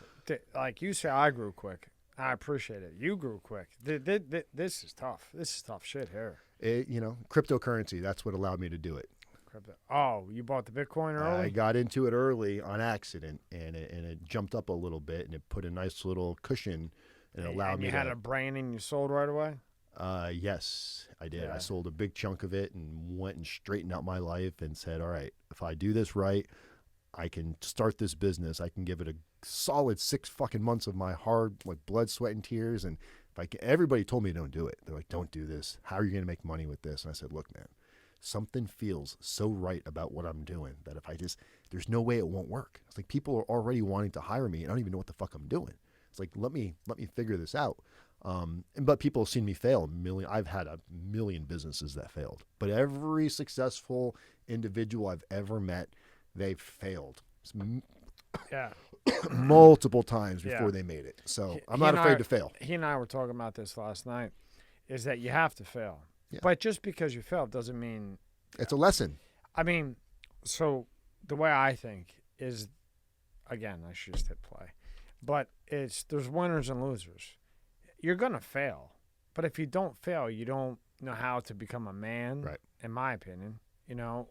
like you say. I grew quick. I appreciate it. You grew quick. This is tough. This is tough shit here. Cryptocurrency. That's what allowed me to do it. Oh, you bought the Bitcoin early? I got into it early on accident, and it jumped up a little bit, and it put a nice little cushion, and it allowed me. You had a brain, and you sold right away. Yes, I did. Yeah. I sold a big chunk of it and went and straightened out my life and said, all right, if I do this right, I can start this business. I can give it a solid 6 fucking months of my hard, like blood, sweat, and tears. And everybody told me don't do it. They're like, don't do this. How are you going to make money with this? And I said, look, man, something feels so right about what I'm doing that there's no way it won't work. It's like people are already wanting to hire me and I don't even know what the fuck I'm doing. It's like, let me figure this out. But people have seen me fail. I've had a million businesses that failed, but every successful individual I've ever met, they've failed. Yeah. Multiple times before they made it. So I'm not afraid to fail. He and I were talking about this last night, is that you have to fail. Yeah. But just because you fail doesn't mean... It's a lesson. I mean, so the way I think is, again, I should just hit play, but there's winners and losers. You're going to fail. But if you don't fail, you don't know how to become a man, right, in my opinion,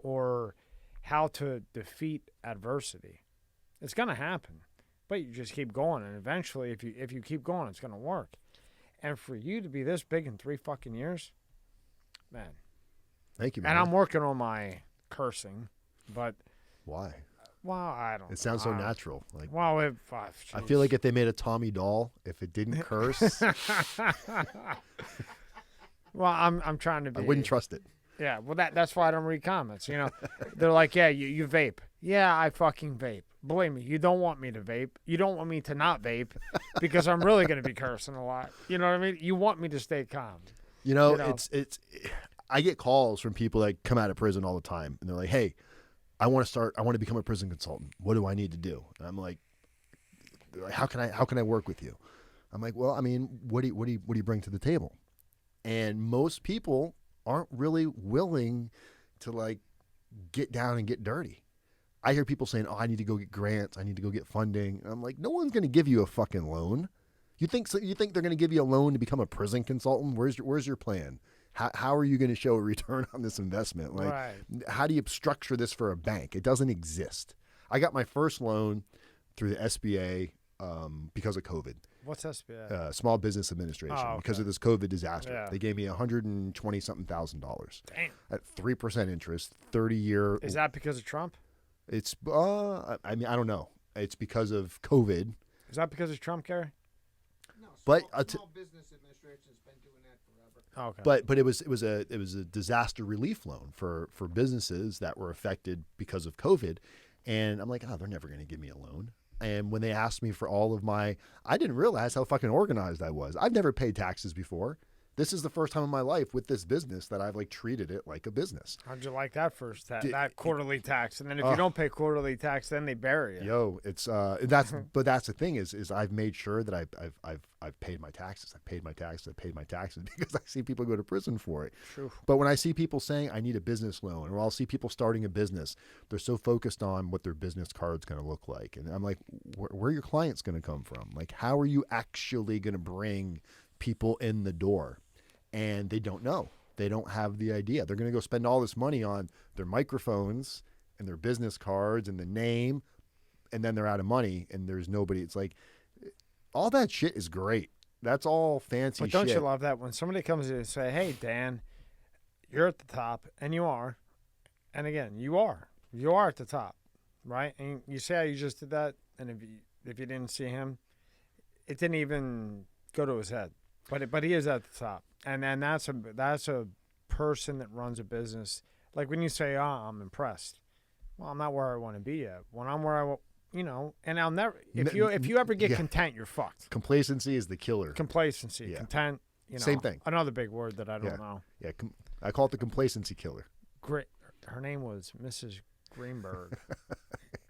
or how to defeat adversity. It's going to happen. But you just keep going, and eventually, if you keep going, it's going to work. And for you to be this big in 3 fucking years, man. Thank you, man. And I'm working on my cursing, but... Why? Well, I don't. It sounds so natural. Like, well, I feel like if they made a Tommy doll, if it didn't curse, well, I'm trying to be. I wouldn't trust it. Yeah, well, that's why I don't read comments. They're like, yeah, you vape. Yeah, I fucking vape. Believe me, you don't want me to vape. You don't want me to not vape because I'm really going to be cursing a lot. You know what I mean? You want me to stay calm. It's. I get calls from people that come out of prison all the time, and they're like, hey, I want to become a prison consultant. What do I need to do? And I'm like, how can I work with you? I'm like, well, I mean, what do you bring to the table? And most people aren't really willing to like get down and get dirty. I hear people saying, oh, I need to go get grants. I need to go get funding. And I'm like, no one's going to give you a fucking loan. You think they're going to give you a loan to become a prison consultant? Where's your plan? How are you going to show a return on this investment? Like, right. How do you structure this for a bank? It doesn't exist. I got my first loan through the SBA because of COVID. What's SBA? Small Business Administration. Oh, okay. Because of this COVID disaster. Yeah. They gave me $120-something thousand. Damn. At 3% interest, 30-year. Is that because of Trump? It's, I don't know. It's because of COVID. Is that because of Trump, Gary? No, But Small Business Administration's been doing that forever. Okay. But it was a disaster relief loan for businesses that were affected because of COVID, and I'm like, they're never going to give me a loan. And when they asked me for all of I didn't realize how fucking organized I was. I've never paid taxes before. This is the first time in my life with this business that I've like treated it like a business. How'd you like that first? That quarterly tax, and then if you don't pay quarterly tax, then they bury you. Yo, it's that's but that's the thing is I've made sure that I've paid my taxes. I've paid my taxes because I see people go to prison for it. True. But when I see people saying I need a business loan, or I'll see people starting a business, they're so focused on what their business card's going to look like, and I'm like, where are your clients going to come from? Like, how are you actually going to bring people in the door? And they don't know. They don't have the idea. They're going to go spend all this money on their microphones and their business cards and the name, and then they're out of money and there's nobody. It's like, all that shit is great. That's all fancy shit. But don't you love that when somebody comes in and say, hey, Dan, you're at the top, and you are. And again, you are. You are at the top, right? And you say how you just did that, and if you didn't see him, it didn't even go to his head. But he is at the top. And then that's a person that runs a business. Like when you say, I'm impressed. Well, I'm not where I want to be yet. When I'm where I, and I'll never, if you ever get content, you're fucked. Complacency is the killer. Complacency, content, Same thing. Another big word that I don't know. Yeah. I call it the complacency killer. Great. Her name was Mrs. Greenberg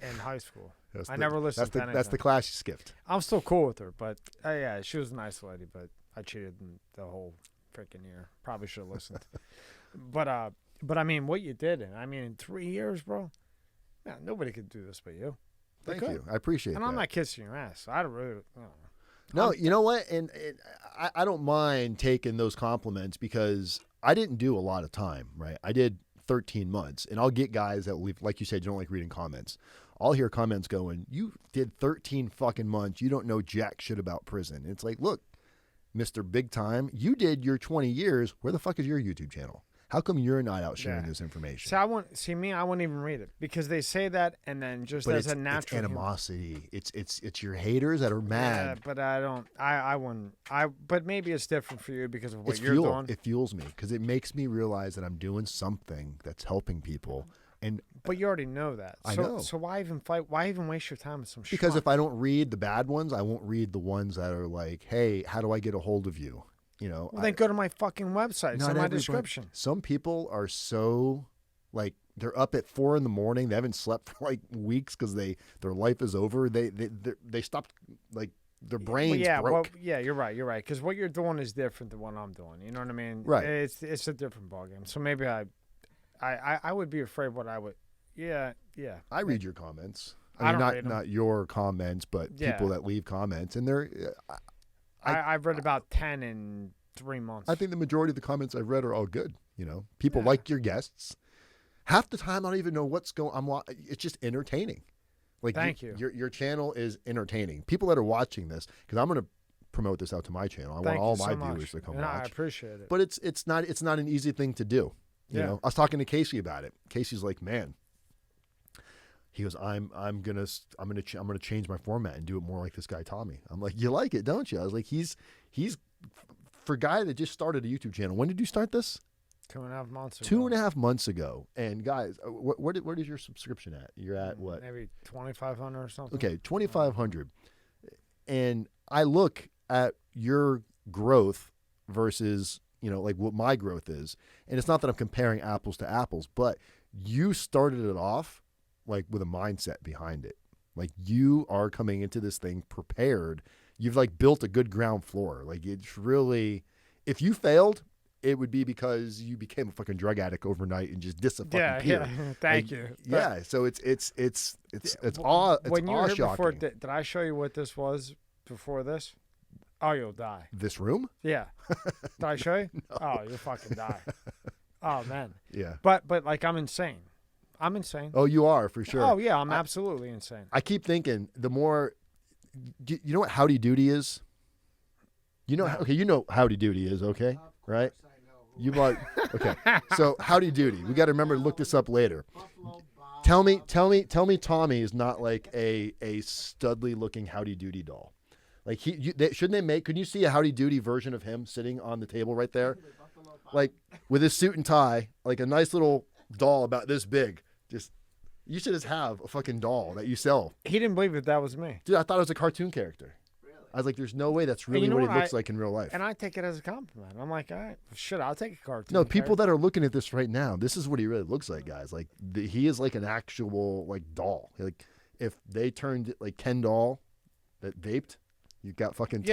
in high school. I never listened to anything. That's the class you skipped. I'm still cool with her, but yeah, she was a nice lady, but I cheated the whole freaking year. Probably should have listened. But I mean, what you did, in 3 years, bro, man, nobody could do this but you. Thank you. I appreciate that. And I'm not kissing your ass. I don't really. No, you know what? And I don't mind taking those compliments because I didn't do a lot of time, right? I did 13 months, and I'll get guys that leave, like you said, you don't like reading comments. I'll hear comments going, you did 13 fucking months. You don't know jack shit about prison. It's like, look, Mr. Big Time, you did your 20 years. Where the fuck is your YouTube channel? How come you're not out sharing this information? I wouldn't even read it because they say that, and then just as a natural it's animosity. It's your haters that are mad. Yeah, but I don't. I wouldn't. But maybe it's different for you because of what you're fuel. doing. It fuels me because it makes me realize that I'm doing something that's helping people. But you already know that. I know. So why even fight? Why even waste your time with some shit? Because if I don't read the bad ones, I won't read the ones that are like, hey, how do I get a hold of you? Well, then go to my fucking website. It's in my description. Some people are so, like, they're up at 4 a.m. They haven't slept for like weeks because their life is over. They stopped, like, their brains broke. Well, yeah, you're right. Because what you're doing is different than what I'm doing. You know what I mean? Right. It's a different ballgame. So maybe I would be afraid what I would. Yeah. I read your comments. I don't read them. Not your comments, but people that leave comments, and they're. I've read about 10 in 3 months. I think the majority of the comments I've read are all good. People like your guests. Half the time, I don't even know what's going on. It's just entertaining. Like, thank you. Your channel is entertaining. People that are watching this, because I'm going to promote this out to my channel. I want all my viewers to come watch. I appreciate it. But it's not an easy thing to do. You know, I was talking to Casey about it. Casey's like, man. He goes, I'm gonna change my format and do it more like this guy Tommy. I'm like, you like it, don't you? I was like, he's for a guy that just started a YouTube channel. When did you start this? 2.5 months ago. 2.5 months ago. And guys, what is your subscription at? You're at what? Maybe 2,500 or something. Okay, 2,500. And I look at your growth versus like what my growth is, and it's not that I'm comparing apples to apples, but you started it off like with a mindset behind it. Like you are coming into this thing prepared. You've like built a good ground floor. Like it's really, if you failed, it would be because you became a fucking drug addict overnight and just disappeared. Yeah. Thank you. Yeah. So it's awe. It's when you were here before, shocking. did I show you what this was before this? Oh, you'll die. This room? Yeah. Did I show you? No. Oh, you'll fucking die. Oh man. Yeah. But like I'm insane. I'm insane. Oh, you are for sure. Oh yeah, I'm absolutely insane. I keep thinking the more. You know what Howdy Doody is? You know, okay, you know Howdy Doody is, okay, right? You bought, okay. So Howdy Doody, we got to remember to look this up later. Tell me, Tommy is not like a studly looking Howdy Doody doll. Like shouldn't they make? Could you see a Howdy Doody version of him sitting on the table right there, like with his suit and tie, like a nice little doll about this big? You should just have a fucking doll that you sell. He didn't believe that was me. Dude, I thought it was a cartoon character. Really? I was like, there's no way that's really what he looks like in real life. And I take it as a compliment. I'm like, all right, shit, I'll take a cartoon. No, people that are looking at this right now, this is what he really looks like, guys. Like he is like an actual like doll. Like if they turned like Ken doll that vaped, you got fucking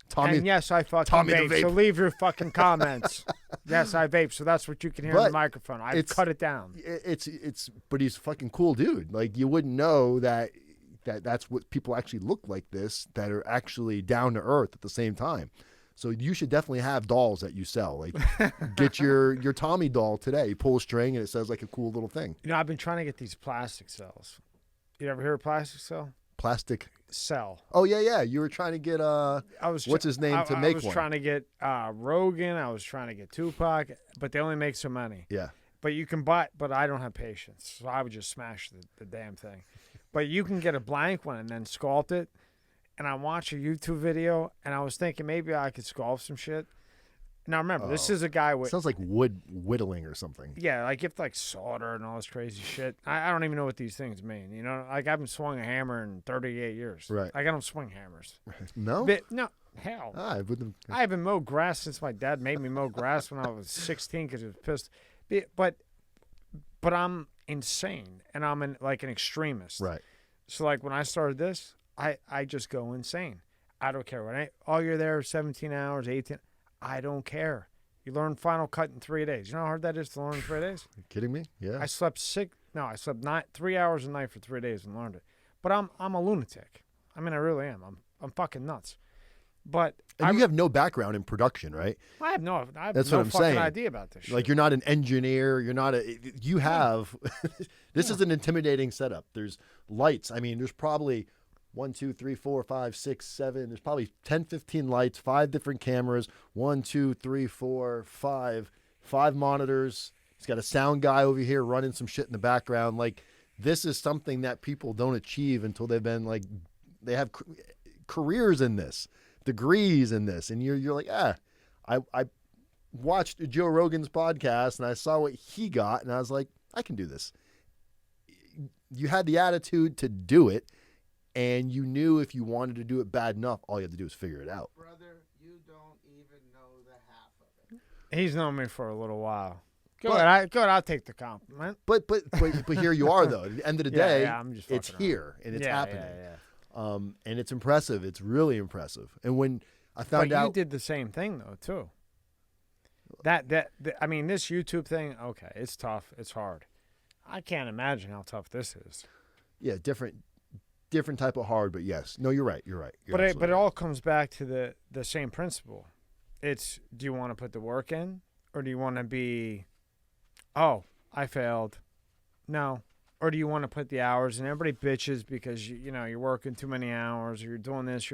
Tommy. And yes, I fucking Tommy vape, so leave your fucking comments. Yes, I vape, so that's what you can hear on the microphone. I've cut it down. But he's a fucking cool dude. Like you wouldn't know that's what people actually look like this, that are actually down to earth at the same time. So you should definitely have dolls that you sell. Like get your Tommy doll today. You pull a string and it says like a cool little thing. You know, I've been trying to get these plastic cells. You ever hear of plastic cell? Plastic cell. Oh yeah. You were trying to get what's his name to make one? I was trying to get Rogan. I was trying to get Tupac, but they only make so many. Yeah. But you can buy, but I don't have patience, so I would just smash the damn thing. But you can get a blank one and then sculpt it. And I watched a YouTube video, and I was thinking maybe I could sculpt some shit. Now remember, this is a guy with sounds like wood whittling or something. Yeah, like you have to like solder and all this crazy shit. I don't even know what these things mean. You know, like I haven't swung a hammer in 38 years. Right. Like I don't swing hammers. No. No. Hell. I haven't mowed grass since my dad made me mow grass when I was 16 because he was pissed. But I'm insane, and I'm like an extremist. Right. So like when I started this, I just go insane. I don't care what you're there 17 hours, 18. I don't care. You learn Final Cut in 3 days. You know how hard that is to learn in 3 days? Are you kidding me? Yeah. I slept 3 hours a night for 3 days and learned it. But I'm a lunatic. I mean, I really am. I'm fucking nuts. But you have no background in production, right? I have no That's what I'm fucking saying. idea about this shit. Like you're not an engineer. You're not you have, this is an intimidating setup. There's lights. I mean, there's probably 1, 2, 3, 4, 5, 6, 7. There's probably 10, 15 lights, 5 different cameras, 1, 2, 3, 4, 5 monitors. He's got a sound guy over here running some shit in the background. Like this is something that people don't achieve until they've been like, they have careers in this, degrees in this. And you're like, I watched Joe Rogan's podcast and I saw what he got and I was like, I can do this. You had the attitude to do it. And you knew if you wanted to do it bad enough, all you had to do is figure it out. Brother, you don't even know the half of it. He's known me for a little while. Go ahead, I'll take the compliment. But here you are though. At the end of the day, I'm just it's here and it's happening. Yeah. And it's impressive. It's really impressive. And when I found out, you did the same thing though too. I mean, this YouTube thing. Okay, it's tough. It's hard. I can't imagine how tough this is. Yeah, different type of hard, but yes. No, you're right. You're right. But it all comes back to the same principle. It's, do you want to put the work in, or do you want to be, oh, I failed? No. Or do you want to put the hours, and everybody bitches because you're working too many hours, or you're doing this.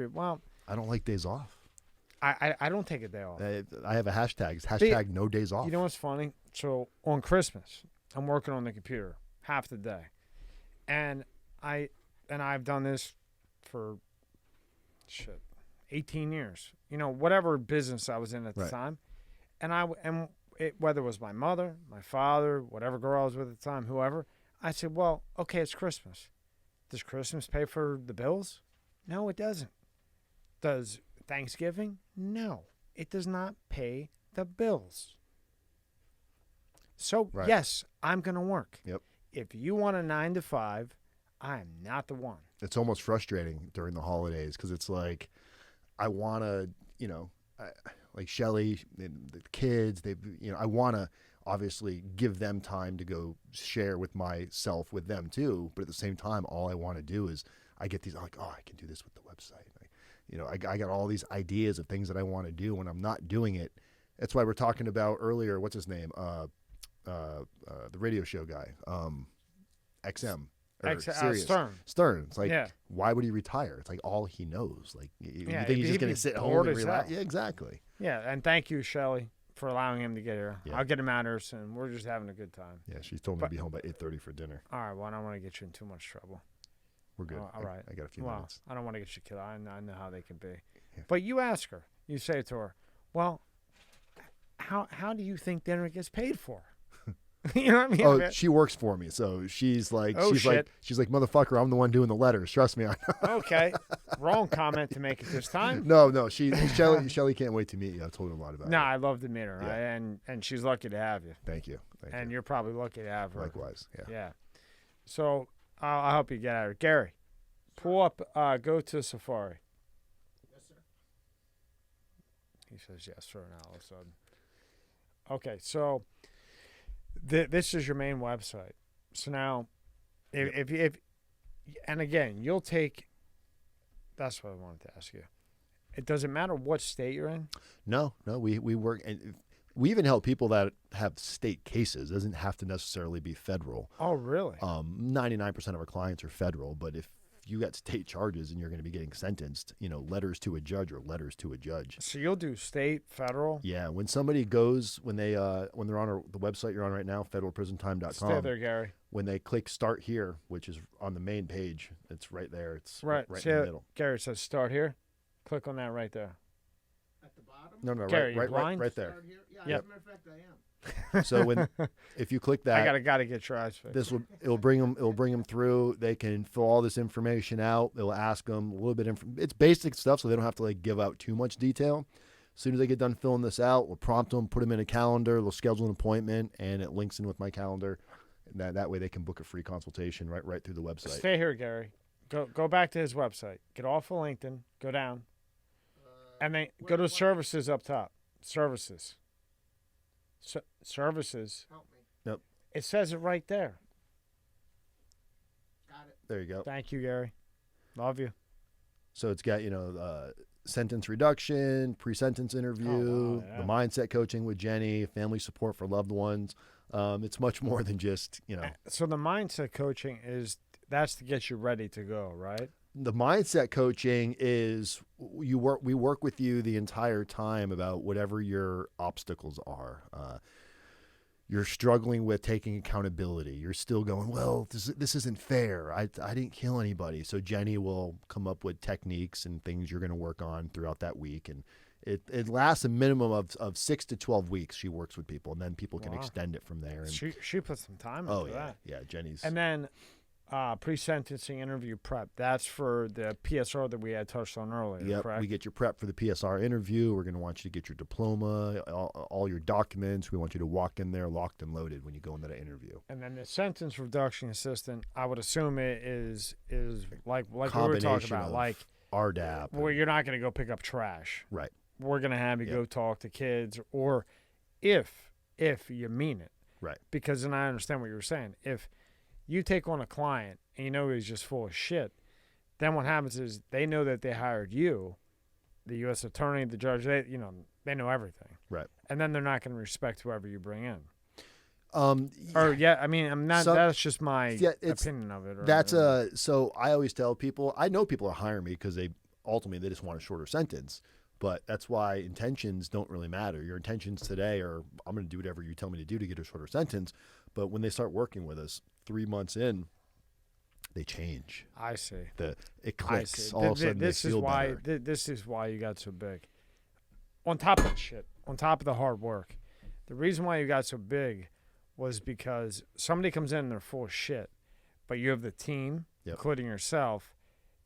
I don't like days off. I don't take a day off. I have a hashtag. It's hashtag no days off. You know what's funny? So on Christmas, I'm working on the computer half the day, and I've done this for 18 years. Whatever business I was in at the time, and whether it was my mother, my father, whatever girl I was with at the time, whoever, I said, well, okay, it's Christmas. Does Christmas pay for the bills? No, it doesn't. Does Thanksgiving? No, it does not pay the bills. So yes, I'm going to work. Yep. If you want a 9 to 5, I'm not the one. It's almost frustrating during the holidays because it's like, I want to, like Shelly and the kids, I want to obviously give them time to go share with myself with them too. But at the same time, all I want to do is I get these, like, oh, I can do this with the website. I got all these ideas of things that I want to do when I'm not doing it. That's why we're talking about earlier, what's his name? The radio show guy, XM. Stern. It's like, why would he retire? It's like all he knows. Like, you think he's just going to sit home and relax? Yeah, exactly. Yeah, and thank you, Shelly, for allowing him to get here. Yeah. I'll get him out here soon. We're just having a good time. Yeah, she told me to be home by 8:30 for dinner. All right, well, I don't want to get you in too much trouble. We're good. All right. I got a few minutes. I don't want to get you killed. I know how they can be. Yeah. But you ask her. You say to her, well, how do you think dinner gets paid for? You know what I mean? Oh, she works for me, so she's like, motherfucker, I'm the one doing the letters. Trust me. Okay, wrong comment to make at this time. No, Shelly can't wait to meet you. I've told her a lot about it. No, I'd love to meet her, Yeah. and she's lucky to have you. Thank you. And you're probably lucky to have her. Likewise. Yeah. Yeah. So I'll help you get out of it. Gary, pull up. Go to Safari. Yes, sir. He says yes, sir. Now all of a sudden. Okay, so this is your main website. So now, if and again, you'll take. That's what I wanted to ask you. It doesn't matter what state you're in. No, we work, and we even help people that have state cases. It doesn't have to necessarily be federal. Oh, really? 99% of our clients are federal, but if you got state charges and you're going to be getting sentenced, letters to a judge or letters to a judge. So you'll do state, federal? Yeah. When somebody goes, when they're on the website you're on right now, federalprisontime.com. Stay there, Gary. When they click start here, which is on the main page, it's right there. It's right See, in the middle. Gary says start here. Click on that right there. At the bottom? No, Gary, right there. Start here? Yeah, Yep. as a matter of fact, I am. So if you click that, I gotta get your eyes fixed. it'll bring them through. They can fill all this information out. They'll ask them a little bit. It's basic stuff, so they don't have to give out too much detail. As soon as they get done filling this out, we'll prompt them, put them in a calendar. They'll schedule an appointment, and it links in with my calendar. And that way, they can book a free consultation right through the website. Stay here, Gary. Go back to his website. Get off of LinkedIn. Go down, and then go to services up top. Services. Services. Help me. Nope. It says it right there. Got it. There you go. Thank you, Gary. Love you. So it's got sentence reduction, pre-sentence interview, yeah. the mindset coaching with Jenny, family support for loved ones. It's much more than just So the mindset coaching that's to get you ready to go, right? The mindset coaching is we work with you the entire time about whatever your obstacles are. You're struggling with taking accountability. You're still going, well, this isn't fair. I didn't kill anybody. So Jenny will come up with techniques and things you're going to work on throughout that week. And it lasts a minimum of 6 to 12 weeks. She works with people, and then people can extend it from there. And she puts some time into that. Yeah, Jenny's. And then pre-sentencing interview prep. That's for the PSR that we had touched on earlier, yep, correct? We get your prep for the PSR interview. We're going to want you to get your diploma, all your documents. We want you to walk in there locked and loaded when you go into that interview. And then the sentence reduction assistant, I would assume it is like we were talking about, like Rdapdan. where you're not going to go pick up trash. Right. We're going to have you go talk to kids, or if you mean it. Right. Because then I understand what you were saying. If you take on a client and you know he's just full of shit, then what happens is they know that they hired you, the U.S. attorney, the judge, they know everything. Right. And then they're not going to respect whoever you bring in. That's just my opinion of it. So I always tell people, I know people are hiring me because they just want a shorter sentence. But that's why intentions don't really matter. Your intentions today are, I'm going to do whatever you tell me to do to get a shorter sentence. But when they start working with us 3 months in, they change. I see. It clicks. All of a sudden, they feel better. This is why you got so big. On top of the shit, on top of the hard work, the reason why you got so big was because somebody comes in and they're full of shit, but you have the team, including yourself,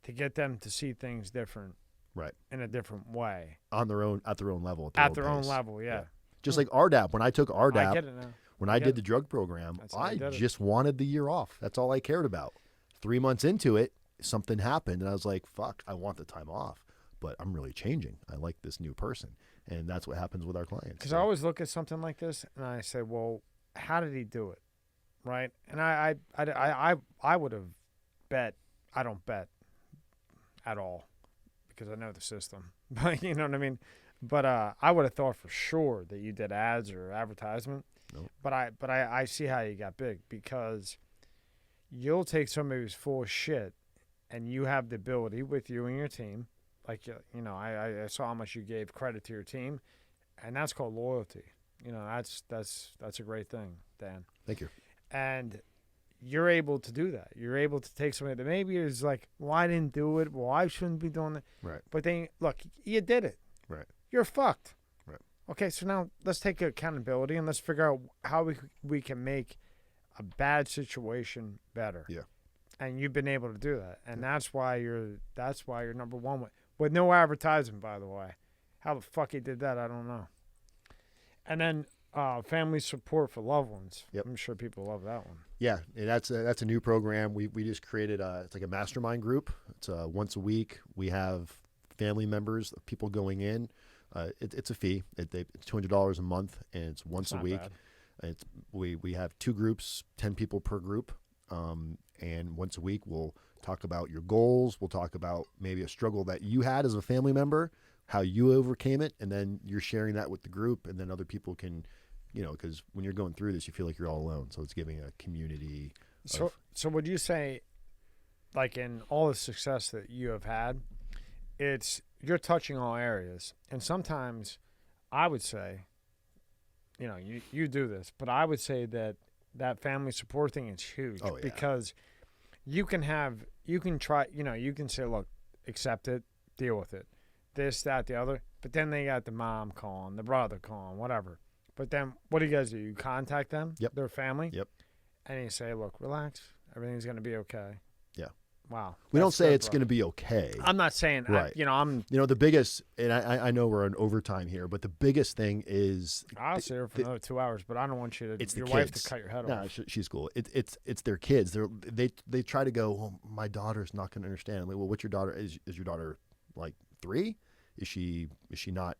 to get them to see things different. Right. In a different way. At their own level. At their own level, yeah. Just like RDAP. When I took RDAP, I get it now. When I did the drug program, I just wanted the year off. That's all I cared about. 3 months into it, something happened, and I was like, fuck, I want the time off. But I'm really changing. I like this new person. And that's what happens with our clients. Because I always look at something like this, and I say, well, how did he do it? Right? And I would have bet. I don't bet at all. Because I know the system, but you know what I mean. But I would have thought for sure that you did ads or advertisement. Nope. But I see how you got big, because you'll take somebody who's full of shit, and you have the ability with you and your team. Like I saw how much you gave credit to your team, and that's called loyalty. That's a great thing, Dan. Thank you. And you're able to do that. You're able to take somebody that maybe is like, well, I didn't do it. Well, I shouldn't be doing that. Right. But then, look, you did it. Right. You're fucked. Right. Okay, so now let's take accountability and let's figure out how we can make a bad situation better. Yeah. And you've been able to do that, and that's why you're number one with no advertising, by the way. How the fuck he did that, I don't know. And then family support for loved ones. Yep. I'm sure people love that one. Yeah, and that's a new program. We just created it's like a mastermind group. It's once a week. We have family members, people going in. It's a fee. It's $200 a month, and it's once a week. Bad. We have 2 groups, 10 people per group, and once a week we'll talk about your goals. We'll talk about maybe a struggle that you had as a family member, how you overcame it, and then you're sharing that with the group, and then other people can, because when you're going through this, you feel like you're all alone. So it's giving a community. So would you say, like in all the success that you have had, you're touching all areas, and sometimes I would say, you do this, but I would say that family support thing is huge. Oh, yeah. Because you can try, you can say, look, accept it, deal with it, this, that, the other, but then they got the mom calling, the brother calling, whatever. But then what do you guys do? You contact them, Yep. their family, Yep. and you say, look, relax, everything's going to be okay. Yeah. Wow. We don't say it's going to be okay. I'm not saying, right. The biggest, and I know we're in overtime here, but the biggest thing is. I'll sit here for another 2 hours, but I don't want your wife to cut your head off. No, she's cool. It's their kids. They try to go, well, my daughter's not going to understand. I'm like, well, what's your daughter? Is your daughter like 3? Is she not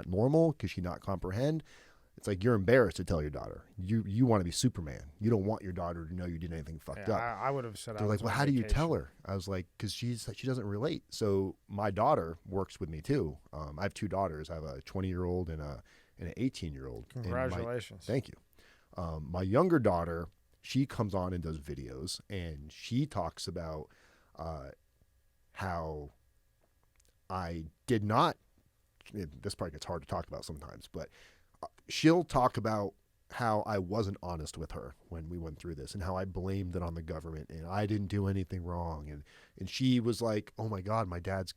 normal? Could she not comprehend? It's like you're embarrassed to tell your daughter. You want to be Superman. You don't want your daughter to know you did anything fucked up. I would have said. They're like, well, how do you tell her? I was like, because she doesn't relate. So my daughter works with me too. I have 2 daughters. I have a 20-year-old and an 18-year-old. Congratulations. Thank you. My younger daughter, she comes on and does videos, and she talks about how I did not. This part gets hard to talk about sometimes, but. She'll talk about how I wasn't honest with her when we went through this and how I blamed it on the government and I didn't do anything wrong. And she was like, oh my God, my dad's.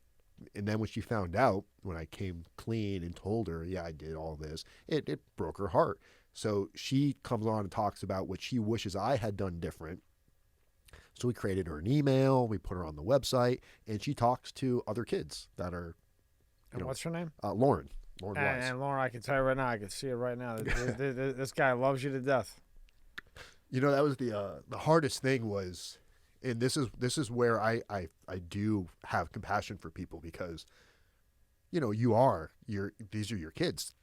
And then when she found out, when I came clean and told her, yeah, I did all this, it broke her heart. So she comes on and talks about what she wishes I had done different. So we created her an email, we put her on the website, and she talks to other kids that are. And what's her name? Lauren. And Lauren, I can tell you right now, I can see it right now. This guy loves you to death. That was the hardest thing was, and this is where I do have compassion for people because, these are your kids,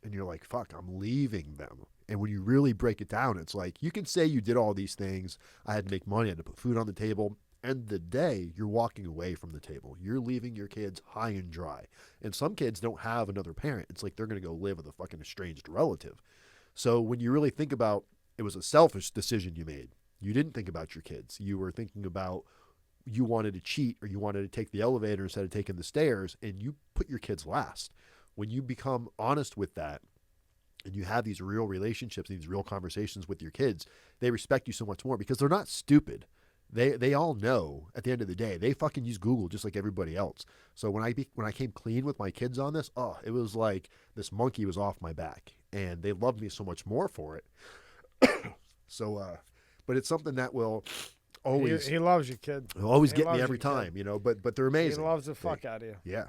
and you're like, fuck, I'm leaving them. And when you really break it down, it's like you can say you did all these things. I had to make money, I had to put food on the table. End of the day, you're walking away from the table. You're leaving your kids high and dry. And some kids don't have another parent. It's like they're going to go live with a fucking estranged relative. So when you really think about, it was a selfish decision you made. You didn't think about your kids. You were thinking about you wanted to cheat or you wanted to take the elevator instead of taking the stairs, and you put your kids last. When you become honest with that and you have these real relationships, these real conversations with your kids, they respect you so much more because they're not stupid. They all know at the end of the day, they fucking use Google just like everybody else. So when I came clean with my kids on this, it was like this monkey was off my back, and they loved me so much more for it. So, but it's something that will always. He loves you, kid. He'll always get me every time, But they're amazing. He loves the fuck out of you. Yeah.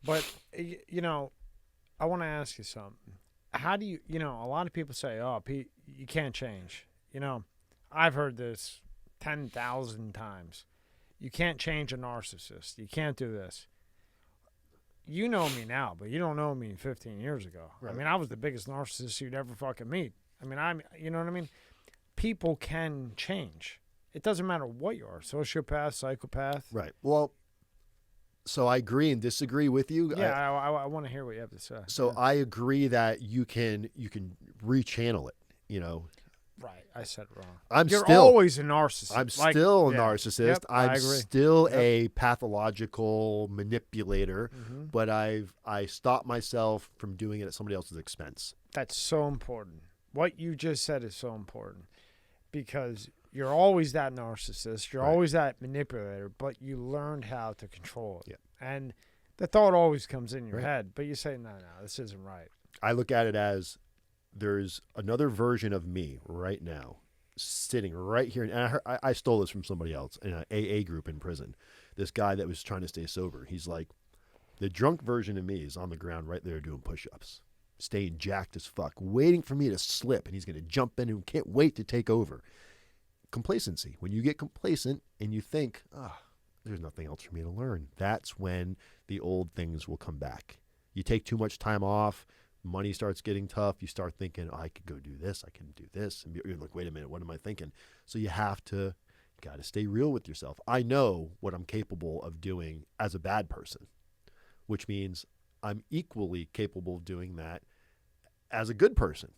But I want to ask you something. How do you? A lot of people say, "Oh, Pete, you can't change." I've heard this 10,000 times. You can't change a narcissist. You can't do this. You know me now, but you don't know me 15 years ago. Right. I mean, I was the biggest narcissist you'd ever fucking meet. I mean, you know what I mean? People can change. It doesn't matter what you are, sociopath, psychopath. Right. Well, so I agree and disagree with you. Yeah, I want to hear what you have to say. So yeah. I agree that you can rechannel it, Right, I said it wrong. You're always a narcissist. I'm still a narcissist. Yep, I'm still a pathological manipulator, but I stopped myself from doing it at somebody else's expense. That's so important. What you just said is so important because you're always that narcissist. You're always that manipulator, but you learned how to control it. Yeah. And the thought always comes in your head, but you say, no, this isn't right. I look at it as there's another version of me right now sitting right here. And I stole this from somebody else in an AA group in prison. This guy that was trying to stay sober. He's like, the drunk version of me is on the ground right there doing push-ups, staying jacked as fuck, waiting for me to slip, and he's going to jump in and can't wait to take over. Complacency. When you get complacent and you think, there's nothing else for me to learn, that's when the old things will come back. You take too much time off, money starts getting tough, you start thinking, I could go do this, I can do this, and you're like, wait a minute, what am I thinking? So you got to stay real with yourself. I know what I'm capable of doing as a bad person, which means I'm equally capable of doing that as a good person.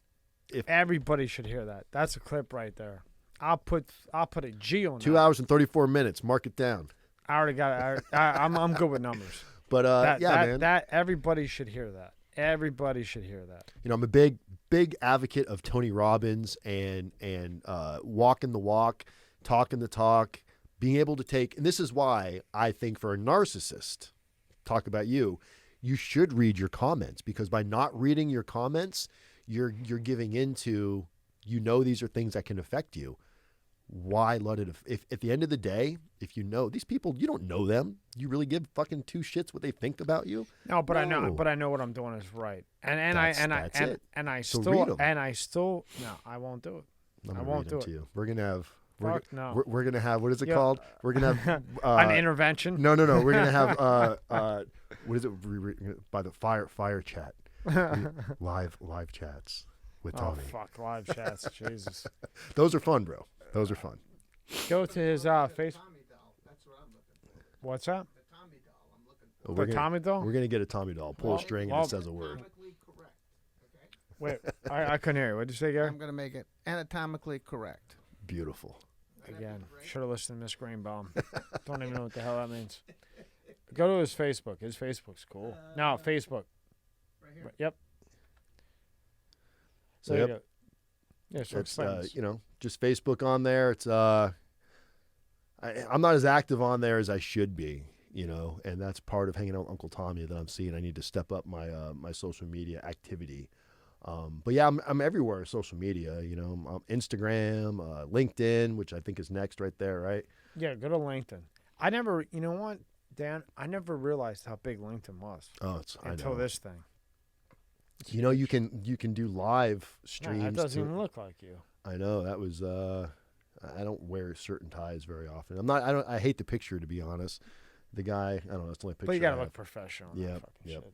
If everybody should hear that. That's a clip right there. I'll put a G on 2 hours and 34 minutes. Mark it down. I already got it. I'm good with numbers. But man, that everybody should hear that. Everybody should hear that. You know, I'm a big advocate of Tony Robbins and walking the walk, talking the talk, being able to take. And this is why I think for a narcissist, talk about you should read your comments, because by not reading your comments, you're giving into, these are things that can affect you. Why let it? If at the end of the day, if you know these people, you don't know them, you really give fucking two shits what they think about you? No, but I know what I'm doing is right, and I still no, I won't do it. I won't do it. We're gonna have. No. We're gonna have, what is it called? We're gonna have an intervention. No. We're gonna have what is it? By the fire chat, live chats with Tommy. Oh fuck, live chats, Jesus. Those are fun, bro. Those are fun. Go to his Facebook. That's what I'm looking for. What's that? The Tommy doll. I'm looking for. Tommy doll? We're gonna get a Tommy doll. Pull a string and it says a word. Anatomically correct. Okay. Wait, I couldn't hear you. What did you say, Gary? I'm gonna make it anatomically correct. Beautiful. Again, should have listened to Miss Greenbaum. Don't even know what the hell that means. Go to his Facebook. His Facebook's cool. No, Facebook. Right here. Yep. So there yep. you go. Yeah, so It's just Facebook on there. It's I'm not as active on there as I should be, and that's part of hanging out with Uncle Tommy that I'm seeing. I need to step up my my social media activity. But yeah, I'm everywhere social media. I'm Instagram, LinkedIn, which I think is next right there, right? Yeah, go to LinkedIn. I never, you know what, Dan? I never realized how big LinkedIn was. Until this thing. You can do live streams. That doesn't even look like you. I know that was. I don't wear certain ties very often. I hate the picture, to be honest. The guy, I don't know. It's the only picture. But you gotta look professional. Yeah. Shit.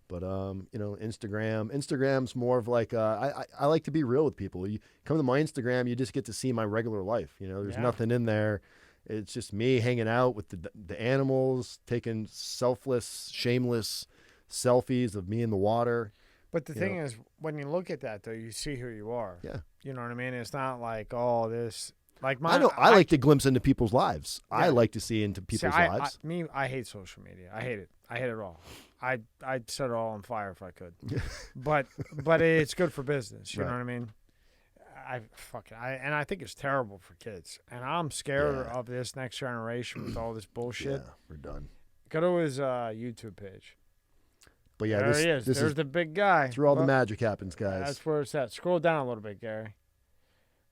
But Instagram's more of like I like to be real with people. You come to my Instagram, you just get to see my regular life. There's nothing in there. It's just me hanging out with the animals, taking selfless, shameless selfies of me in the water. But the thing is, when you look at that, though, you see who you are. Yeah. You know what I mean? It's not like, this. Like I know. I like to glimpse into people's lives. Yeah. I like to see into people's lives. I hate social media. I hate it. I hate it all. I'd set it all on fire if I could. but it's good for business. You know what I mean? I think it's terrible for kids. And I'm scared of this next generation with all this bullshit. Yeah, we're done. Go to his YouTube page. But yeah, there he is. There's the big guy. That's where all the magic happens, guys. That's where it's at. Scroll down a little bit, Gary.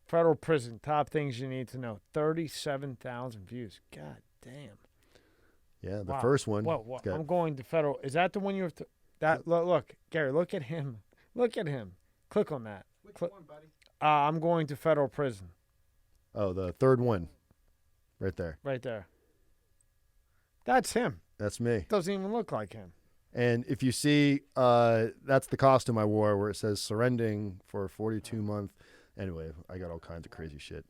Federal prison. Top things you need to know. 37,000 views. God damn. Yeah, the first one. Whoa. I'm going to federal. Is that the one you have to? Look, Gary. Look at him. Look at him. Click on that. Which one, buddy? I'm going to federal prison. Oh, the third one. Right there. Right there. That's him. That's me. Doesn't even look like him. And if you see, that's the costume I wore where it says surrendering for a 42-month. Anyway, I got all kinds of crazy shit.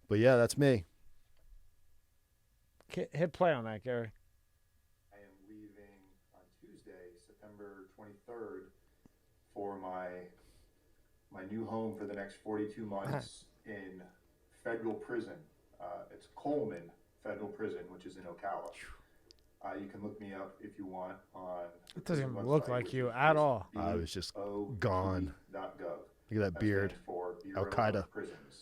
But yeah, that's me. Hit play on that, Gary. I am leaving on Tuesday, September 23rd, for my new home for the next 42 months in federal prison. It's Coleman Federal Prison, which is in Ocala. You can look me up if you want on. It doesn't even look like you at all. I was just gone. Look at that beard. Al Qaeda.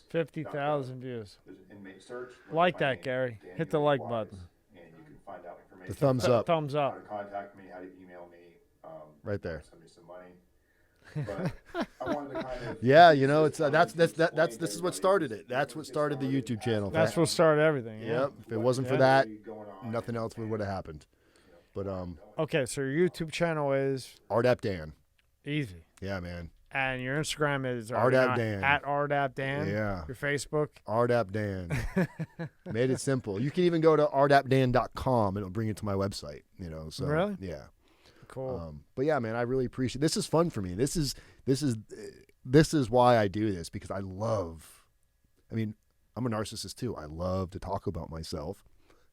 50,000 views. There's an inmate search. Like that, Gary. Hit the like button. And you can find out information. The thumbs up. Thumbs How up. to contact me, how to email me. Right there. Send me some money. But I wanted to kind of this is what started it. That's what started the YouTube channel. That's what started everything. Yeah. Yep. If it wasn't for that, nothing else would have happened. But Okay, so your YouTube channel is Rdapdan. easy. Yeah, man. And your Instagram is Rdapdan. at Rdapdan. Yeah. Your Facebook. Rdapdan. Made it simple. You can even go to rdapdan.com and it'll bring you to my website. So really? Yeah. Cool. But yeah, man, I really appreciate. This is fun for me. This is why I do this, because I love. I mean, I'm a narcissist too. I love to talk about myself,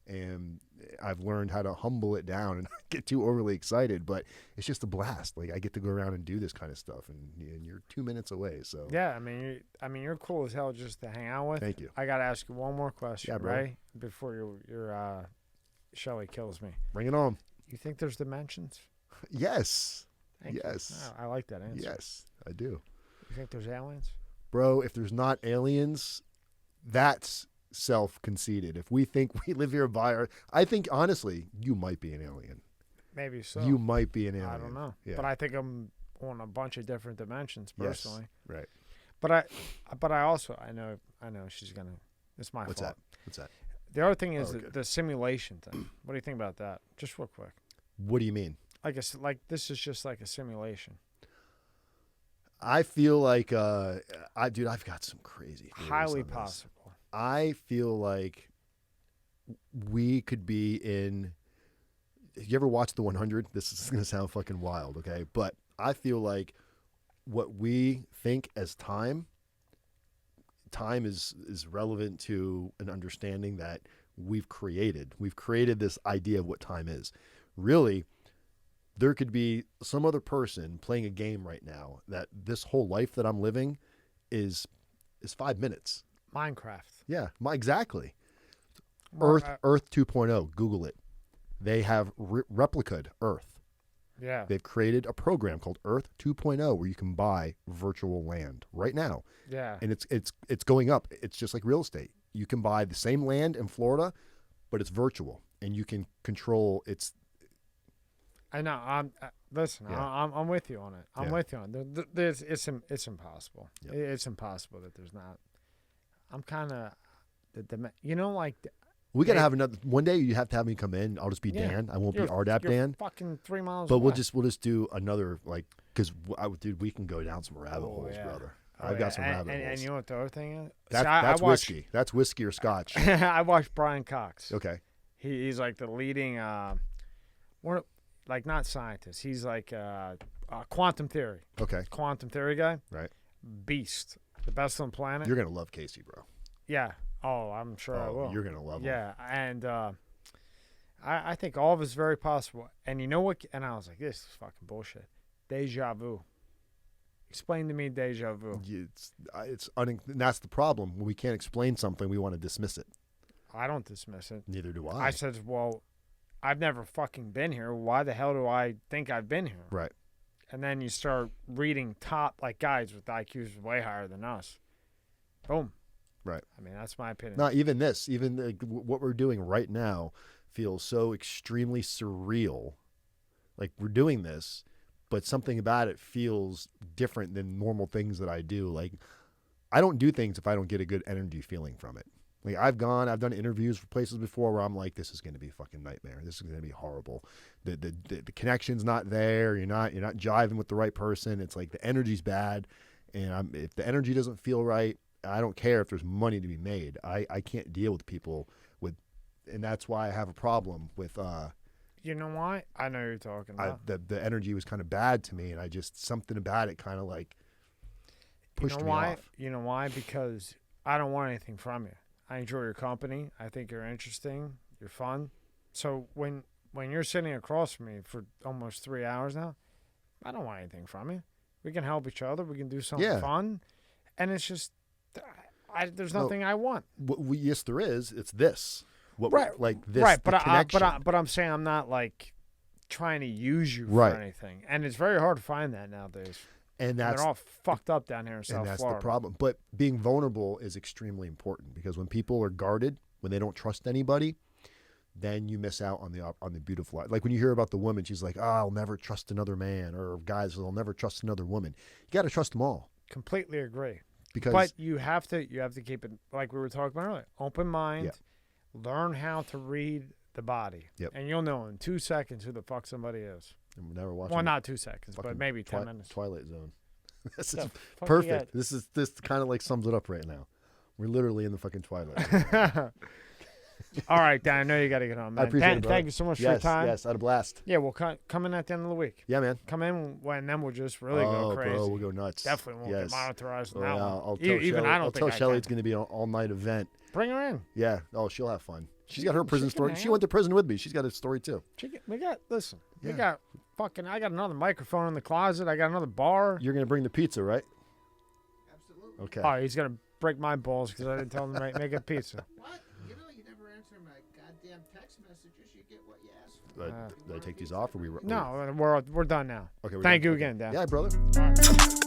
and I've learned how to humble it down and not get too overly excited. But it's just a blast. Like, I get to go around and do this kind of stuff, and you're 2 minutes away. So yeah, I mean, you're cool as hell just to hang out with. Thank you. I got to ask you one more question, Yeah, bro. right? Before your Shelly kills me. Bring it on. You think there's dimensions? Yes. Thank yes. You. I like that answer. Yes, I do. You think there's aliens? Bro, if there's not aliens, that's self-conceited. If we think we live here I think, honestly, you might be an alien. Maybe so. You might be an alien. I don't know. Yeah. But I think I'm on a bunch of different dimensions personally. Yes. Right. But I also, I know she's going to, it's my What's fault. What's that? The other thing is okay. the simulation thing. What do you think about that? Just real quick. What do you mean? Like this is just like a simulation. I feel like, I've got some crazy theories Highly on this. possible. I feel like we could be in. You ever watch The 100? This is going to sound fucking wild, okay? But I feel like what we think as time is relevant to an understanding that we've created. We've created this idea of what time is. Really, there could be some other person playing a game right now that this whole life that I'm living is 5 minutes. Minecraft. Yeah, exactly. Well, Earth 2.0. Google it. They have replicated Earth. Yeah. They've created a program called Earth 2.0 where you can buy virtual land right now. Yeah. And it's going up. It's just like real estate. You can buy the same land in Florida, but it's virtual, and you can control its. I know. Listen. Yeah. I'm with you on it. I'm Yeah. with you on it. It's impossible. Yep. It's impossible that there's not. I'm kind of like. We gotta have another one day. You have to have me come in. I'll just be Yeah. Dan. I won't be You're Rdapdan. fucking 3 miles. But away. we'll just do another, like, because dude, we can go down some rabbit holes, yeah. brother. Oh, I've got some rabbit holes. And you know what the other thing is? That's whiskey. That's whiskey or scotch. I watched Brian Cox. Okay. He's like the leading, like not scientist. He's like quantum theory. Okay. Quantum theory guy. Right. Beast. The best on the planet. You're gonna love Casey, bro. Yeah. Oh, I'm sure I will. You're gonna love him. Yeah, and I think all of it's very possible. And you know what? And I was like, this is fucking bullshit. Deja vu. Explain to me deja vu. And that's the problem. When we can't explain something, we want to dismiss it. I don't dismiss it. Neither do I. I said, well, I've never fucking been here. Why the hell do I think I've been here? Right. And then you start reading like guys with IQs way higher than us. Boom. Right. I mean, that's my opinion. Not even this. Even what we're doing right now feels so extremely surreal. Like, we're doing this, but something about it feels different than normal things that I do. Like, I don't do things if I don't get a good energy feeling from it. Like, I've done interviews for places before where I'm like, this is going to be a fucking nightmare. This is going to be horrible. The connection's not there. You're not jiving with the right person. It's like the energy's bad, and if the energy doesn't feel right, I don't care if there's money to be made. I can't deal with people and that's why I have a problem with. You know why? I know you're talking about. The energy was kind of bad to me, and I just something about it kind of like pushed me off. You know why? Because I don't want anything from you. I enjoy your company. I think you're interesting. You're fun. So when you're sitting across from me for almost 3 hours now, I don't want anything from you. We can help each other. We can do something fun, and it's just. There's nothing I want. Yes, there is. It's this. Right. Like this. Right. But but I'm saying I'm not like trying to use you right. for anything. And it's very hard to find that nowadays. And they're all fucked up down here in South Florida. And that's the problem. But being vulnerable is extremely important because when people are guarded, when they don't trust anybody, then you miss out on the beautiful life. Like when you hear about the woman, she's like, "Oh, I'll never trust another man," or guys, "I'll never trust another woman." You got to trust them all. Completely agree. Because, but you have to keep it, like we were talking about earlier, open mind. Learn how to read the body, and you'll know in 2 seconds who the fuck somebody is. And we'll never watch. Well, not 2 seconds, but maybe 10 minutes. Twilight Zone. This is Yeah, perfect. This kind of like sums it up right now. We're literally in the fucking Twilight Zone. All right, Dan, I know you got to get home, man. I appreciate it, brother. Thank you so much for your time. Yes, I had a blast. Yeah, we'll come in at the end of the week. Yeah, man. Come in, and then we'll just really go crazy. Bro, we'll go nuts. Definitely won't get monetized now. I'll tell Shelly it's going to be an all-night event. Bring her in. Yeah. Oh, she'll have fun. She's got her prison story. She went to prison with me. She's got a story too. We got I got another microphone in the closet. I got another bar. You're going to bring the pizza, right? Absolutely. Okay. Oh, he's going to break my balls because I didn't tell him to make a pizza. What? You never answer my goddamn text messages. You get what you ask for. Did I take these off? Or No, we're done now. Okay. Thank you again, Dan. Yeah, brother. All right.